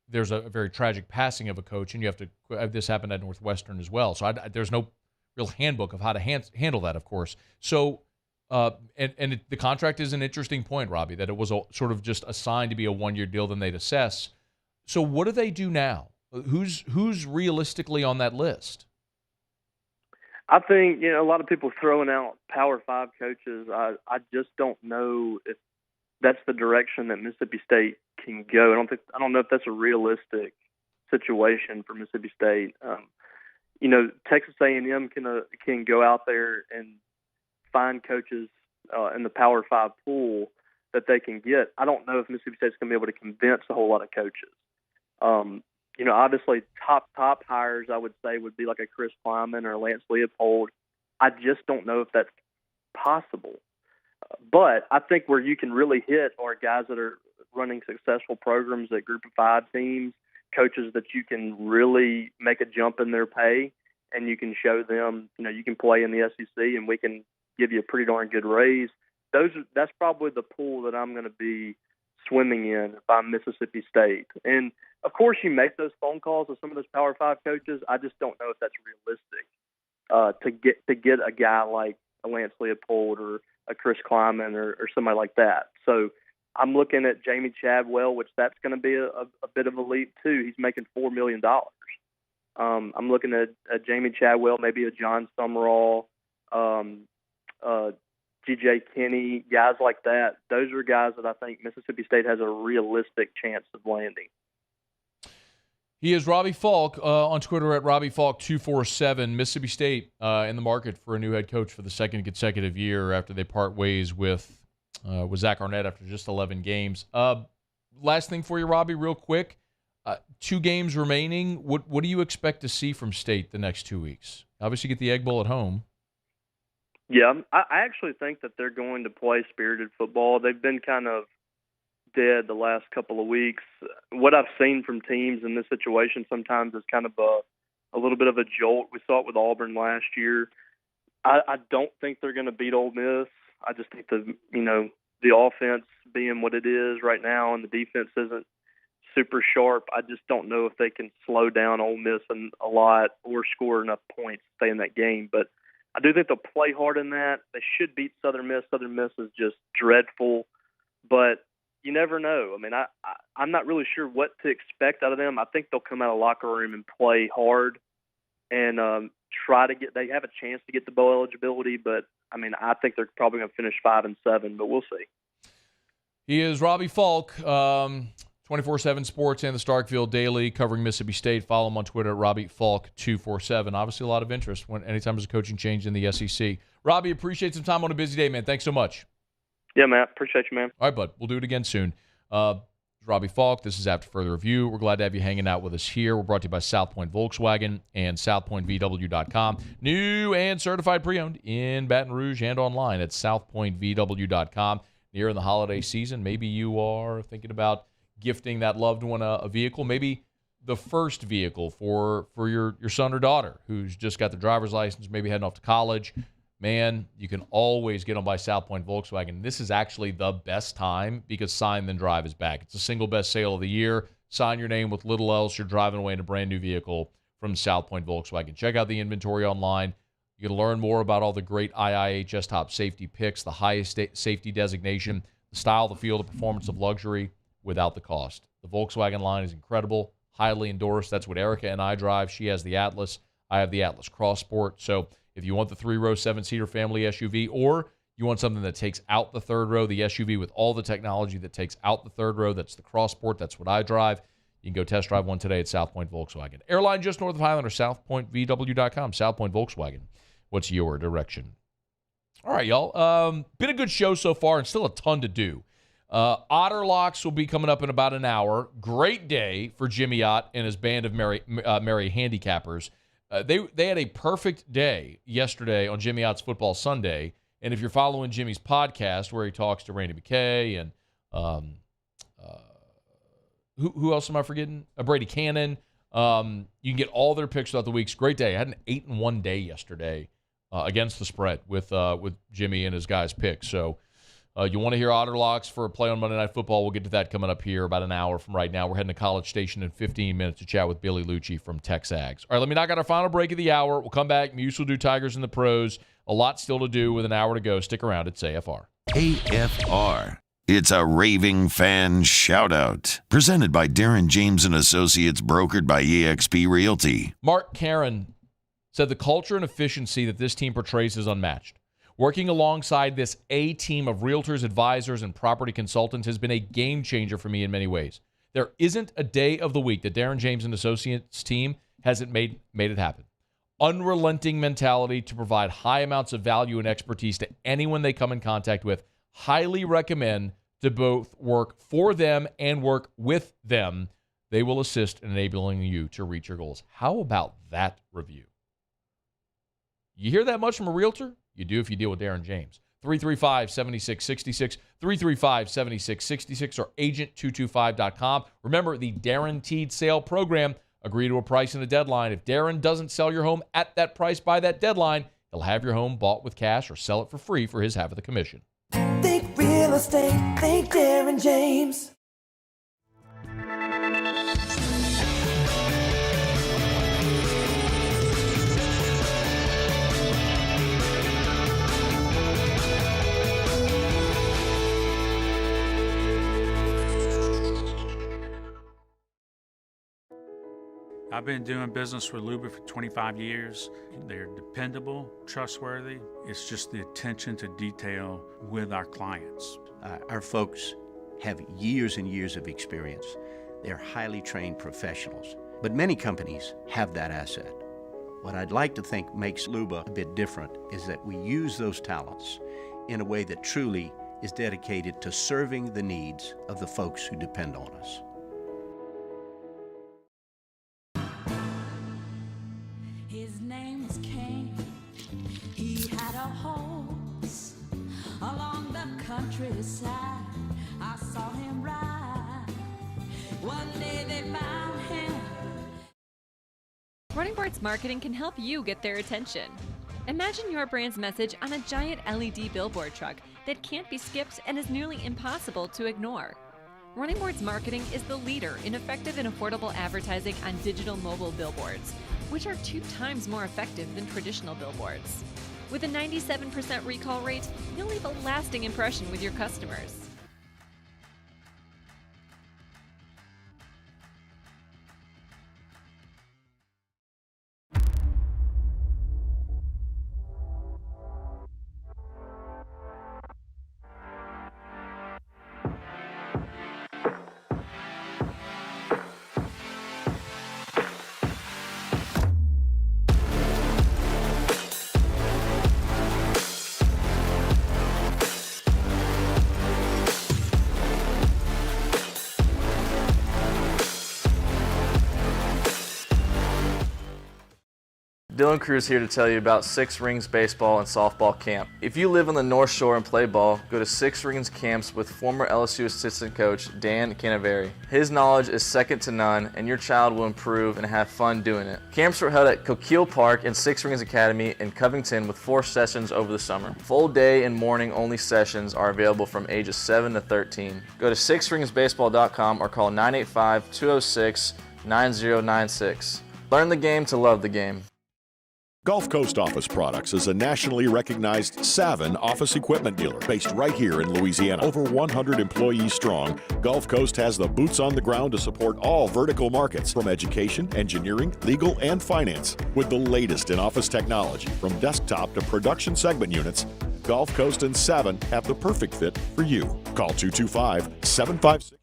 there's a very tragic passing of a coach, and you have to have this happen at Northwestern as well. So there's no real handbook of how to handle that, of course. So, the contract is an interesting point, Robbie, that it was sort of just assigned to be a 1-year deal, then they'd assess. So what do they do now? Who's realistically on that list? I think, a lot of people throwing out Power 5 coaches. I just don't know if that's the direction that Mississippi State can go. I don't know if that's a realistic situation for Mississippi State. Texas A&M can go out there and find coaches in the Power 5 pool that they can get. I don't know if Mississippi State's going to be able to convince a whole lot of coaches. Obviously top hires, I would say, would be like a Chris Kleiman or Lance Leopold. I just don't know if that's possible. But I think where you can really hit are guys that are running successful programs at Group of 5 teams, coaches that you can really make a jump in their pay, and you can show them, you can play in the SEC and we can give you a pretty darn good raise. That's probably the pool that I'm going to be swimming in if I'm Mississippi State. And, of course, you make those phone calls with some of those Power 5 coaches. I just don't know if that's realistic to get a guy like a Lance Leopold or a Chris Kleiman or somebody like that. So I'm looking at Jamie Chadwell, which that's going to be a bit of a leap too. He's making $4 million. I'm looking at Jamie Chadwell, maybe a John Summerall, G.J. Kinney, guys like that. Those are guys that I think Mississippi State has a realistic chance of landing. He is Robbie Faulk on Twitter at Robbie Faulk 247. Mississippi State in the market for a new head coach for the second consecutive year after they part ways with Zach Arnett after just 11 games. Last thing for you, Robbie, real quick. 2 games remaining. What do you expect to see from State the next 2 weeks? Obviously, get the Egg Bowl at home. Yeah, I actually think that they're going to play spirited football. They've been kind of dead the last couple of weeks. What I've seen from teams in this situation sometimes is kind of a little bit of a jolt. We saw it with Auburn last year. I don't think they're going to beat Ole Miss. I just think the offense being what it is right now and the defense isn't super sharp. I just don't know if they can slow down Ole Miss a lot or score enough points to stay in that game. But I do think they'll play hard in that. They should beat Southern Miss. Southern Miss is just dreadful. But you never know. I mean, I'm not really sure what to expect out of them. I think they'll come out of the locker room and play hard and try to get – they have a chance to get the bowl eligibility. But, I mean, I think they're probably going to finish 5-7, but we'll see. He is Robbie Faulk, 24/7 Sports and the Starkville Daily, covering Mississippi State. Follow him on Twitter at Robbie Faulk 247. Obviously, a lot of interest anytime there's a coaching change in the SEC. Robbie, appreciate some time on a busy day, man. Thanks so much. Yeah, Matt. Appreciate you, man. All right, bud. We'll do it again soon. Robbie Faulk, this is After Further Review. We're glad to have you hanging out with us here. We're brought to you by South Point Volkswagen and SouthPointVW.com. New and certified pre-owned in Baton Rouge and online at SouthPointVW.com. Near the holiday season, maybe you are thinking about gifting that loved one a vehicle, maybe the first vehicle for your son or daughter who's just got the driver's license, maybe heading off to college. Man, you can always get them by South Point Volkswagen. This is actually the best time because Sign Then Drive is back. It's the single best sale of the year. Sign your name with little else. You're driving away in a brand new vehicle from South Point Volkswagen. Check out the inventory online. You can learn more about all the great IIHS top safety picks, the highest safety designation, the style, the feel, the performance of luxury without the cost. The Volkswagen line is incredible, highly endorsed. That's what Erica and I drive. She has the Atlas. I have the Atlas Cross Sport. So if you want the 3-row, 7-seater family SUV, or you want something that takes out the third row, the SUV with all the technology that takes out the third row, that's the Cross Sport. That's what I drive. You can go test drive one today at South Point Volkswagen. Airline just north of Highland or SouthPointVW.com. South Point Volkswagen. What's your direction? All right, y'all. Been a good show so far and still a ton to do. Otter Locks will be coming up in about an hour. Great day for Jimmy Ott and his band of merry handicappers. They had a perfect day yesterday on Jimmy Ott's Football Sunday. And if you're following Jimmy's podcast where he talks to Randy McKay and who else am I forgetting? Brady Cannon. You can get all their picks throughout the weeks. Great day. I had an 8-1 day yesterday against the spread with Jimmy and his guys' picks. So you want to hear Otter Locks for a play on Monday Night Football. We'll get to that coming up here about an hour from right now. We're heading to College Station in 15 minutes to chat with Billy Liucci from Texags. All right, let me knock out our final break of the hour. We'll come back. Muse will do Tigers and the Pros. A lot still to do with an hour to go. Stick around. It's AFR. AFR. It's a raving fan shout-out. Presented by Darren James & Associates, brokered by eXp Realty. Mark Karen said the culture and efficiency that this team portrays is unmatched. Working alongside this A team of realtors, advisors, and property consultants has been a game changer for me in many ways. There isn't a day of the week that Darren James & Associates team hasn't made it happen. Unrelenting mentality to provide high amounts of value and expertise to anyone they come in contact with. Highly recommend to both work for them and work with them. They will assist in enabling you to reach your goals. How about that review? You hear that much from a realtor? You do if you deal with Darren James. 335-7666, 335-7666, or agent225.com. Remember, the guaranteed sale program. Agree to a price and a deadline. If Darren doesn't sell your home at that price by that deadline, he'll have your home bought with cash or sell it for free for his half of the commission. Think real estate, think Darren James. I've been doing business with Luba for 25 years. They're dependable, trustworthy. It's just the attention to detail with our clients. Our folks have years and years of experience. They're highly trained professionals, but many companies have that asset. What I'd like to think makes Luba a bit different is that we use those talents in a way that truly is dedicated to serving the needs of the folks who depend on us. His name was Cain. He had a horse along the countryside. I saw him ride. One day they found him. Running Boards Marketing can help you get their attention. Imagine your brand's message on a giant LED billboard truck that can't be skipped and is nearly impossible to ignore. Running Boards Marketing is the leader in effective and affordable advertising on digital mobile billboards, which are 2 times more effective than traditional billboards. With a 97% recall rate, you'll leave a lasting impression with your customers. Dylan Cruz here to tell you about Six Rings Baseball and Softball Camp. If you live on the North Shore and play ball, go to Six Rings Camps with former LSU assistant coach Dan Canaveri. His knowledge is second to none, and your child will improve and have fun doing it. Camps were held at Coquille Park and Six Rings Academy in Covington with 4 sessions over the summer. Full day and morning only sessions are available from ages 7 to 13. Go to sixringsbaseball.com or call 985-206-9096. Learn the game to love the game. Gulf Coast Office Products is a nationally recognized Savin office equipment dealer based right here in Louisiana. Over 100 employees strong, Gulf Coast has the boots on the ground to support all vertical markets from education, engineering, legal, and finance. With the latest in office technology from desktop to production segment units, Gulf Coast and Savin have the perfect fit for you. Call 225-756.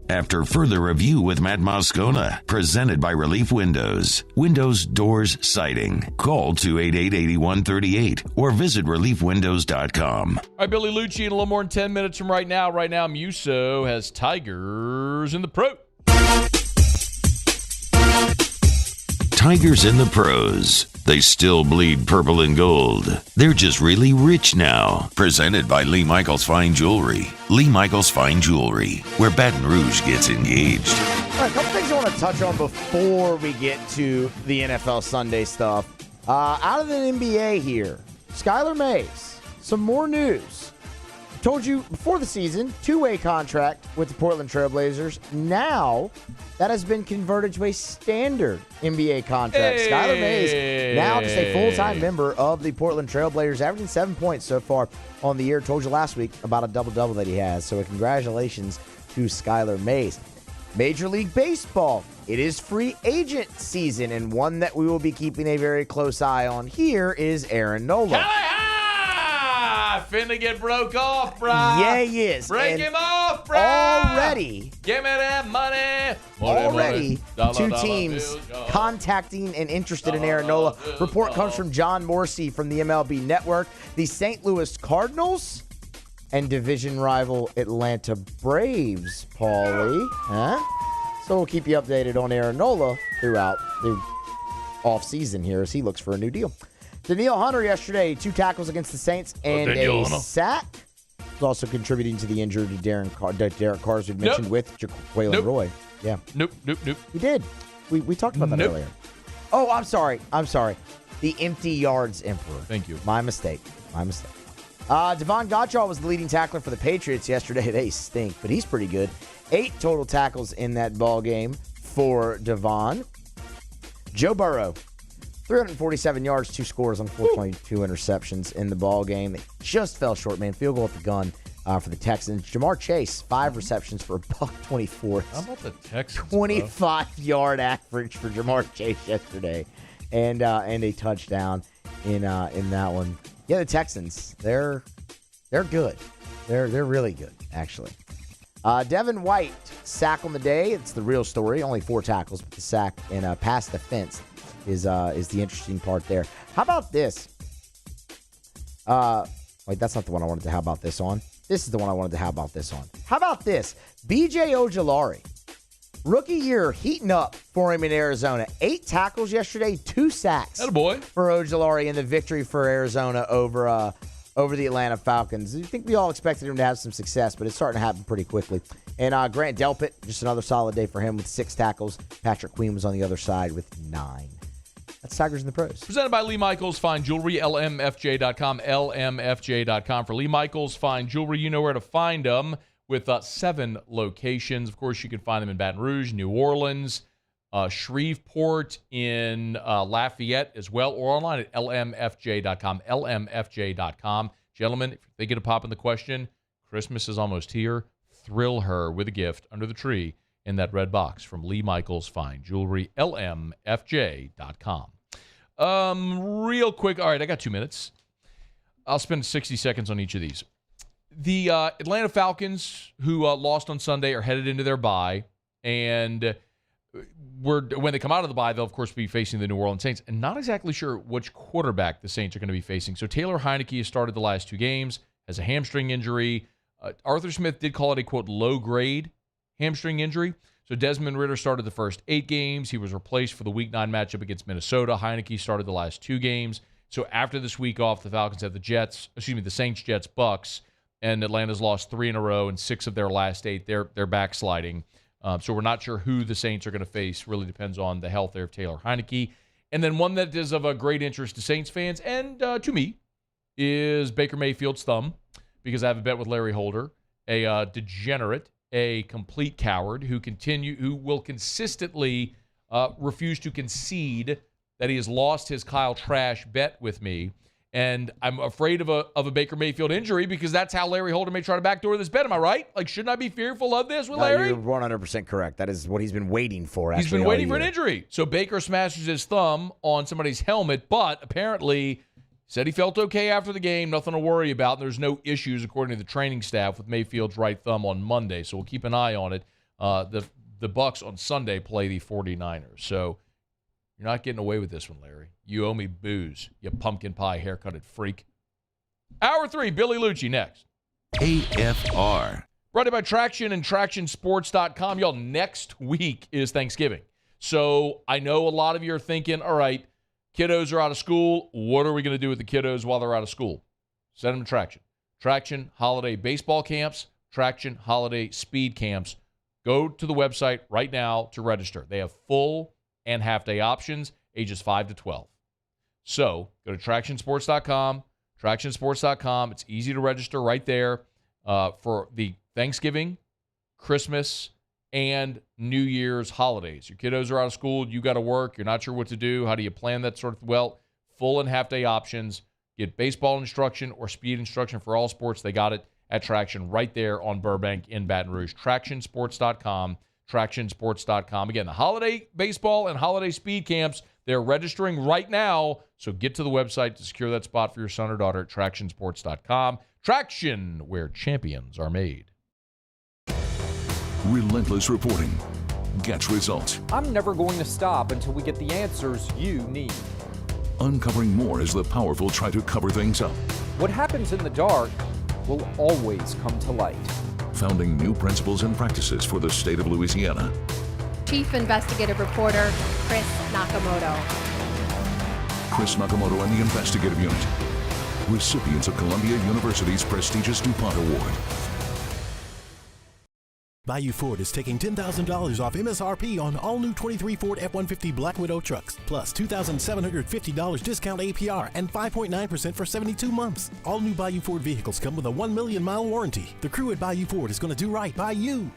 After further review with Matt Moscona, presented by Relief Windows. Windows, doors, siding. Call 288-8138 or visit reliefwindows.com. All right, Billy Liucci in a little more than 10 minutes from right now. Right now, Muso has Tigers in the Pro. Tigers in the Pros. They still bleed purple and gold. They're just really rich now. Presented by Lee Michaels Fine Jewelry. Lee Michaels Fine Jewelry, where Baton Rouge gets engaged. All right, a couple things I want to touch on before we get to the NFL Sunday stuff. Out of the NBA here, Skylar Mays, some more news. Told you before the season, 2-way contract with the Portland Trailblazers. Now, that has been converted to a standard NBA contract. Hey. Skylar Mays, now just a full-time member of the Portland Trailblazers, averaging 7 points so far on the year. Told you last week about a double-double that he has. So congratulations to Skylar Mays. Major League Baseball, it is free agent season, and one that we will be keeping a very close eye on here is Aaron Nola. Finna get broke off, brah. Yeah, he is. Break him off, brah. Already. Give me that money. Already, two teams contacting and interested in Aaron Nola. Report comes from John Morsey from the MLB Network. The St. Louis Cardinals and division rival Atlanta Braves, Paulie. Huh? So we'll keep you updated on Aaron Nola throughout the offseason here as he looks for a new deal. Danielle Hunter yesterday, 2 tackles against the Saints and a sack. He's also contributing to the injury to Derek Carr, as we mentioned, with Jaquelin Roy. Yeah. Nope. He did. We talked about that earlier. Oh, I'm sorry. The empty yards emperor. Thank you. My mistake. Devon Gottschall was the leading tackler for the Patriots yesterday. They stink, but he's pretty good. 8 total tackles in that ball game for Devon. Joe Burrow, 347 yards, 2 scores on 4.2 interceptions in the ball game. They just fell short, man. Field goal at the gun for the Texans. Jamar Chase, 5 receptions for $124. How about the Texans? 25-yard average for Jamar Chase yesterday, and a touchdown in that one. Yeah, the Texans, they're good. They're really good, actually. Devin White, sack on the day. It's the real story. Only 4 tackles, but the sack and pass defense is the interesting part there. How about this? Wait, that's not the one I wanted to how about this on. This is the one I wanted to how about this on. How about this? B.J. Ojulari, rookie year heating up for him in Arizona. 8 tackles yesterday, 2 sacks. Attaboy. For Ojulari in the victory for Arizona over the Atlanta Falcons. I think we all expected him to have some success, but it's starting to happen pretty quickly And Grant Delpit, just another solid day for him with 6 tackles. Patrick Queen was on the other side with 9. That's Tigers in the Pros. Presented by Lee Michaels Fine Jewelry, lmfj.com, lmfj.com. For Lee Michaels Fine Jewelry, you know where to find them with 7 locations. Of course, you can find them in Baton Rouge, New Orleans, Shreveport, in Lafayette as well, or online at lmfj.com, lmfj.com. Gentlemen, if you're thinking of popping the question, Christmas is almost here. Thrill her with a gift under the tree in that red box from Lee Michaels Fine Jewelry, lmfj.com. Real quick. All right, I got 2 minutes. I'll spend 60 seconds on each of these. The Atlanta Falcons, who lost on Sunday, are headed into their bye. And when they come out of the bye, they'll, of course, be facing the New Orleans Saints. And not exactly sure which quarterback the Saints are going to be facing. So Taylor Heineke has started the last 2 games, has a hamstring injury. Arthur Smith did call it a, quote, low-grade hamstring injury. So Desmond Ridder started the first 8 games. He was replaced for the Week 9 matchup against Minnesota. Heineke started the last 2 games. So after this week off, the Falcons have the Saints, Jets, Bucks, and Atlanta's lost 3 in a row, and 6 of their last 8, they're backsliding. So we're not sure who the Saints are going to face. Really depends on the health there of Taylor Heineke. And then one that is of a great interest to Saints fans and to me is Baker Mayfield's thumb, because I have a bet with Larry Holder, a degenerate, a complete coward who will consistently refuse to concede that he has lost his Kyle Trash bet with me. And I'm afraid of a Baker Mayfield injury because that's how Larry Holder may try to backdoor this bet. Am I right? Like, shouldn't I be fearful of this with Larry? You're 100% correct. That is what he's been waiting for, He's been waiting for an injury. So Baker smashes his thumb on somebody's helmet, but apparently said he felt okay after the game, nothing to worry about, and there's no issues, according to the training staff, with Mayfield's right thumb on Monday. So we'll keep an eye on it. The Bucks on Sunday play the 49ers. So you're not getting away with this one, Larry. You owe me booze, you pumpkin pie haircutted freak. Hour 3, Billy Liucci next. AFR. Brought to you by Traction and TractionSports.com. Y'all, next week is Thanksgiving. So I know a lot of you are thinking, all right, kiddos are out of school. What are we going to do with the kiddos while they're out of school? Send them to Traction. Traction holiday baseball camps, Traction holiday speed camps. Go to the website right now to register. They have full and half-day options, ages 5 to 12. So go to TractionSports.com, TractionSports.com. It's easy to register right there for the Thanksgiving, Christmas, and New Year's holidays. Your kiddos are out of school. You got to work. You're not sure what to do. How do you plan that sort of? Well, full and half-day options. Get baseball instruction or speed instruction for all sports. They got it at Traction right there on Burbank in Baton Rouge. TractionSports.com, TractionSports.com. Again, the holiday baseball and holiday speed camps, they're registering right now. So get to the website to secure that spot for your son or daughter at TractionSports.com. Traction, where champions are made. Relentless reporting gets results. I'm never going to stop until we get the answers you need. Uncovering more as the powerful try to cover things up. What happens in the dark will always come to light. Founding new principles and practices for the state of Louisiana. Chief Investigative Reporter Chris Nakamoto. Chris Nakamoto and the Investigative Unit. Recipients of Columbia University's prestigious DuPont Award. Bayou Ford is taking $10,000 off MSRP on all new 23 Ford F-150 Black Widow trucks, plus $2,750 discount APR and 5.9% for 72 months. All new Bayou Ford vehicles come with a 1 million mile warranty. The crew at Bayou Ford is going to do right by you.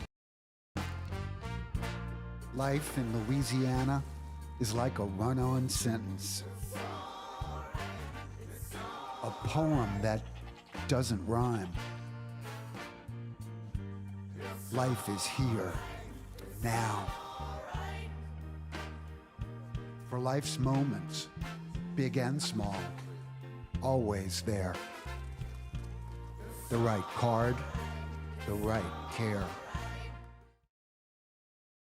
Life in Louisiana is like a run-on sentence. A poem that doesn't rhyme. Life is here, now. For life's moments, big and small, always there. The right card, the right care.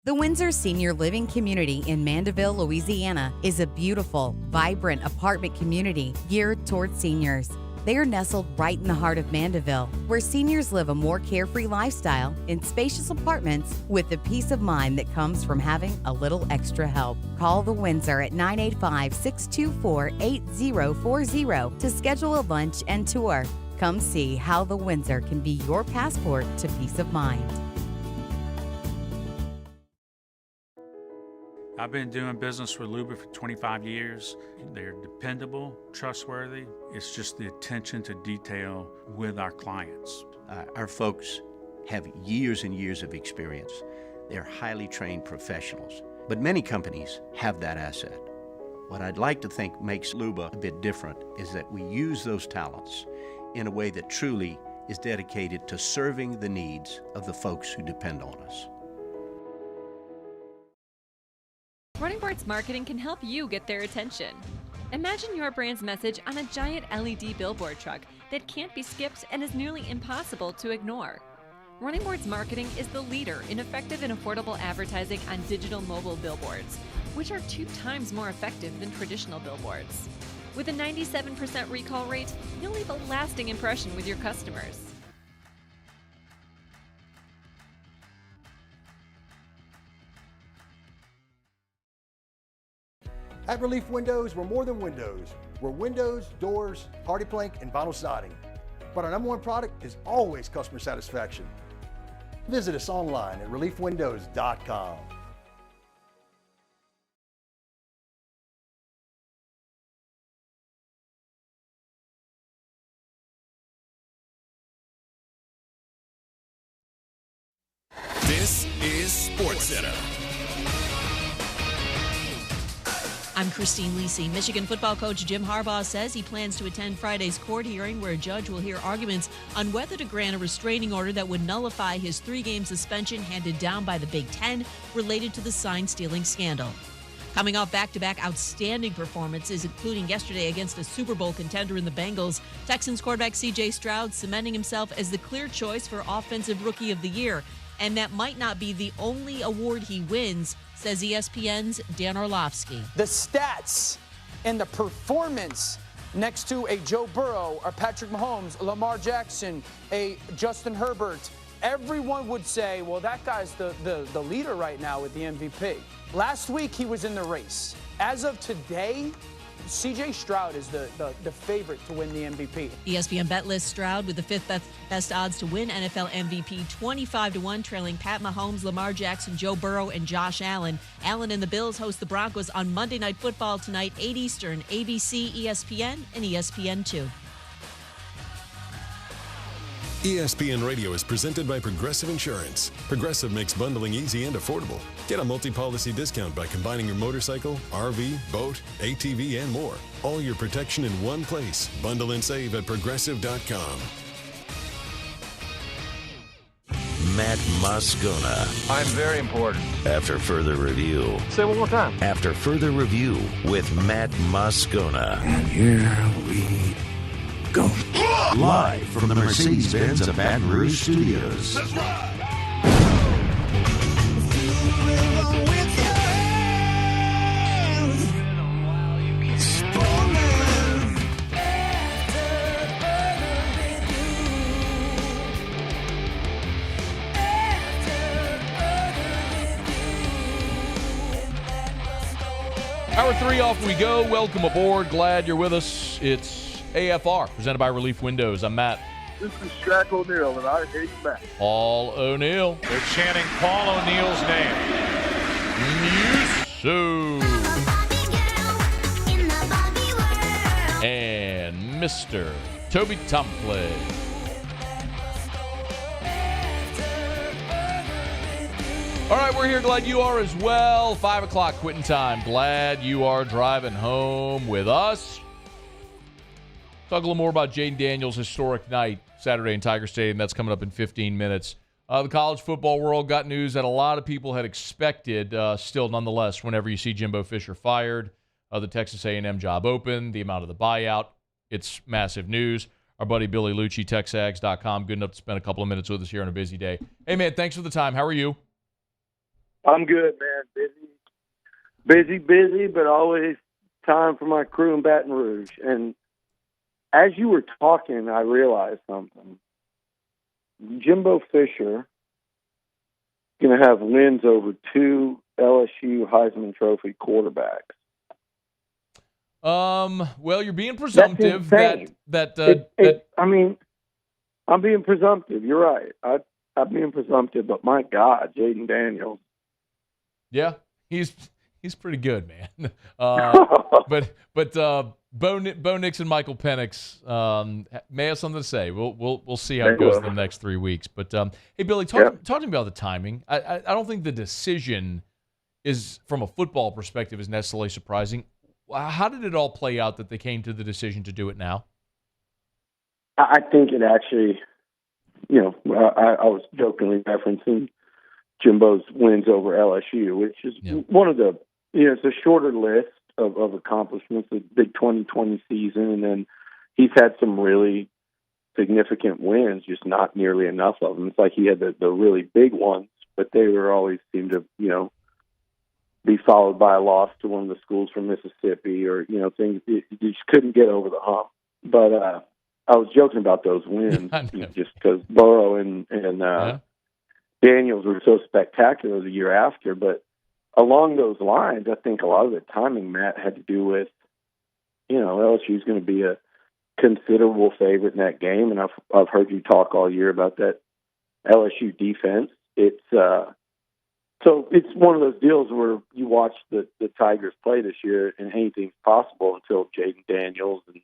The Windsor Senior Living Community in Mandeville, Louisiana is a beautiful, vibrant apartment community geared toward seniors. They are nestled right in the heart of Mandeville, where seniors live a more carefree lifestyle in spacious apartments with the peace of mind that comes from having a little extra help. Call the Windsor at 985-624-8040 to schedule a lunch and tour. Come see how the Windsor can be your passport to peace of mind. I've been doing business with Luba for 25 years. They're dependable, trustworthy. It's just the attention to detail with our clients. Our folks have years and years of experience. They're highly trained professionals. But many companies have that asset. What I'd like to think makes Luba a bit different is that we use those talents in a way that truly is dedicated to serving the needs of the folks who depend on us. Running Boards Marketing can help you get their attention. Imagine your brand's message on a giant LED billboard truck that can't be skipped and is nearly impossible to ignore. Running Boards Marketing is the leader in effective and affordable advertising on digital mobile billboards, which are 2 times more effective than traditional billboards. With a 97% recall rate, you'll leave a lasting impression with your customers. At Relief Windows, we're more than windows. We're windows, doors, hardy plank, and vinyl siding. But our #1 product is always customer satisfaction. Visit us online at reliefwindows.com. This is SportsCenter. I'm Christine Lisi. Michigan football coach Jim Harbaugh says he plans to attend Friday's court hearing where a judge will hear arguments on whether to grant a restraining order that would nullify his 3-game suspension handed down by the Big Ten related to the sign-stealing scandal. Coming off back-to-back outstanding performances, including yesterday against a Super Bowl contender in the Bengals, Texans quarterback C.J. Stroud cementing himself as the clear choice for Offensive Rookie of the Year. And that might not be the only award he wins, says ESPN's Dan Orlovsky. The stats and the performance next to a Joe Burrow, a Patrick Mahomes, a Lamar Jackson, a Justin Herbert, everyone would say, well, that guy's the leader right now with the MVP. Last week, he was in the race. As of today, C.J. Stroud is the favorite to win the MVP. ESPN bet lists Stroud with the 5th best odds to win NFL MVP, 25-1, trailing Pat Mahomes, Lamar Jackson, Joe Burrow, and Josh Allen. Allen and the Bills host the Broncos on Monday Night Football tonight, 8 Eastern, ABC, ESPN, and ESPN2. ESPN Radio is presented by Progressive Insurance. Progressive makes bundling easy and affordable. Get a multi-policy discount by combining your motorcycle, RV, boat, ATV, and more. All your protection in one place. Bundle and save at Progressive.com. Matt Moscona. I'm very important. After further review. Say it one more time. After further review with Matt Moscona. And here we go. Live from the Mercedes-Benz of Baton Rouge Studios. Let's ride. Hour 3 off we go. Welcome aboard. Glad you're with us. It's AFR, presented by Relief Windows. I'm Matt. This is Shaq O'Neal, and I hear you back. Paul O'Neal. They're chanting Paul O'Neal's name. So. And Mr. Toby Tompley. All right, we're here. Glad you are as well. 5 o'clock quitting time. Glad you are driving home with us. Talk a little more about Jaden Daniels' historic night Saturday in Tiger Stadium. That's coming up in 15 minutes. The college football world got news that a lot of people had expected. Still, nonetheless, whenever you see Jimbo Fisher fired, the Texas A&M job open, the amount of the buyout, it's massive news. Our buddy Billy Liucci, TexAgs.com, good enough to spend a couple of minutes with us here on a busy day. Hey, man, thanks for the time. How are you? I'm good, man. Busy, but always time for my crew in Baton Rouge. And as you were talking, I realized something. Jimbo Fisher going to have wins over 2 LSU Heisman Trophy quarterbacks. Well, you're being presumptive. I mean, I'm being presumptive. You're right. I'm being presumptive, but my God, Jaden Daniels. Yeah, he's He's pretty good, man. But Bo Nix and Michael Penix may have something to say. We'll see how it goes in the next 3 weeks. But hey, Billy, talk to me about the timing. I don't think the decision is, from a football perspective, is necessarily surprising. How did it all play out that they came to the decision to do it now? I think it actually, I was jokingly referencing Jimbo's wins over LSU, which is one of the, it's a shorter list of accomplishments, the big 2020 season, and then he's had some really significant wins, just not nearly enough of them. It's like he had the really big ones, but they were always seemed to, be followed by a loss to one of the schools from Mississippi or, things you just couldn't get over the hump. But I was joking about those wins just because Burrow and Daniels were so spectacular the year after. But along those lines, I think a lot of the timing, Matt, had to do with, LSU is going to be a considerable favorite in that game. And I've heard you talk all year about that LSU defense. So it's one of those deals where you watch the Tigers play this year and anything's possible until Jaden Daniels and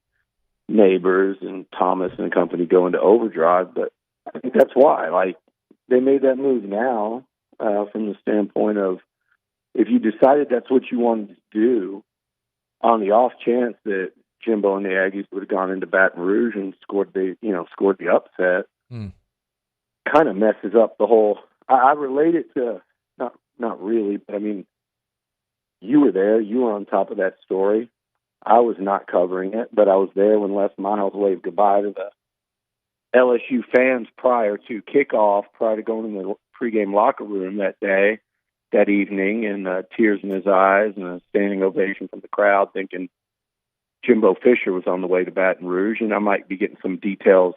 Neighbors and Thomas and company go into overdrive. But I think that's why, they made that move now from the standpoint of if you decided that's what you wanted to do, on the off chance that Jimbo and the Aggies would have gone into Baton Rouge and scored the upset, kind of messes up the whole. I relate it to. Not really, but I mean, you were there. You were on top of that story. I was not covering it, but I was there when Les Miles waved goodbye to the LSU fans prior to kickoff, prior to going in the pregame locker room that evening, and tears in his eyes and a standing ovation from the crowd, thinking Jimbo Fisher was on the way to Baton Rouge. And I might be getting some details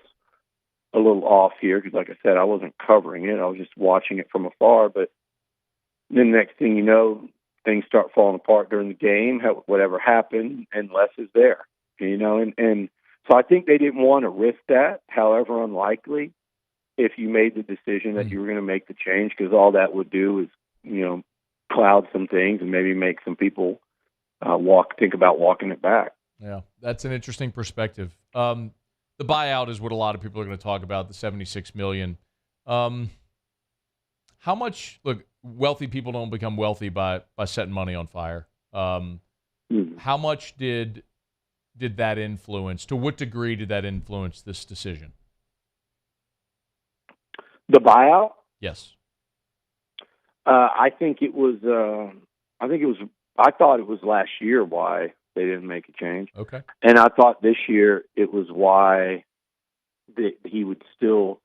a little off here because, like I said, I wasn't covering it. I was just watching it from afar, but then the next thing you know, things start falling apart during the game, whatever happened, and Les is there, and so I think they didn't want to risk that, however unlikely, if you made the decision that you were going to make the change, because all that would do is, cloud some things and maybe make some people think about walking it back. Yeah, that's an interesting perspective. The buyout is what a lot of people are going to talk about, the $76 million. How much, look, wealthy people don't become wealthy by setting money on fire. How much did that influence, to what degree did that influence this decision? The buyout? Yes. I thought it was last year why they didn't make a change. Okay. And I thought this year it was why he would still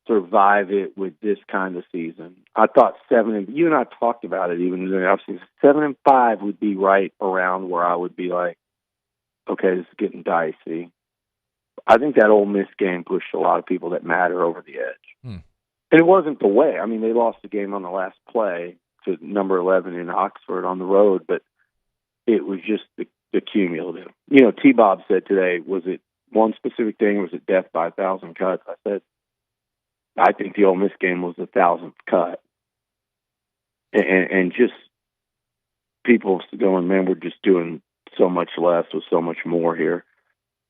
survive it with this kind of season. I thought you and I talked about it even during the offseason. 7-5 would be right around where I would be like, okay, this is getting dicey. I think that Ole Miss game pushed a lot of people that matter over the edge. And it wasn't the way. I mean, they lost the game on the last play to number 11 in Oxford on the road, but it was just the cumulative. T-Bob said today, was it one specific thing or was it death by 1,000 cuts? I said, I think the Ole Miss game was the 1,000th cut. And just people going, man, we're just doing so much less with so much more here.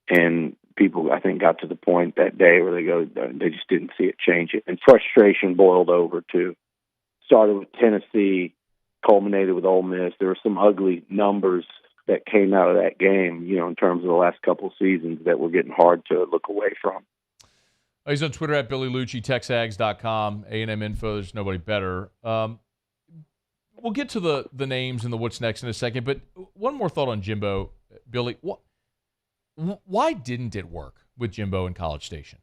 And people, I think, got to the point that day where they just didn't see it change it. And frustration boiled over to, started with Tennessee, culminated with Ole Miss. There were some ugly numbers that came out of that game, in terms of the last couple of seasons that were getting hard to look away from. He's on Twitter at Billy Liucci, TexAgs.com, A&M Info. There's nobody better. We'll get to the names and the what's next in a second, but one more thought on Jimbo, Billy. Why didn't it work with Jimbo in College Station?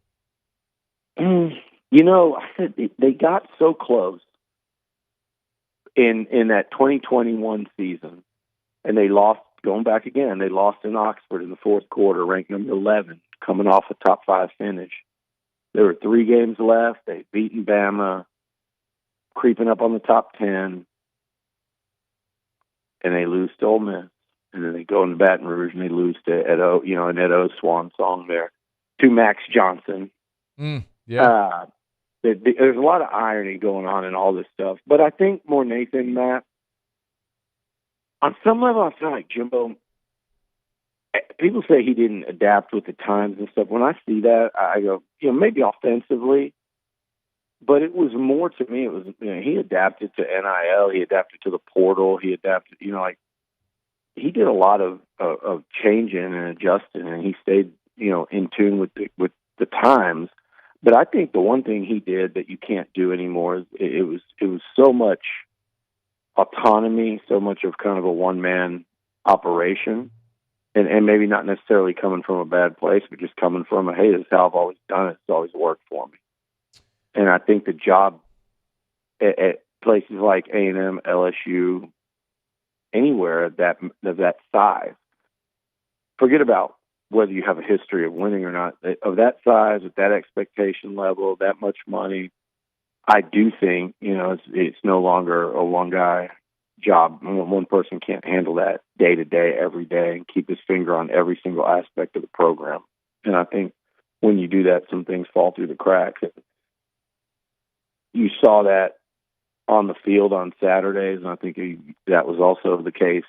They got so close in that 2021 season, and they lost, going back again, they lost in Oxford in the fourth quarter, ranked number 11, coming off a top 5 finish. There were 3 games left. They'd beaten Bama, creeping up on the top 10, and they lose to Ole Miss. And then they go into Baton Rouge and they lose to Edo, an Edo swan song there, to Max Johnson. Yeah. There's a lot of irony going on in all this stuff. But I think more Nathan, Matt, on some level, I feel like Jimbo, people say he didn't adapt with the times and stuff. When I see that, I go, maybe offensively, but it was more to me. It was, he adapted to NIL, he adapted to the portal, he adapted, he did a lot of changing and adjusting, and he stayed, in tune with the times. But I think the one thing he did that you can't do anymore is it was so much autonomy, so much of kind of a one-man operation, and maybe not necessarily coming from a bad place, but just coming from hey, this is how I've always done it. It's always worked for me. And I think the job at places like A&M, LSU, anywhere of that size, forget about whether you have a history of winning or not, of that size, with that expectation level, that much money, I do think, it's no longer a one-guy job. One person can't handle that day to day, every day, and keep his finger on every single aspect of the program. And I think when you do that, some things fall through the cracks. You saw that on the field on Saturdays, and I think that was also the case,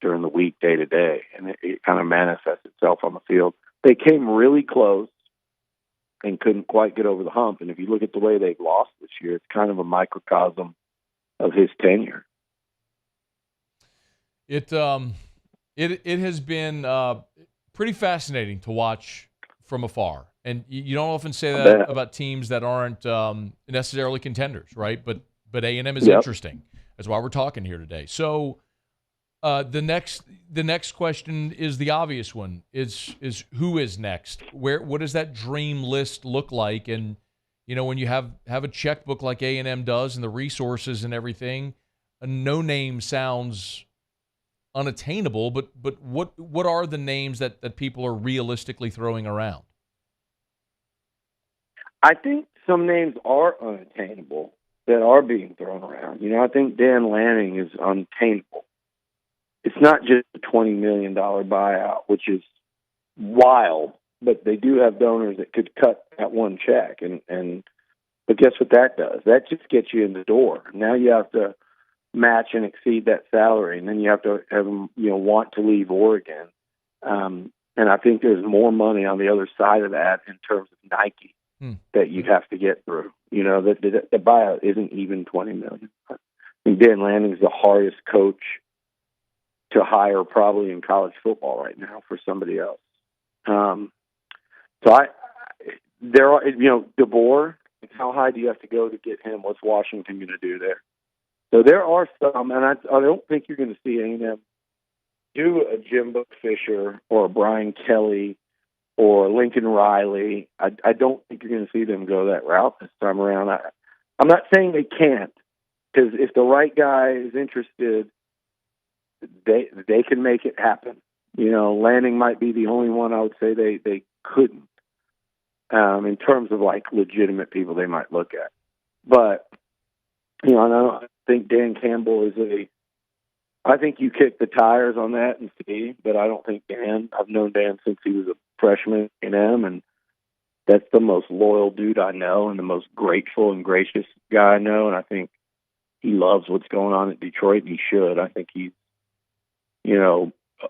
during the week, day to day, and it kind of manifests itself on the field. They came really close and couldn't quite get over the hump. And if you look at the way they've lost this year, it's kind of a microcosm of his tenure. It has been pretty fascinating to watch from afar. And you don't often say that about teams that aren't necessarily contenders, right? But A&M is interesting. That's why we're talking here today. So the next question is the obvious one: is who is next? What does that dream list look like? And when you have a checkbook like A&M does and the resources and everything, a no name sounds unattainable. But what are the names that people are realistically throwing around? I think some names are unattainable that are being thrown around. I think Dan Lanning is unattainable. It's not just a $20 million buyout, which is wild, but they do have donors that could cut that one check. But guess what that does? That just gets you in the door. Now you have to match and exceed that salary, and then you have to have them, want to leave Oregon. And I think there's more money on the other side of that in terms of Nike that you have to get through. The buyout isn't even $20 million. I think Dan Lanning's the hardest coach to hire probably in college football right now for somebody else. There are, DeBoer, how high do you have to go to get him? What's Washington going to do there? So there are some, and I don't think you're going to see A&M do a Jimbo Fisher or a Brian Kelly or Lincoln Riley. I don't think you're going to see them go that route this time around. I'm not saying they can't, because if the right guy is interested, they can make it happen. Lanning might be the only one I would say they couldn't, in terms of like legitimate people they might look at. But I think Dan Campbell I think you kick the tires on that and see, but I don't think Dan. I've known Dan since he was a freshman at A&M, and that's the most loyal dude I know and the most grateful and gracious guy I know. And I think he loves what's going on at Detroit, and he should. I think he's,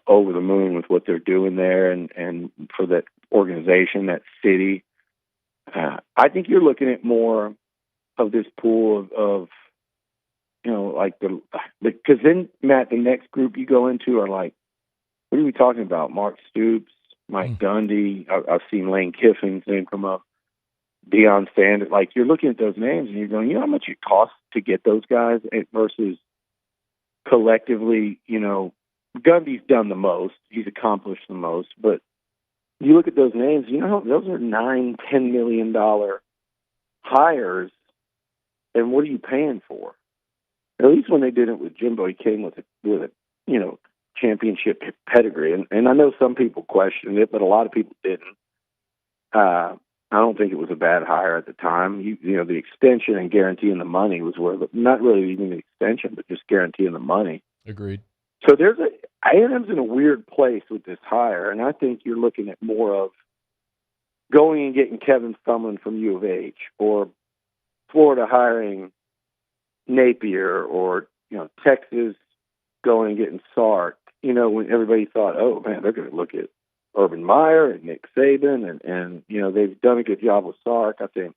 over the moon with what they're doing there and for that organization, that city. I think you're looking at more of this pool of because then, Matt, the next group you go into are like, what are we talking about? Mark Stoops, Mike Gundy. I've seen Lane Kiffin's name come up. Deion Sanders. Like, you're looking at those names and you're going, how much it costs to get those guys versus collectively, Gundy's done the most. He's accomplished the most. But you look at those names, those are $9-10 million hires, and what are you paying for? At least when they did it with Jimbo, he came with a championship pedigree. And I know some people questioned it, but a lot of people didn't. I don't think it was a bad hire at the time. The extension and guaranteeing the money was not really even the extension, but just guaranteeing the money. Agreed. So A&M's in a weird place with this hire, and I think you're looking at more of going and getting Kevin Sumlin from U of H, or Florida hiring Napier, or Texas going and getting Sark, when everybody thought, oh, man, they're going to look at Urban Meyer and Nick Saban, and they've done a good job with Sark. I think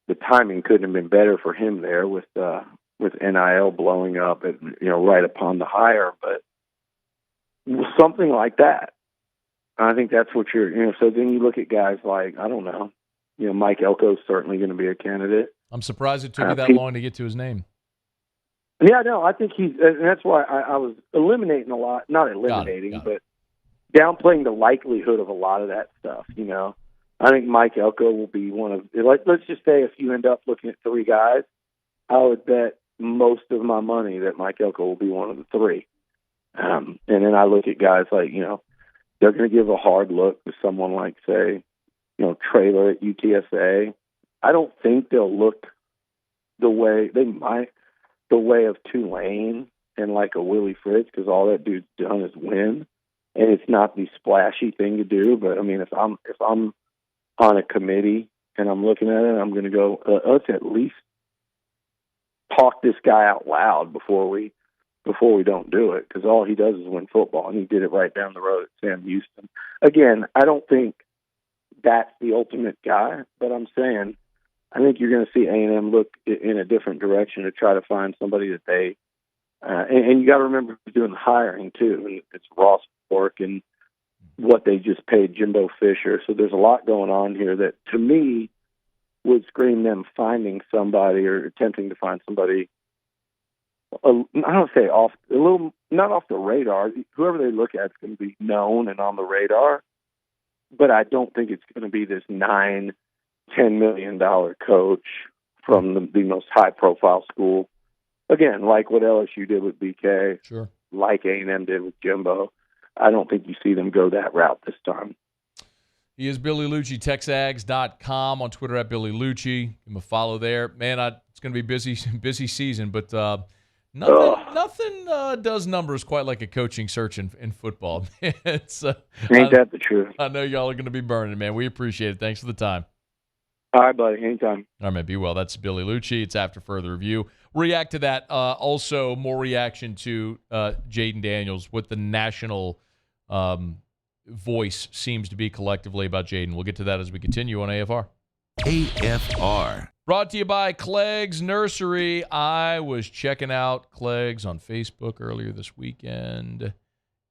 the timing couldn't have been better for him there with NIL blowing up and right upon the hire, but something like that. I think that's what so then you look at guys like, I don't know, Mike Elko's certainly going to be a candidate. I'm surprised it took you that long to get to his name. Yeah, no, I think and that's why I was eliminating a lot, not eliminating, but downplaying the likelihood of a lot of that stuff, I think Mike Elko will be one of, let's just say if you end up looking at three guys, I would bet most of my money that Mike Elko will be one of the three. And then I look at guys like, they're going to give a hard look to someone like, say, Traylor at UTSA. I don't think they'll look the way they might, the way of Tulane and like a Willie Fritz, because all that dude's done is win, and it's not the splashy thing to do. But I mean, if I'm on a committee and I'm looking at it, I'm going to go, let's at least talk this guy out loud before we don't do it, because all he does is win football, and he did it right down the road at Sam Houston. Again, I don't think that's the ultimate guy, but I'm saying I think you're going to see A&M look in a different direction to try to find somebody that they and you got to remember who's doing the hiring too. And it's Ross Fork and what they just paid Jimbo Fisher. So there's a lot going on here that, to me, would scream them finding somebody or attempting to find somebody. I don't say not off the radar. Whoever they look at is going to be known and on the radar, but I don't think it's going to be this $9-10 million coach from the most high-profile school. Again, like what LSU did with BK, sure, like A&M did with Jimbo. I don't think you see them go that route this time. He is Billy Liucci, TexAgs.com, on Twitter at Billy Liucci. Give him a follow there. Man, it's going to be busy season, but nothing does numbers quite like a coaching search in football. Ain't that the truth? I know y'all are going to be burning, man. We appreciate it. Thanks for the time. All right, buddy. Anytime. All right, man. Be well. That's Billy Liucci. It's After Further Review. React to that. Also, more reaction to Jaden Daniels, what the national voice seems to be collectively about Jaden. We'll get to that as we continue on AFR. AFR. Brought to you by Clegg's Nursery. I was checking out Clegg's on Facebook earlier this weekend,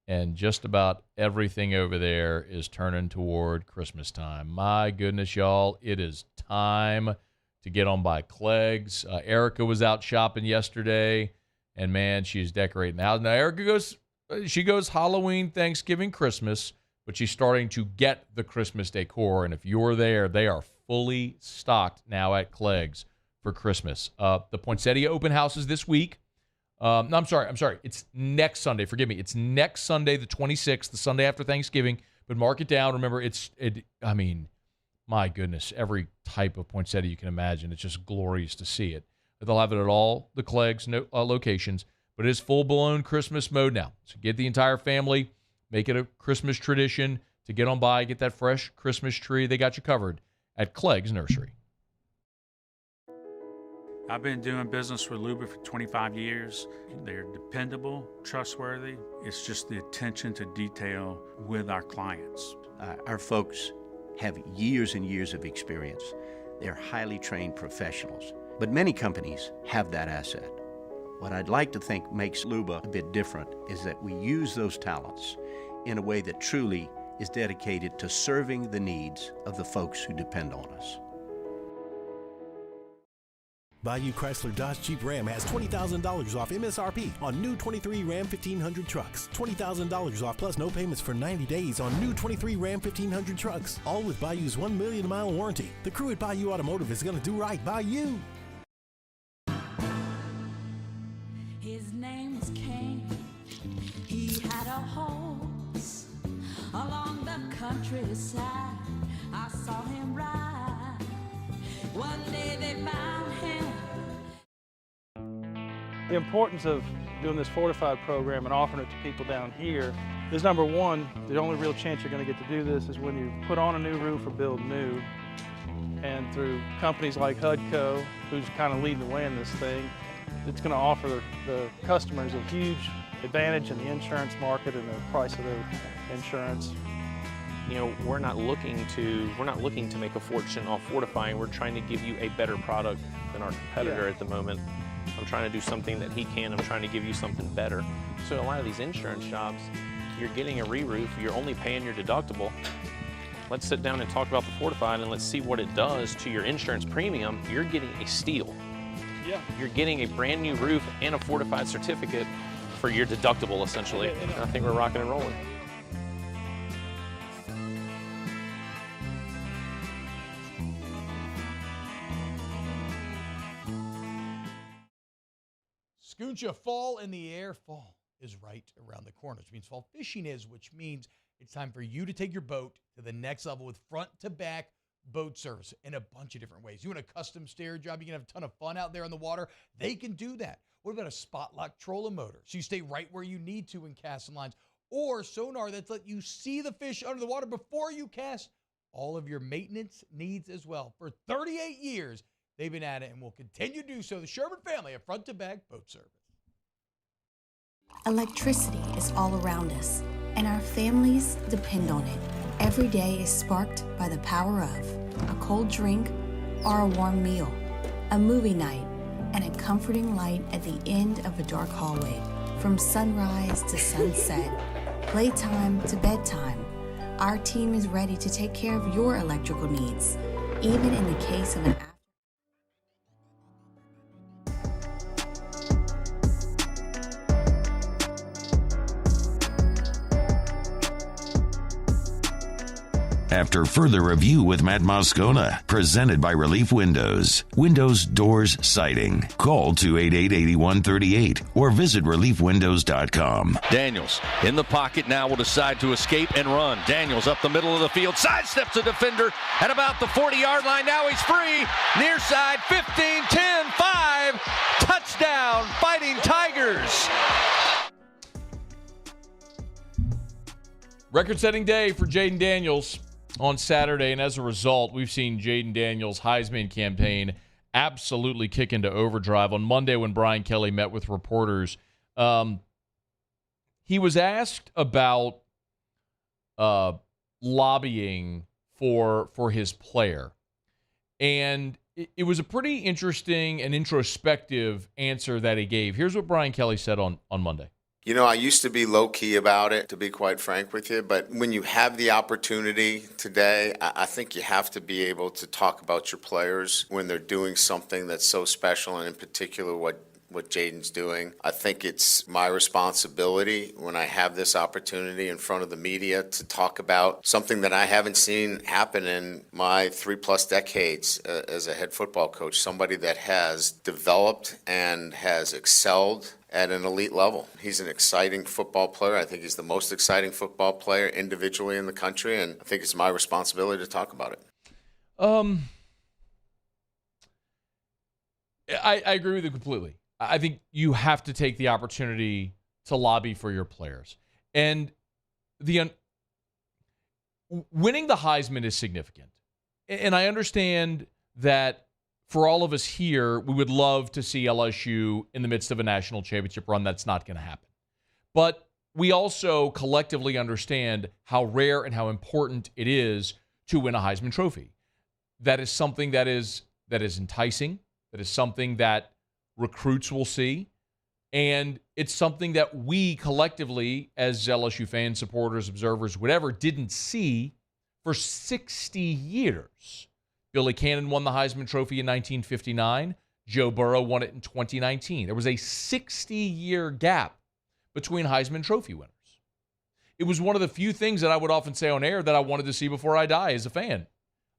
and just about everything over there is turning toward Christmas time. My goodness, y'all, it is time to get on by Clegg's. Erica was out shopping yesterday, and, man, she's decorating the house. Now, Erica goes Halloween, Thanksgiving, Christmas, but she's starting to get the Christmas decor, and if you're there, they are fully stocked now at Clegg's for Christmas. The Poinsettia open house is this week. No, I'm sorry. It's next Sunday. Forgive me. It's next Sunday, the 26th, the Sunday after Thanksgiving. But mark it down. Remember, my goodness, every type of poinsettia you can imagine. It's just glorious to see it. They'll have it at all the Clegg's locations, but it is full-blown Christmas mode now. So get the entire family, make it a Christmas tradition to get on by, get that fresh Christmas tree. They got you covered at Clegg's Nursery. I've been doing business with Luba for 25 years. They're dependable, trustworthy. It's just the attention to detail with our clients. Our folks have years and years of experience. They're highly trained professionals, but many companies have that asset. What I'd like to think makes Luba a bit different is that we use those talents in a way that truly is dedicated to serving the needs of the folks who depend on us. Bayou Chrysler Dodge Jeep Ram has $20,000 off MSRP on new 23 Ram 1500 trucks. $20,000 off plus no payments for 90 days on new 23 Ram 1500 trucks. All with Bayou's 1 million mile warranty. The crew at Bayou Automotive is going to do right by you. His name was King. He had a horse along the countryside. I saw him ride. One day they found him. The importance of doing this fortified program and offering it to people down here is, number one, the only real chance you're going to get to do this is when you put on a new roof or build new. And through companies like HUDCO, who's kind of leading the way in this thing, it's going to offer the customers a huge advantage in the insurance market and the price of their insurance. You know, we're not looking to make a fortune off fortifying. We're trying to give you a better product than our competitor at the moment. I'm trying to do something that he can. I'm trying to give you something better. So a lot of these insurance shops, you're getting a re-roof, you're only paying your deductible. Let's sit down and talk about the fortified and let's see what it does to your insurance premium. You're getting a steal. Yeah. You're getting a brand new roof and a fortified certificate for your deductible, essentially. And I think we're rocking and rolling. Scoocha, fall in the air. Fall is right around the corner, which means fall fishing is, which means it's time for you to take your boat to the next level with front-to-back boat service in a bunch of different ways. You want a custom stair job, you can have a ton of fun out there on the water. They can do that. What about a spot lock trolling motor? So you stay right where you need to in casting lines. Or sonar that's let you see the fish under the water before you cast. All of your maintenance needs as well. For 38 years, they've been at it and will continue to do so. The Sherman family of front-to-back boat service. Electricity is all around us, and our families depend on it. Every day is sparked by the power of a cold drink or a warm meal, a movie night, and a comforting light at the end of a dark hallway. From sunrise to sunset, playtime to bedtime, our team is ready to take care of your electrical needs, even in the case of an After further review with Matt Moscona, presented by Relief Windows. Windows, doors, siding. Call 288-8138 or visit reliefwindows.com. Daniels in the pocket now will decide to escape and run. Daniels up the middle of the field, sidesteps a defender at about the 40-yard line. Now he's free. Near side, 15, 10, 5. Touchdown, Fighting Tigers. Record-setting day for Jaden Daniels on Saturday, and as a result, we've seen Jaden Daniels' Heisman campaign absolutely kick into overdrive. On Monday, when Brian Kelly met with reporters, he was asked about lobbying for his player, and it was a pretty interesting and introspective answer that he gave. Here's what Brian Kelly said on Monday. You know, I used to be low-key about it, to be quite frank with you, but when you have the opportunity today, I think you have to be able to talk about your players when they're doing something that's so special, and in particular what Jaden's doing. I think it's my responsibility when I have this opportunity in front of the media to talk about something that I haven't seen happen in my 3+ decades as a head football coach, somebody that has developed and has excelled at an elite level. He's an exciting football player. I think he's the most exciting football player individually in the country, and I think it's my responsibility to talk about it. I agree with you completely. I think you have to take the opportunity to lobby for your players. And winning the Heisman is significant. And I understand that for all of us here, we would love to see LSU in the midst of a national championship run. That's not going to happen. But we also collectively understand how rare and how important it is to win a Heisman Trophy. That is something that is enticing. That is something that recruits will see. And it's something that we collectively, as LSU fans, supporters, observers, whatever, didn't see for 60 years. Billy Cannon won the Heisman Trophy in 1959. Joe Burrow won it in 2019. There was a 60-year gap between Heisman Trophy winners. It was one of the few things that I would often say on air that I wanted to see before I die as a fan.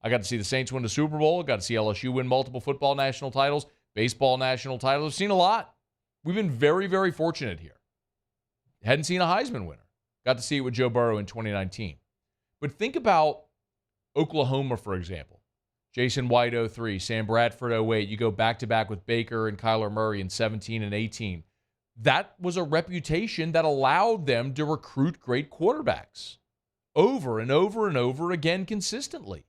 I got to see the Saints win the Super Bowl. I got to see LSU win multiple football national titles, baseball national titles. I've seen a lot. We've been very, very fortunate here. Hadn't seen a Heisman winner. Got to see it with Joe Burrow in 2019. But think about Oklahoma, for example. Jason White, 03, Sam Bradford, 08. You go back-to-back with Baker and Kyler Murray in 17 and 18. That was a reputation that allowed them to recruit great quarterbacks over and over and over again consistently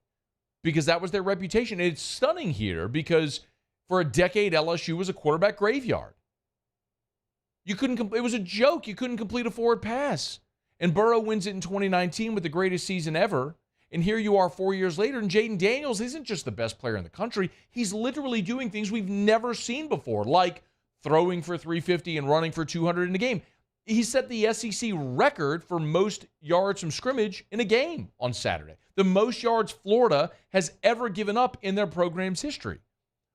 because that was their reputation. It's stunning here because For a decade, LSU was a quarterback graveyard. It was a joke. You couldn't complete a forward pass. And Burrow wins it in 2019 with the greatest season ever. And here you are 4 years later, and Jaden Daniels isn't just the best player in the country. He's literally doing things we've never seen before, like throwing for 350 and running for 200 in a game. He set the SEC record for most yards from scrimmage in a game on Saturday. The most yards Florida has ever given up in their program's history.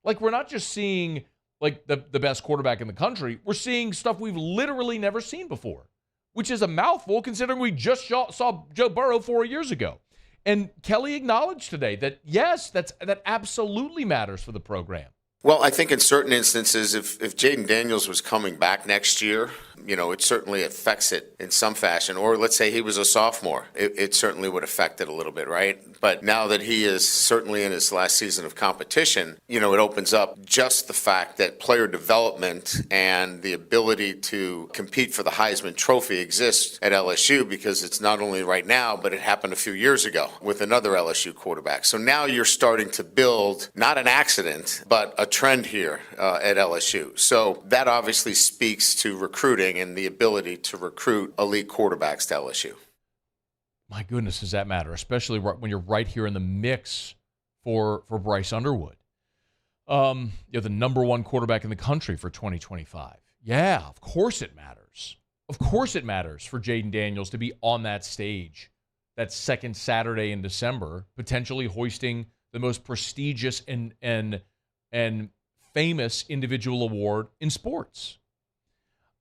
Like, we're not just seeing like the best quarterback in the country. We're seeing stuff we've literally never seen before, which is a mouthful considering we just saw Joe Burrow 4 years ago. And Kelly acknowledged today that, yes, that absolutely matters for the program. Well, I think in certain instances, if Jaden Daniels was coming back next year, it certainly affects it in some fashion. Or let's say he was a sophomore. It certainly would affect it a little bit, right? But now that he is certainly in his last season of competition, it opens up just the fact that player development and the ability to compete for the Heisman Trophy exists at LSU, because it's not only right now, but it happened a few years ago with another LSU quarterback. So now you're starting to build not an accident, but a trend here at LSU. So that obviously speaks to recruiting and the ability to recruit elite quarterbacks to LSU. My goodness, does that matter, especially when you're right here in the mix for Bryce Underwood. You're the number one quarterback in the country for 2025. Yeah, of course it matters. Of course it matters for Jaden Daniels to be on that stage that second Saturday in December, potentially hoisting the most prestigious and famous individual award in sports.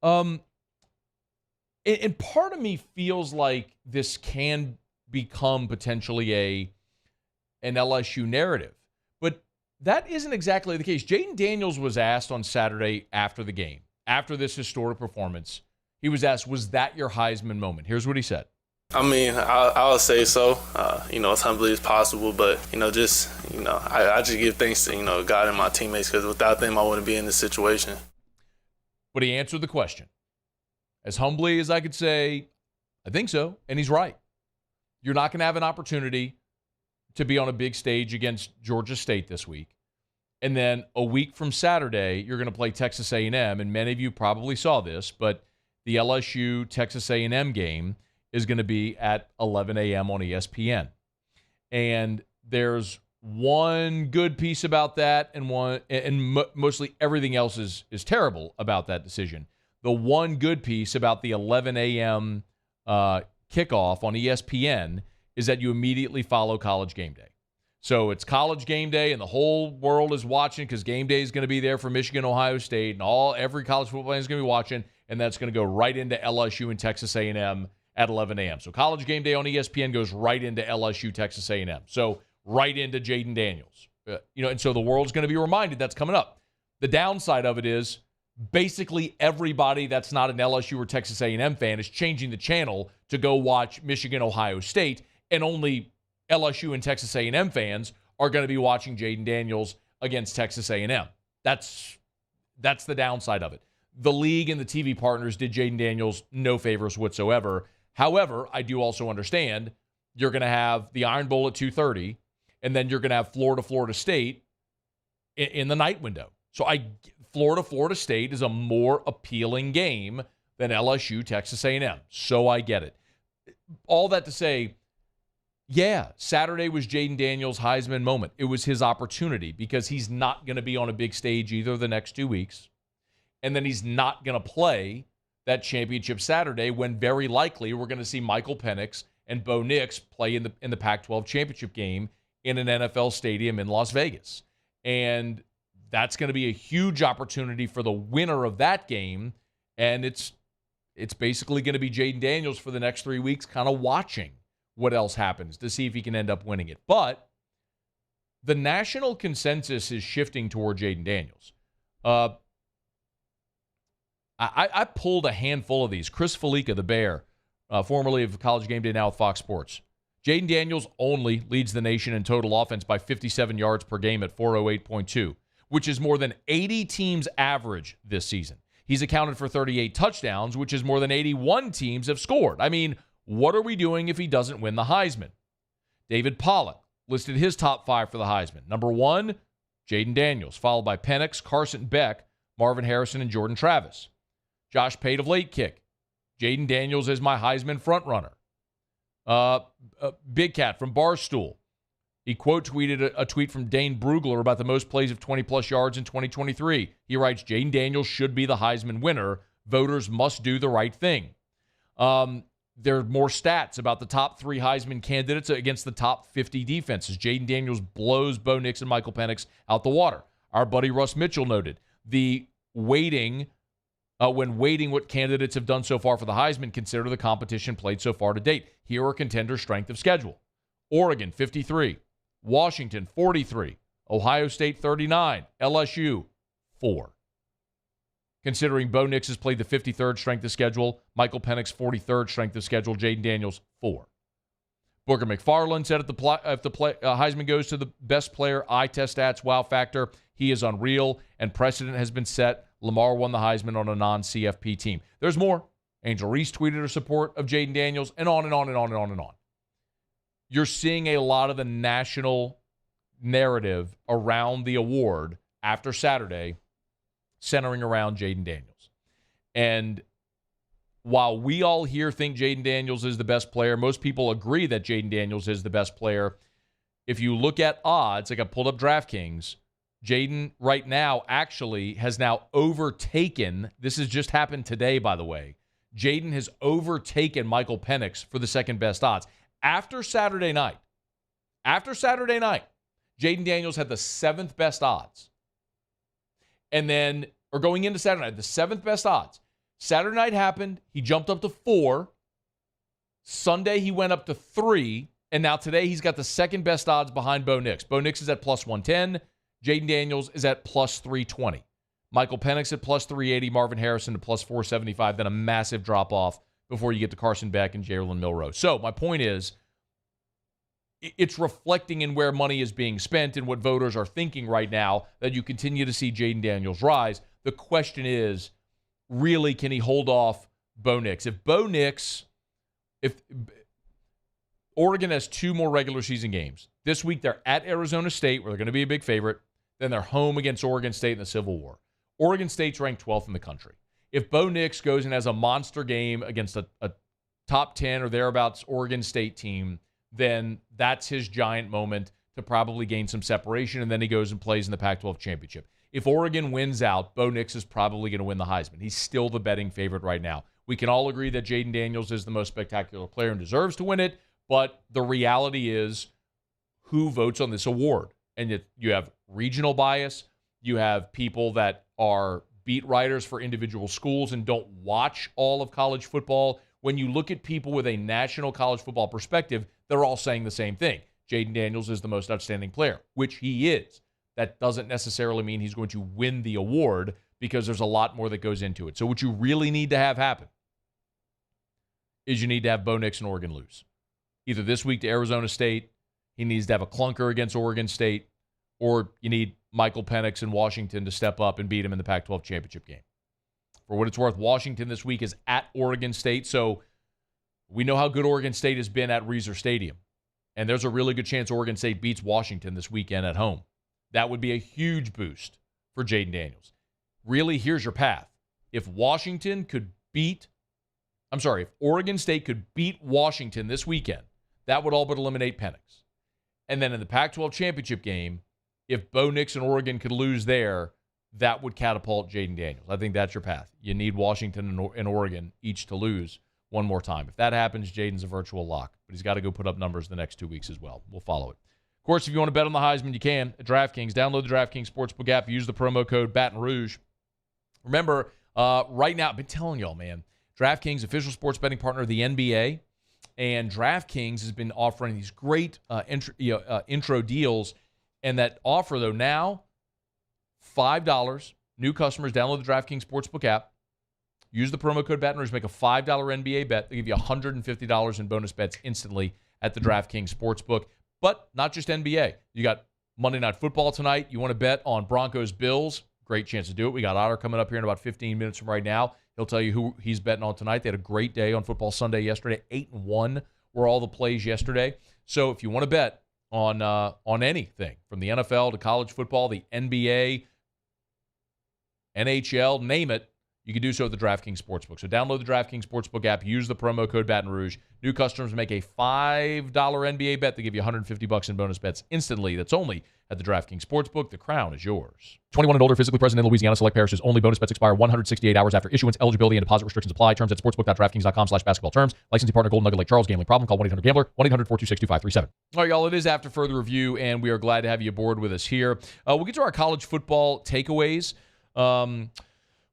And part of me feels like this can become potentially an LSU narrative, but that isn't exactly the case. Jaden Daniels was asked on Saturday after the game, after this historic performance, he was asked, was that your Heisman moment? Here's what he said. I mean, I'll say so, as humbly as possible, but, I just give thanks to, God and my teammates, because without them, I wouldn't be in this situation. But he answered the question. As humbly as I could say, I think so, and he's right. You're not going to have an opportunity to be on a big stage against Georgia State this week. And then a week from Saturday, you're going to play Texas A&M, and many of you probably saw this, but the LSU-Texas A&M game is going to be at 11 a.m. on ESPN. And there's one good piece about that, and mostly everything else is terrible about that decision. The one good piece about the 11 a.m. Kickoff on ESPN is that you immediately follow College Game Day. So it's College Game Day, and the whole world is watching because Game Day is going to be there for Michigan, Ohio State, and every college football fan is going to be watching, and that's going to go right into LSU and Texas A&M at 11 a.m. So College Game Day on ESPN goes right into LSU, Texas A&M. So right into Jaden Daniels. And so the world's going to be reminded that's coming up. The downside of it is basically everybody that's not an LSU or Texas A&M fan is changing the channel to go watch Michigan, Ohio State, and only LSU and Texas A&M fans are going to be watching Jaden Daniels against Texas A&M. That's the downside of it. The league and the TV partners did Jaden Daniels no favors whatsoever. However, I do also understand you're going to have the Iron Bowl at 2:30, and then you're going to have Florida State in the night window. So Florida State is a more appealing game than LSU, Texas A&M. So I get it. All that to say, yeah, Saturday was Jaden Daniels' Heisman moment. It was his opportunity because he's not going to be on a big stage either the next 2 weeks. And then he's not going to play that championship Saturday when very likely we're going to see Michael Penix and Bo Nix play in the Pac-12 championship game in an NFL stadium in Las Vegas. And that's going to be a huge opportunity for the winner of that game. And it's basically going to be Jaden Daniels for the next 3 weeks kind of watching what else happens to see if he can end up winning it. But the national consensus is shifting toward Jaden Daniels. I pulled a handful of these. Chris Felica, the Bear, formerly of College Game Day, now with Fox Sports. Jaden Daniels only leads the nation in total offense by 57 yards per game at 408.2, which is more than 80 teams' average this season. He's accounted for 38 touchdowns, which is more than 81 teams have scored. I mean, what are we doing if he doesn't win the Heisman? David Pollack listed his top five for the Heisman. Number one, Jaden Daniels, followed by Penix, Carson Beck, Marvin Harrison, and Jordan Travis. Josh Pate of Late Kick. Jaden Daniels is my Heisman frontrunner. Big Cat from Barstool. He quote tweeted a tweet from Dane Brugler about the most plays of 20-plus yards in 2023. He writes, Jaden Daniels should be the Heisman winner. Voters must do the right thing. There are more stats about the top 3 Heisman candidates against the top 50 defenses. Jaden Daniels blows Bo Nix and Michael Penix out the water. Our buddy Russ Mitchell noted the weighting, when weighting what candidates have done so far for the Heisman, consider the competition played so far to date. Here are contenders' strength of schedule. Oregon, 53. Washington, 43. Ohio State, 39. LSU, 4. Considering Bo Nix has played the 53rd strength of schedule, Michael Penix 43rd strength of schedule, Jaden Daniels 4. Booker McFarland said if the Heisman goes to the best player, eye test stats, wow factor, he is unreal, and precedent has been set. Lamar won the Heisman on a non-CFP team. There's more. Angel Reese tweeted her support of Jaden Daniels, and on and on and on and on and on. You're seeing a lot of the national narrative around the award after Saturday centering around Jaden Daniels. And while we all here think Jaden Daniels is the best player, most people agree that Jaden Daniels is the best player. If you look at odds, like I pulled up DraftKings, Jaden right now actually has now overtaken, this has just happened today, by the way, Jaden has overtaken Michael Penix for the second best odds. After Saturday night, Jaden Daniels had the 7th best odds. And then, or going into Saturday night, the 7th best odds. Saturday night happened. He jumped up to 4. Sunday, he went up to 3. And now today, he's got the second best odds behind Bo Nix. Bo Nix is at plus 110. Jaden Daniels is at plus 320. Michael Penix at plus 380. Marvin Harrison at plus 475. Then a massive drop-off before you get to Carson Beck and Jalen Milroe. So my point is, it's reflecting in where money is being spent and what voters are thinking right now that you continue to see Jaden Daniels rise. The question is, really, can he hold off Bo Nix? If Oregon has 2 more regular season games. This week they're at Arizona State, where they're going to be a big favorite. Then they're home against Oregon State in the Civil War. Oregon State's ranked 12th in the country. If Bo Nix goes and has a monster game against a top 10 or thereabouts Oregon State team, then that's his giant moment to probably gain some separation, and then he goes and plays in the Pac-12 championship. If Oregon wins out, Bo Nix is probably going to win the Heisman. He's still the betting favorite right now. We can all agree that Jaden Daniels is the most spectacular player and deserves to win it, but the reality is who votes on this award? And you have regional bias. You have people that are beat writers for individual schools and don't watch all of college football. When you look at people with a national college football perspective, they're all saying the same thing. Jaden Daniels is the most outstanding player, which he is. That doesn't necessarily mean he's going to win the award because there's a lot more that goes into it. So what you really need to have happen is you need to have Bo Nix and Oregon lose. Either this week to Arizona State, he needs to have a clunker against Oregon State, or you need Michael Penix and Washington to step up and beat him in the Pac-12 championship game. For what it's worth, Washington this week is at Oregon State, so we know how good Oregon State has been at Reser Stadium, and there's a really good chance Oregon State beats Washington this weekend at home. That would be a huge boost for Jaden Daniels. Really, here's your path. If Oregon State could beat Washington this weekend, that would all but eliminate Penix. And then in the Pac-12 championship game, if Bo Nix and Oregon could lose there, that would catapult Jaden Daniels. I think that's your path. You need Washington and Oregon each to lose one more time. If that happens, Jaden's a virtual lock. But he's got to go put up numbers the next 2 weeks as well. We'll follow it. Of course, if you want to bet on the Heisman, you can at DraftKings. Download the DraftKings Sportsbook app. Use the promo code Baton Rouge. Remember, right now, I've been telling y'all, man, DraftKings, official sports betting partner of the NBA, and DraftKings has been offering these great intro deals. And that offer, though, now, $5. New customers, download the DraftKings Sportsbook app. Use the promo code Baton Rouge. Make a $5 NBA bet. They give you $150 in bonus bets instantly at the DraftKings Sportsbook. But not just NBA. You got Monday Night Football tonight. You want to bet on Broncos-Bills? Great chance to do it. We got Otter coming up here in about 15 minutes from right now. He'll tell you who he's betting on tonight. They had a great day on Football Sunday yesterday. 8-1 were all the plays yesterday. So if you want to bet on anything from the NFL to college football, the NBA, NHL, name it. You can do so at the DraftKings Sportsbook. So download the DraftKings Sportsbook app. Use the promo code Baton Rouge. New customers make a $5 NBA bet. They give you $150 in bonus bets instantly. That's only at the DraftKings Sportsbook. The crown is yours. 21 and older, physically present in Louisiana. Select parishes only. Bonus bets expire 168 hours after issuance. Eligibility and deposit restrictions apply. Terms at sportsbook.draftkings.com/basketball terms. Licensing partner Golden Nugget Lake Charles. Gambling problem? Call 1-800-GAMBLER. 1-800-426-2537. All right, y'all. It is After Further Review, and we are glad to have you aboard with us here. We'll get to our college football takeaways.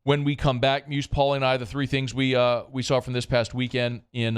When we come back, Muse, Paul, and I, the three things we saw from this past weekend in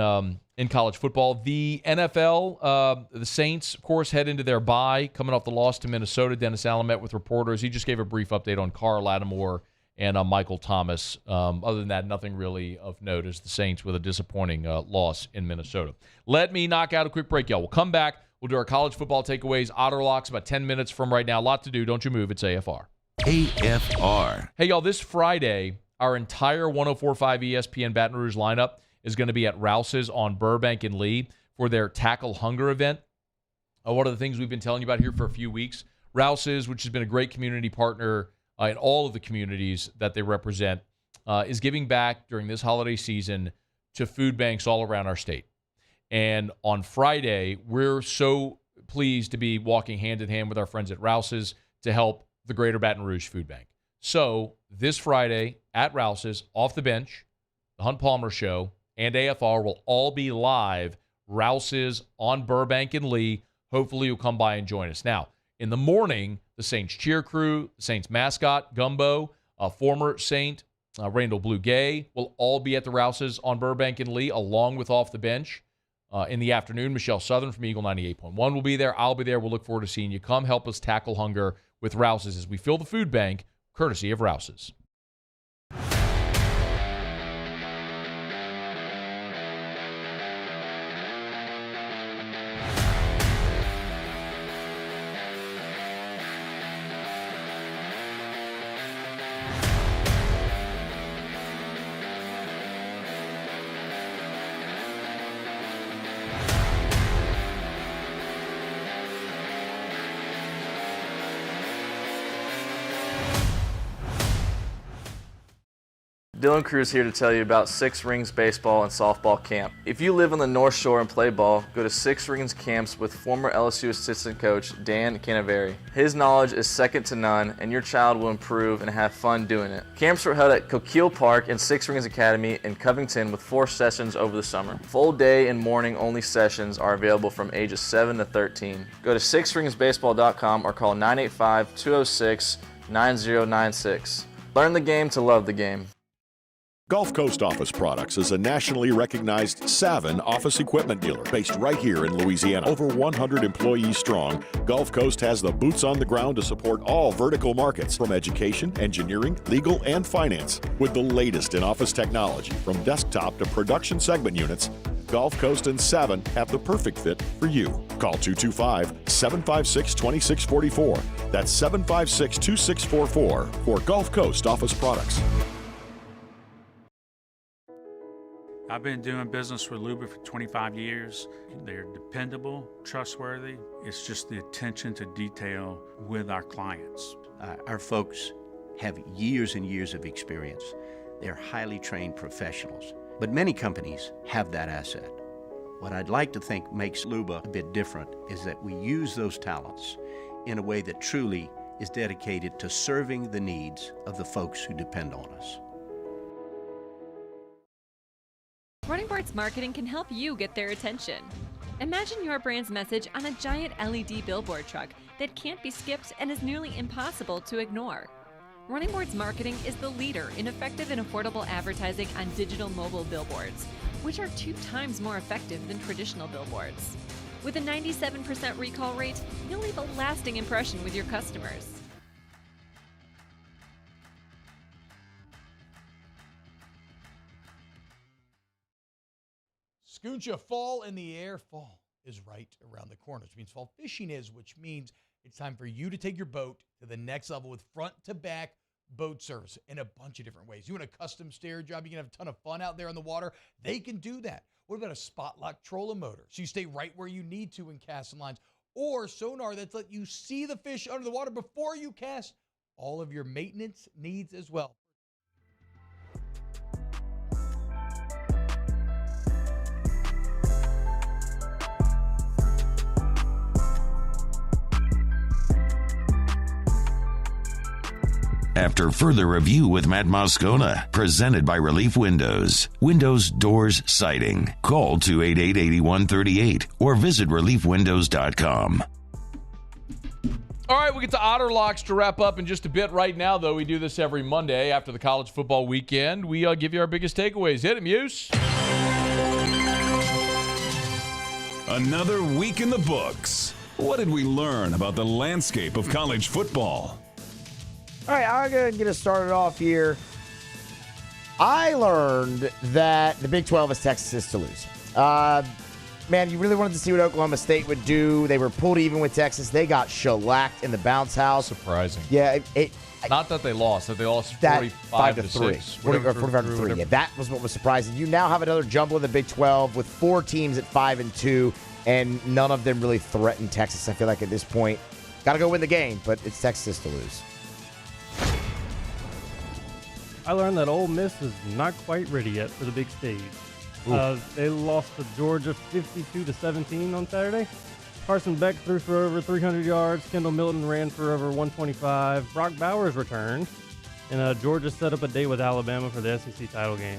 college football. The NFL, the Saints, of course, head into their bye, coming off the loss to Minnesota. Dennis Allen met with reporters. He just gave a brief update on Carr, Lattimore, and Michael Thomas. Other than that, nothing really of note as the Saints with a disappointing loss in Minnesota. Let me knock out a quick break, y'all. We'll come back. We'll do our college football takeaways, Otter Locks, about 10 minutes from right now. A lot to do. Don't you move. It's AFR. AFR. Hey, y'all, this Friday, our entire 104.5 ESPN Baton Rouge lineup is going to be at Rouse's on Burbank and Lee for their Tackle Hunger event. One of the things we've been telling you about here for a few weeks, Rouse's, which has been a great community partner in all of the communities that they represent, is giving back during this holiday season to food banks all around our state. And on Friday, we're so pleased to be walking hand in hand with our friends at Rouse's to help the Greater Baton Rouge Food Bank. So this Friday at Rouse's, Off the Bench, the Hunt Palmer Show, and AFR will all be live. Rouse's on Burbank and Lee. Hopefully you'll come by and join us. Now, in the morning, the Saints cheer crew, the Saints mascot, Gumbo, former Saint, Randall Blue Gay, will all be at the Rouse's on Burbank and Lee, along with Off the Bench. In the afternoon, Michelle Southern from Eagle 98.1 will be there. I'll be there. We'll look forward to seeing you. Come help us tackle hunger with Rouse's as we fill the food bank, courtesy of Rouse's. Dylan Cruz here to tell you about Six Rings Baseball and Softball Camp. If you live on the North Shore and play ball, go to Six Rings Camps with former LSU assistant coach Dan Canaveri. His knowledge is second to none, and your child will improve and have fun doing it. Camps were held at Coquille Park and Six Rings Academy in Covington with 4 sessions over the summer. Full day and morning only sessions are available from ages 7 to 13. Go to sixringsbaseball.com or call 985-206-9096. Learn the game to love the game. Gulf Coast Office Products is a nationally recognized Savin office equipment dealer based right here in Louisiana. Over 100 employees strong, Gulf Coast has the boots on the ground to support all vertical markets from education, engineering, legal, and finance. With the latest in office technology from desktop to production segment units, Gulf Coast and Savin have the perfect fit for you. Call 225-756-2644. That's 756-2644 for Gulf Coast Office Products. I've been doing business with Luba for 25 years. They're dependable, trustworthy. It's just the attention to detail with our clients. Our folks have years and years of experience. They're highly trained professionals. But many companies have that asset. What I'd like to think makes Luba a bit different is that we use those talents in a way that truly is dedicated to serving the needs of the folks who depend on us. Running Boards Marketing can help you get their attention. Imagine your brand's message on a giant LED billboard truck that can't be skipped and is nearly impossible to ignore. Running Boards Marketing is the leader in effective and affordable advertising on digital mobile billboards, which are 2 times more effective than traditional billboards. With a 97% recall rate, you'll leave a lasting impression with your customers. Scooncha, fall in the air. Fall is right around the corner, which means fall fishing is, which means it's time for you to take your boat to the next level with front-to-back boat service in a bunch of different ways. You want a custom stair job, you can have a ton of fun out there on the water, they can do that. What about a spot lock trolling motor? So you stay right where you need to in casting lines, or sonar that's let you see the fish under the water before you cast. All of your maintenance needs as well. After further review with Matt Moscona, presented by Relief Windows. Windows, doors, siding. Call 288-8138 or visit reliefwindows.com. All right, we get to Otter Locks to wrap up in just a bit. Right now, though, we do this every Monday after the college football weekend. We give you our biggest takeaways. Hit 'em, Muse. Another week in the books. What did we learn about the landscape of college football? All right, I'm going to get us started off here. I learned that the Big 12 is Texas to lose. Man, you really wanted to see what Oklahoma State would do. They were pulled even with Texas. They got shellacked in the bounce house. Surprising. Yeah. Not that they lost. That they lost 45 to 6. 45 to 3. Yeah, that was what was surprising. You now have another jumble in the Big 12 with 4 teams at 5-2, and none of them really threaten Texas. I feel like at this point, got to go win the game, but it's Texas to lose. I learned that Ole Miss is not quite ready yet for the big stage. They lost to Georgia 52-17 on Saturday. Carson Beck threw for over 300 yards. Kendall Milton ran for over 125. Brock Bowers returned. And Georgia set up a date with Alabama for the SEC title game.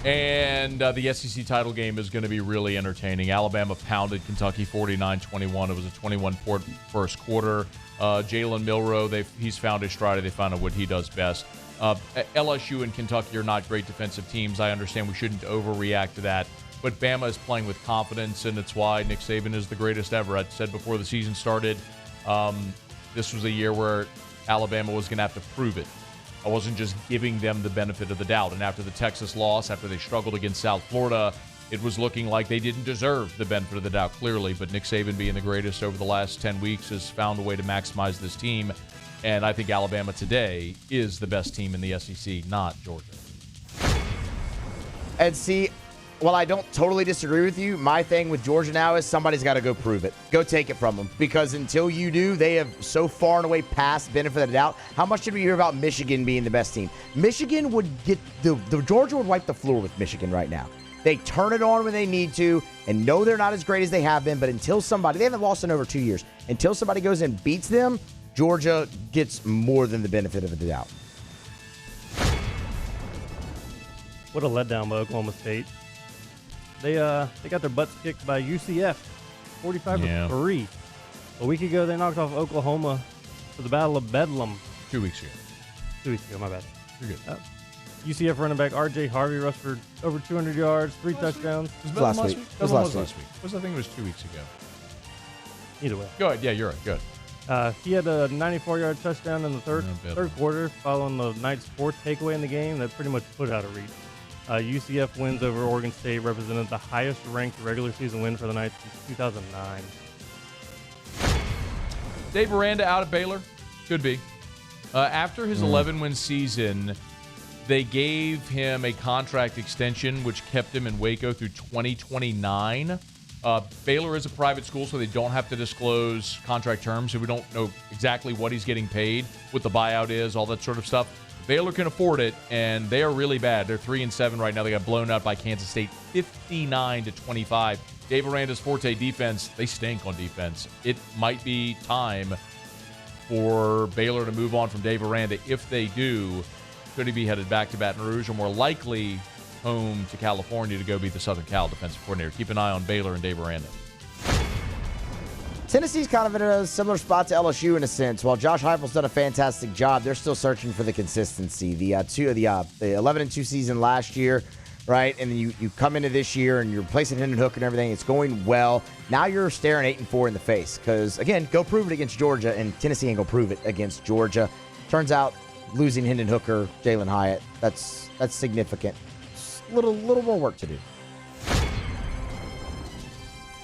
And the SEC title game is going to be really entertaining. Alabama pounded Kentucky 49-21. It was a 21-point first quarter. Jalen Milroe, he's found his stride. They found out what he does best. LSU and Kentucky are not great defensive teams. I understand we shouldn't overreact to that. But Bama is playing with confidence, and it's why Nick Saban is the greatest ever. I said before the season started, this was a year where Alabama was going to have to prove it. I wasn't just giving them the benefit of the doubt. And after the Texas loss, after they struggled against South Florida, it was looking like they didn't deserve the benefit of the doubt, clearly. But Nick Saban, being the greatest over the last 10 weeks, has found a way to maximize this team. And I think Alabama today is the best team in the SEC, not Georgia. And see, while I don't totally disagree with you, my thing with Georgia now is somebody's got to go prove it. Go take it from them. Because until you do, they have so far and away past benefit of the doubt. How much did we hear about Michigan being the best team? Michigan would get the Georgia would wipe the floor with Michigan right now. They turn it on when they need to, and know they're not as great as they have been, but until somebody, they haven't lost in over 2 years, until somebody goes and beats them, Georgia gets more than the benefit of the doubt. What a letdown by Oklahoma State. They got their butts kicked by UCF, 45-3. A week ago, they knocked off Oklahoma for the Battle of Bedlam. 2 weeks ago. 2 weeks ago, my bad. You're good. UCF running back R.J. Harvey rushed for over 200 yards, 3 touchdowns. Was Bedlam last week? That was last week. I think it was 2 weeks ago. Either way. Go ahead. Yeah, you're right. Good. He had a 94-yard touchdown in the third quarter, following the Knights' 4th takeaway in the game that pretty much put it out of reach. UCF wins over Oregon State represented the highest-ranked regular season win for the Knights since 2009. Dave Aranda out of Baylor? Could be. After his 11-win season, they gave him a contract extension, which kept him in Waco through 2029. Baylor is a private school, so they don't have to disclose contract terms, so we don't know exactly what he's getting paid, what the buyout is, all that sort of stuff. Baylor can afford it, and they are really bad. They're 3-7 right now. They got blown out by Kansas State 59-25. Dave Aranda's forte defense, they stink on defense. It might be time for Baylor to move on from Dave Aranda. If they do, could he be headed back to Baton Rouge, or more likely home to California to go be the Southern Cal defensive coordinator? Keep an eye on Baylor and Dave Aranda. Tennessee's kind of in a similar spot to LSU in a sense. While Josh Heupel's done a fantastic job, they're still searching for the consistency. The 11-2 season last year, right? And then you come into this year and you're replacing Hendon Hook and everything. It's going well. Now you're staring 8-4 in the face because, again, go prove it against Georgia, and Tennessee ain't going to prove it against Georgia. Turns out losing Hendon Hooker, Jalen Hyatt, that's significant. A little more work to do.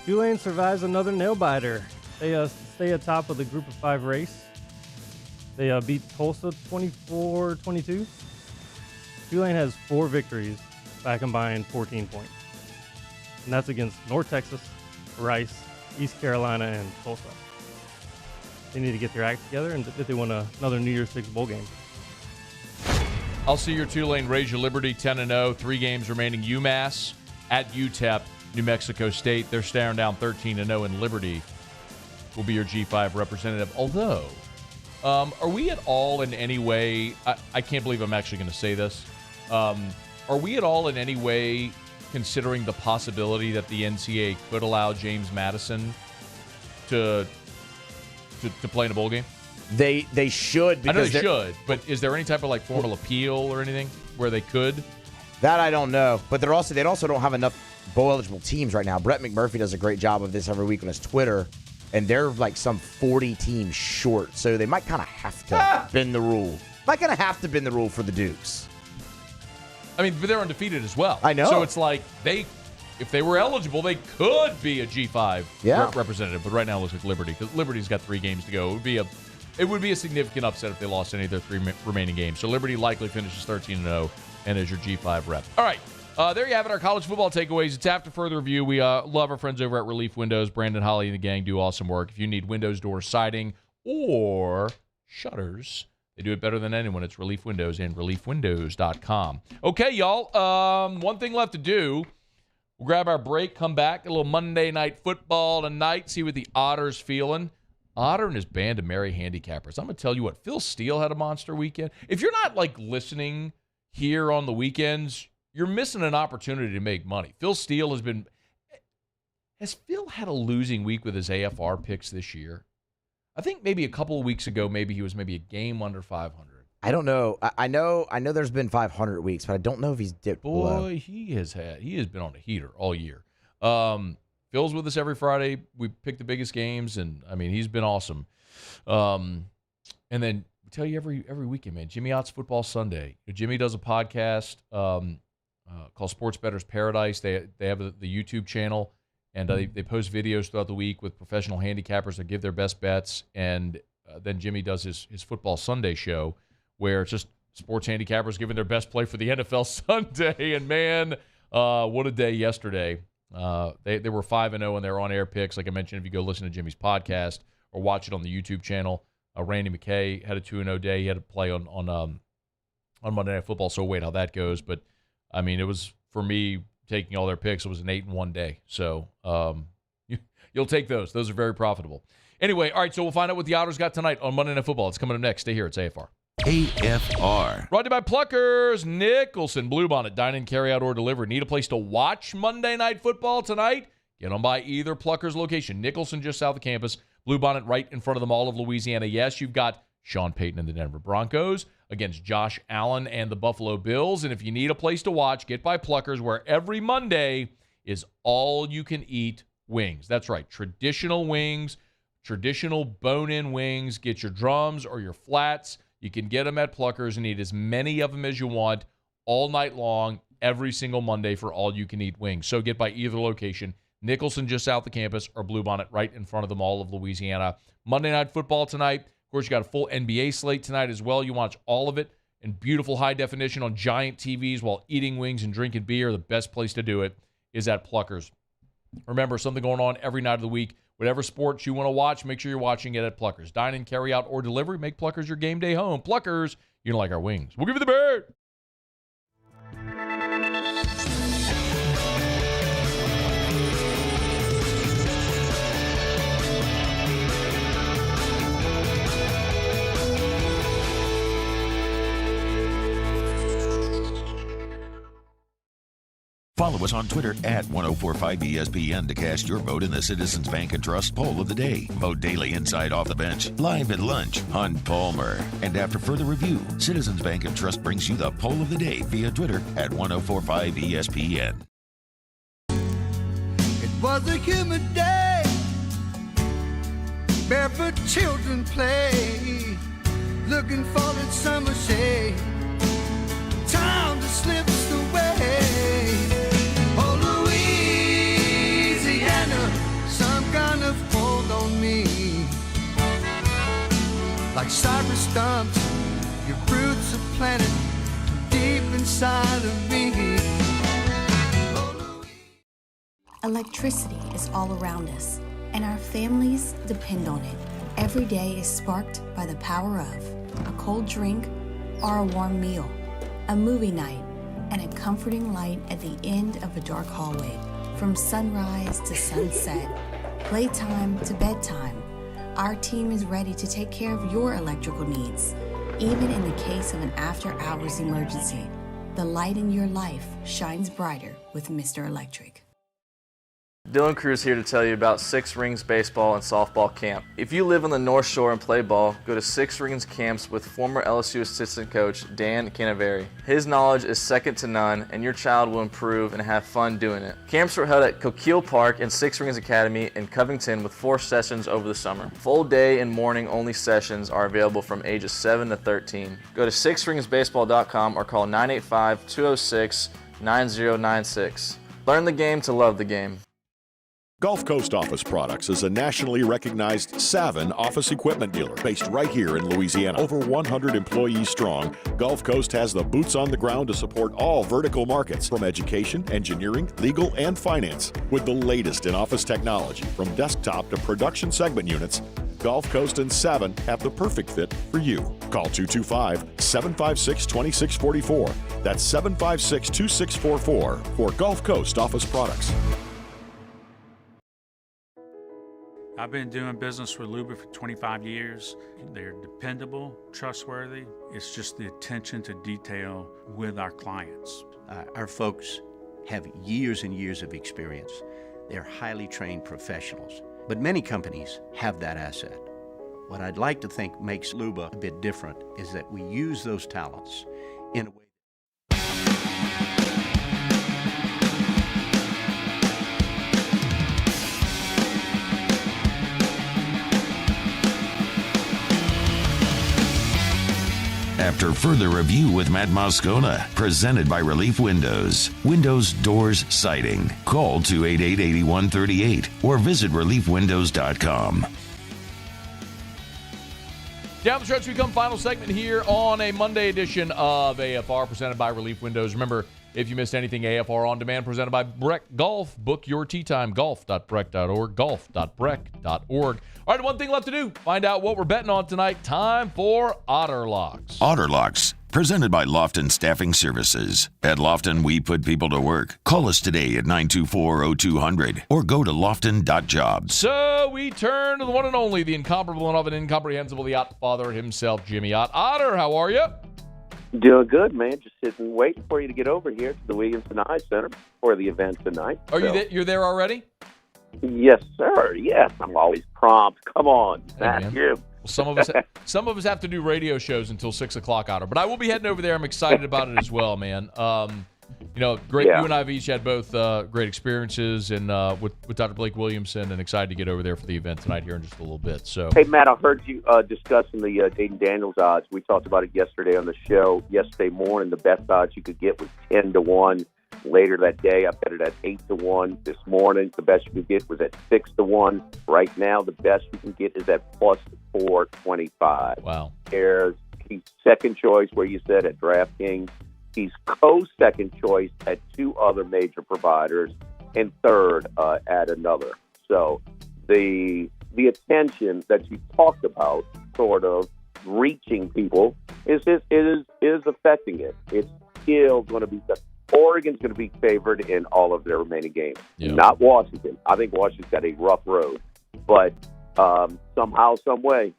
Tulane survives another nail-biter. They stay atop of the Group of 5 race. They beat Tulsa 24-22. Tulane has 4 victories by a combined 14 points. And that's against North Texas, Rice, East Carolina, and Tulsa. They need to get their act together and if they want another New Year's Six bowl game. I'll see your Tulane raise your Liberty 10-0. 3 games remaining. UMass at UTEP, New Mexico State. They're staring down 13-0, and Liberty will be your G5 representative. Although, are we at all in any way, I can't believe I'm actually going to say this, are we at all in any way considering the possibility that the NCAA could allow James Madison to play in a bowl game? They should. I know they should, but is there any type of formal appeal or anything where they could? That I don't know. But they also don't have enough bowl-eligible teams right now. Brett McMurphy does a great job of this every week on his Twitter, and they're some 40 teams short. So they might kind of have to bend the rule. Might kind of have to bend the rule for the Dukes. I mean, but they're undefeated as well. I know. So it's if they were eligible, they could be a G5 representative. But right now it looks like Liberty, because Liberty's got 3 games to go. It would be a significant upset if they lost any of their 3 remaining games. So Liberty likely finishes 13-0 and is your G5 rep. All right. There you have it, our college football takeaways. It's after further review. We love our friends over at Relief Windows. Brandon, Holly, and the gang do awesome work. If you need windows, doors, siding, or shutters, they do it better than anyone. It's Relief Windows and reliefwindows.com. Okay, y'all. One thing left to do. We'll grab our break, come back, a little Monday Night Football tonight, see what the Otter's feeling. Otter and his band of merry handicappers. I'm going to tell you what, Phil Steele had a monster weekend. If you're not listening here on the weekends, you're missing an opportunity to make money. Phil Steele has Phil had a losing week with his AFR picks this year? I think maybe a couple of weeks ago, maybe he was a game under 500. I don't know. I know there's been 500 weeks, but I don't know if he's dipped below. Boy, he has been on a heater all year. Phil's with us every Friday. We pick the biggest games, and he's been awesome. And then we tell you every weekend, man. Jimmy Ott's Football Sunday. Jimmy does a podcast called Sports Bettor's Paradise. They have the YouTube channel, and they post videos throughout the week with professional handicappers that give their best bets. And then Jimmy does his Football Sunday show, where it's just sports handicappers giving their best play for the NFL Sunday. And man, what a day yesterday. They were 5-0 in their on-air picks. Like I mentioned, if you go listen to Jimmy's podcast or watch it on the YouTube channel, Randy McKay had a 2-0 day. He had to play on Monday Night Football, so we'll wait how that goes. But, it was, for me, taking all their picks, it was an 8-1 day. So you'll take those. Those are very profitable. Anyway, all right, so we'll find out what the Otters got tonight on Monday Night Football. It's coming up next. Stay here. It's AFR. AFR. Brought to you by Pluckers. Nicholson, Bluebonnet, dine-in, carry-out, or deliver. Need a place to watch Monday Night Football tonight? Get on by either Pluckers location. Nicholson, just south of campus. Bluebonnet, right in front of the Mall of Louisiana. Yes, you've got Sean Payton and the Denver Broncos against Josh Allen and the Buffalo Bills. And if you need a place to watch, get by Pluckers, where every Monday is all-you-can-eat wings. That's right, traditional wings, traditional bone-in wings. Get your drums or your flats. You can get them at Pluckers and eat as many of them as you want all night long, every single Monday for all-you-can-eat wings. So get by either location, Nicholson just south of campus or Bluebonnet right in front of the Mall of Louisiana. Monday Night Football tonight. Of course, you got a full NBA slate tonight as well. You watch all of it in beautiful high definition on giant TVs while eating wings and drinking beer. The best place to do it is at Pluckers. Remember, something going on every night of the week. Whatever sports you want to watch, make sure you're watching it at Pluckers. Dine-in, carry-out, or delivery. Make Pluckers your game day home. Pluckers, you don't like our wings. We'll give you the bird. Follow us on Twitter at 1045ESPN to cast your vote in the Citizens Bank and Trust Poll of the Day. Vote daily inside Off the Bench, live at lunch on Palmer. And after further review, Citizens Bank and Trust brings you the Poll of the Day via Twitter at 1045ESPN. It was a humid day, barefoot children play, looking for that summer shade. Time just slips away. Some kind of hold on me, like cypress stumps, your roots are planted deep inside of me. Electricity is all around us, and our families depend on it. Every day is sparked by the power of a cold drink or a warm meal, a movie night, and a comforting light at the end of a dark hallway. From sunrise to sunset, playtime to bedtime, our team is ready to take care of your electrical needs. Even in the case of an after-hours emergency, the light in your life shines brighter with Mr. Electric. Dylan Cruz here to tell you about Six Rings Baseball and Softball Camp. If you live on the North Shore and play ball, go to Six Rings Camps with former LSU assistant coach Dan Canaveri. His knowledge is second to none, and your child will improve and have fun doing it. Camps were held at Coquille Park and Six Rings Academy in Covington with 4 sessions over the summer. Full day and morning only sessions are available from ages 7 to 13. Go to sixringsbaseball.com or call 985-206-9096. Learn the game to love the game. Gulf Coast Office Products is a nationally recognized Savin office equipment dealer based right here in Louisiana. Over 100 employees strong, Gulf Coast has the boots on the ground to support all vertical markets from education, engineering, legal, and finance. With the latest in office technology from desktop to production segment units, Gulf Coast and Savin have the perfect fit for you. Call 225-756-2644. That's 756-2644 for Gulf Coast Office Products. I've been doing business with Luba for 25 years. They're dependable, trustworthy. It's just the attention to detail with our clients. Our folks have years and years of experience. They're highly trained professionals. But many companies have that asset. What I'd like to think makes Luba a bit different is that we use those talents in a way. After further review with Matt Moscona, presented by Relief Windows. Windows, doors, siding. Call 288-8138 or visit reliefwindows.com. Down the stretch we come, final segment here on a Monday edition of AFR presented by Relief Windows. Remember, if you missed anything, AFR On Demand presented by Breck Golf. Book your tee time, golf.breck.org, golf.breck.org. All right, one thing left to do. Find out what we're betting on tonight. Time for Otter Locks. Otter Locks, presented by Lofton Staffing Services. At Lofton, we put people to work. Call us today at 924-0200 or go to lofton.jobs. So we turn to the one and only, the incomparable and often incomprehensible, the Yacht Father himself, Jimmy Yacht. Otter, how are you? Doing good, man. Just sitting, waiting for you to get over here to the Williamson Eye Center for the event tonight. Are you there? You're there already? Yes, sir. Yes, I'm always prompt. Come on, Matthew. Well, some of us have to do radio shows until 6 o'clock, Otter. But I will be heading over there. I'm excited about it as well, man. Great. Yeah. You and I have each had both great experiences and with Dr. Blake Williamson, and excited to get over there for the event tonight here in just a little bit. So, hey, Matt, I heard you discussing the Jaden Daniels odds. We talked about it yesterday on the show. Yesterday morning, the best odds you could get was 10-1. Later that day, I bet it at 8-1. This morning, the best you could get was at 6-1. Right now, the best you can get is at plus 425. Wow. He's second choice, where you said, at DraftKings. He's co-second choice at 2 other major providers, and third at another. So the attention that you talked about, sort of reaching people, is affecting it. It's still going to be. Oregon's going to be favored in all of their remaining games, not Washington. I think Washington's got a rough road, but somehow, some way,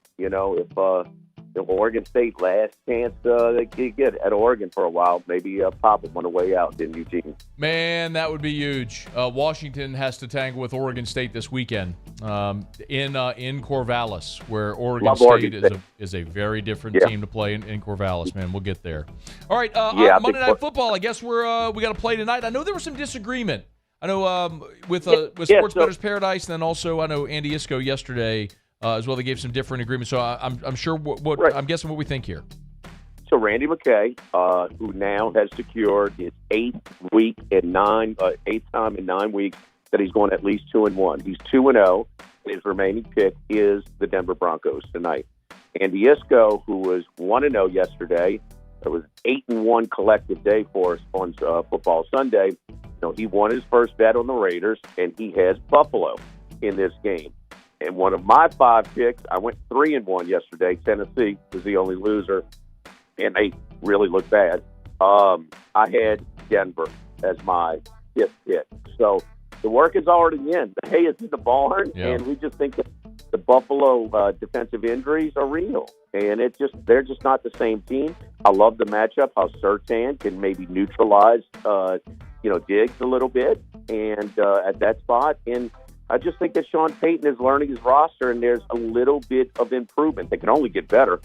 if Oregon State last chance they could get at Oregon for a while, maybe pop them on the way out in Eugene. Man, that would be huge. Washington has to tangle with Oregon State this weekend in Corvallis, where Oregon State is a very different team to play in Corvallis. Man, we'll get there. All right, Monday Night Football. I guess we got to play tonight. I know there was some disagreement. I know with Sports Bettor's Paradise, and then also I know Andy Isco yesterday. As well, they gave some different agreements. So I'm sure I'm guessing what we think here. So Randy McKay, who now has secured his 8th time in 9 weeks that he's going at least 2-1. He's 2-0. His remaining pick is the Denver Broncos tonight. Andy Isco, who was 1-0 yesterday, it was 8-1 collective day for us on Football Sunday. he won his first bet on the Raiders, and he has Buffalo in this game. And one of my 5 picks, I went 3-1 yesterday. Tennessee was the only loser, and they really looked bad. I had Denver as my 5th pick. So the work is already in. The hay is in the barn, and we just think that the Buffalo defensive injuries are real, and they're just not the same team. I love the matchup, how Surtain can maybe neutralize, Diggs a little bit, and at that spot. And I just think that Sean Payton is learning his roster, and there's a little bit of improvement. They can only get better,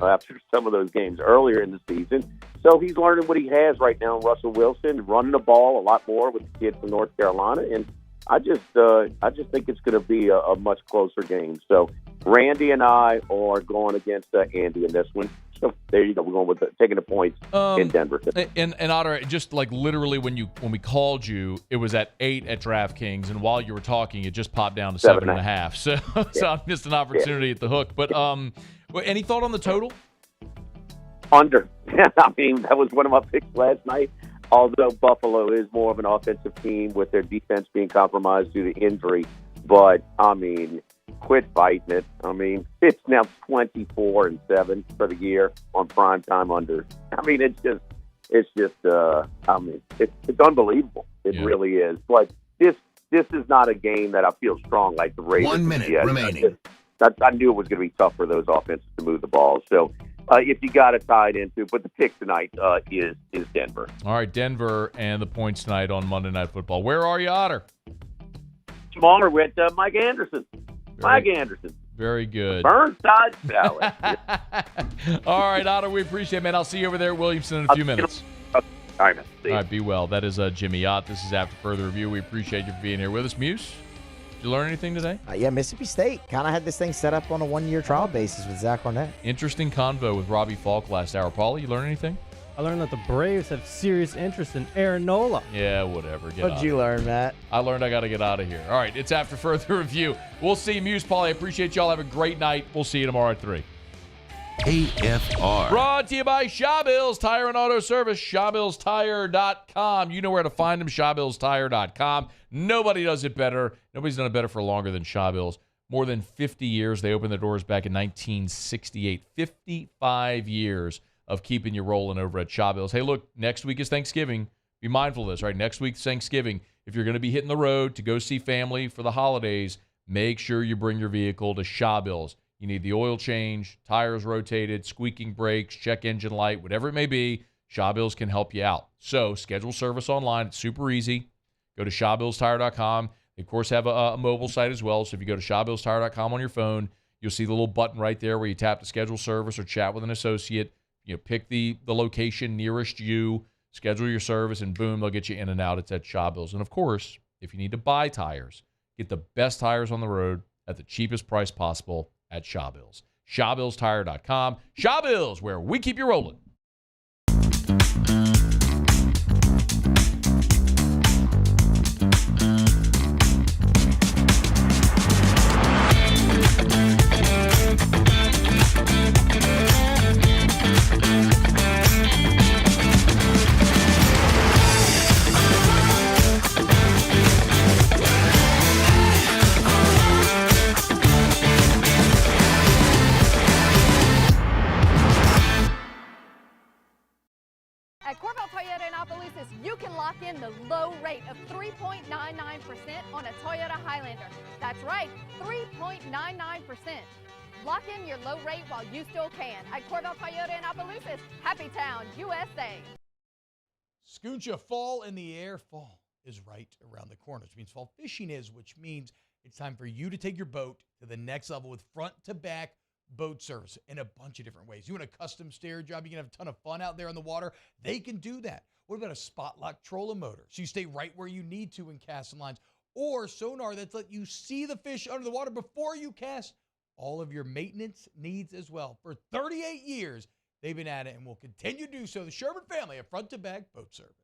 after some of those games earlier in the season. So he's learning what he has right now in Russell Wilson, running the ball a lot more with the kid from North Carolina, and I just think it's going to be a much closer game. So Randy and I are going against Andy in this one. So there you go. We're going with taking the points in Denver. And Otter, just like literally when we called you, it was at 8 at DraftKings, and while you were talking, it just popped down to 7.5. So I missed an opportunity at the hook. But any thought on the total? Under. I mean, that was one of my picks last night. Although Buffalo is more of an offensive team with their defense being compromised due to injury. But, I mean, quit fighting it. I mean, it's now 24-7 for the year on primetime under. I mean, it's unbelievable. It really is. But this is not a game that I feel strong like the Raiders. 1 minute remaining. I knew it was going to be tough for those offenses to move the ball. So, if you got it tied into, but the pick tonight is Denver. All right, Denver and the points tonight on Monday Night Football. Where are you, Otter? Tomorrow with Mike Anderson. Very good. Burnside salad. All right, Otter, we appreciate it, man. I'll see you over there at Williamson in a few minutes. All right, man. All right, be well. That is Jimmy Ott. This is After Further Review. We appreciate you for being here with us. Muse, did you learn anything today? Yeah, Mississippi State kind of had this thing set up on a 1-year trial basis with Zach Arnett. Interesting convo with Robbie Faulk last hour. Paulie, you learn anything? I learned that the Braves have serious interest in Aaron Nola. Yeah, whatever. What'd you learn, Matt? I learned I got to get out of here. All right, it's After Further Review. We'll see you, Muse, Paulie. I appreciate y'all. Have a great night. We'll see you tomorrow at 3. AFR. Brought to you by Shawbills Tire and Auto Service, ShawbillsTire.com. You know where to find them, ShawbillsTire.com. Nobody does it better. Nobody's done it better for longer than Shawbills. More than 50 years. They opened their doors back in 1968. 55 years of keeping you rolling over at Shawbills. Hey, look, next week is Thanksgiving. Be mindful of this, right? Next week's Thanksgiving. If you're going to be hitting the road to go see family for the holidays, make sure you bring your vehicle to Shawbills. You need the oil change, tires rotated, squeaking brakes, check engine light, whatever it may be, Shawbills can help you out. So schedule service online. It's super easy. Go to ShawbillsTire.com. They, of course, have a mobile site as well. So if you go to ShawbillsTire.com on your phone, you'll see the little button right there where you tap to schedule service or chat with an associate. Pick the location nearest you, schedule your service, and boom, they'll get you in and out. It's at Shawbills. And, of course, if you need to buy tires, get the best tires on the road at the cheapest price possible at Shawbills. ShawbillsTire.com. Shawbills, where we keep you rolling. At Corval Toyota in Opelousas, you can lock in the low rate of 3.99% on a Toyota Highlander. That's right, 3.99%. Lock in your low rate while you still can. At Corval Toyota in Opelousas, Happy Town, USA. Scooncha, fall in the air. Fall is right around the corner, which means fall fishing is, which means it's time for you to take your boat to the next level with front-to-back boat service in a bunch of different ways. You want a custom stair job, you can have a ton of fun out there on the water. They can do that. What about a spot lock trolling motor? So you stay right where you need to in casting lines. Or sonar that's let you see the fish under the water before you cast. All of your maintenance needs as well. For 38 years, they've been at it and will continue to do so. The Sherman family of front-to-back boat service.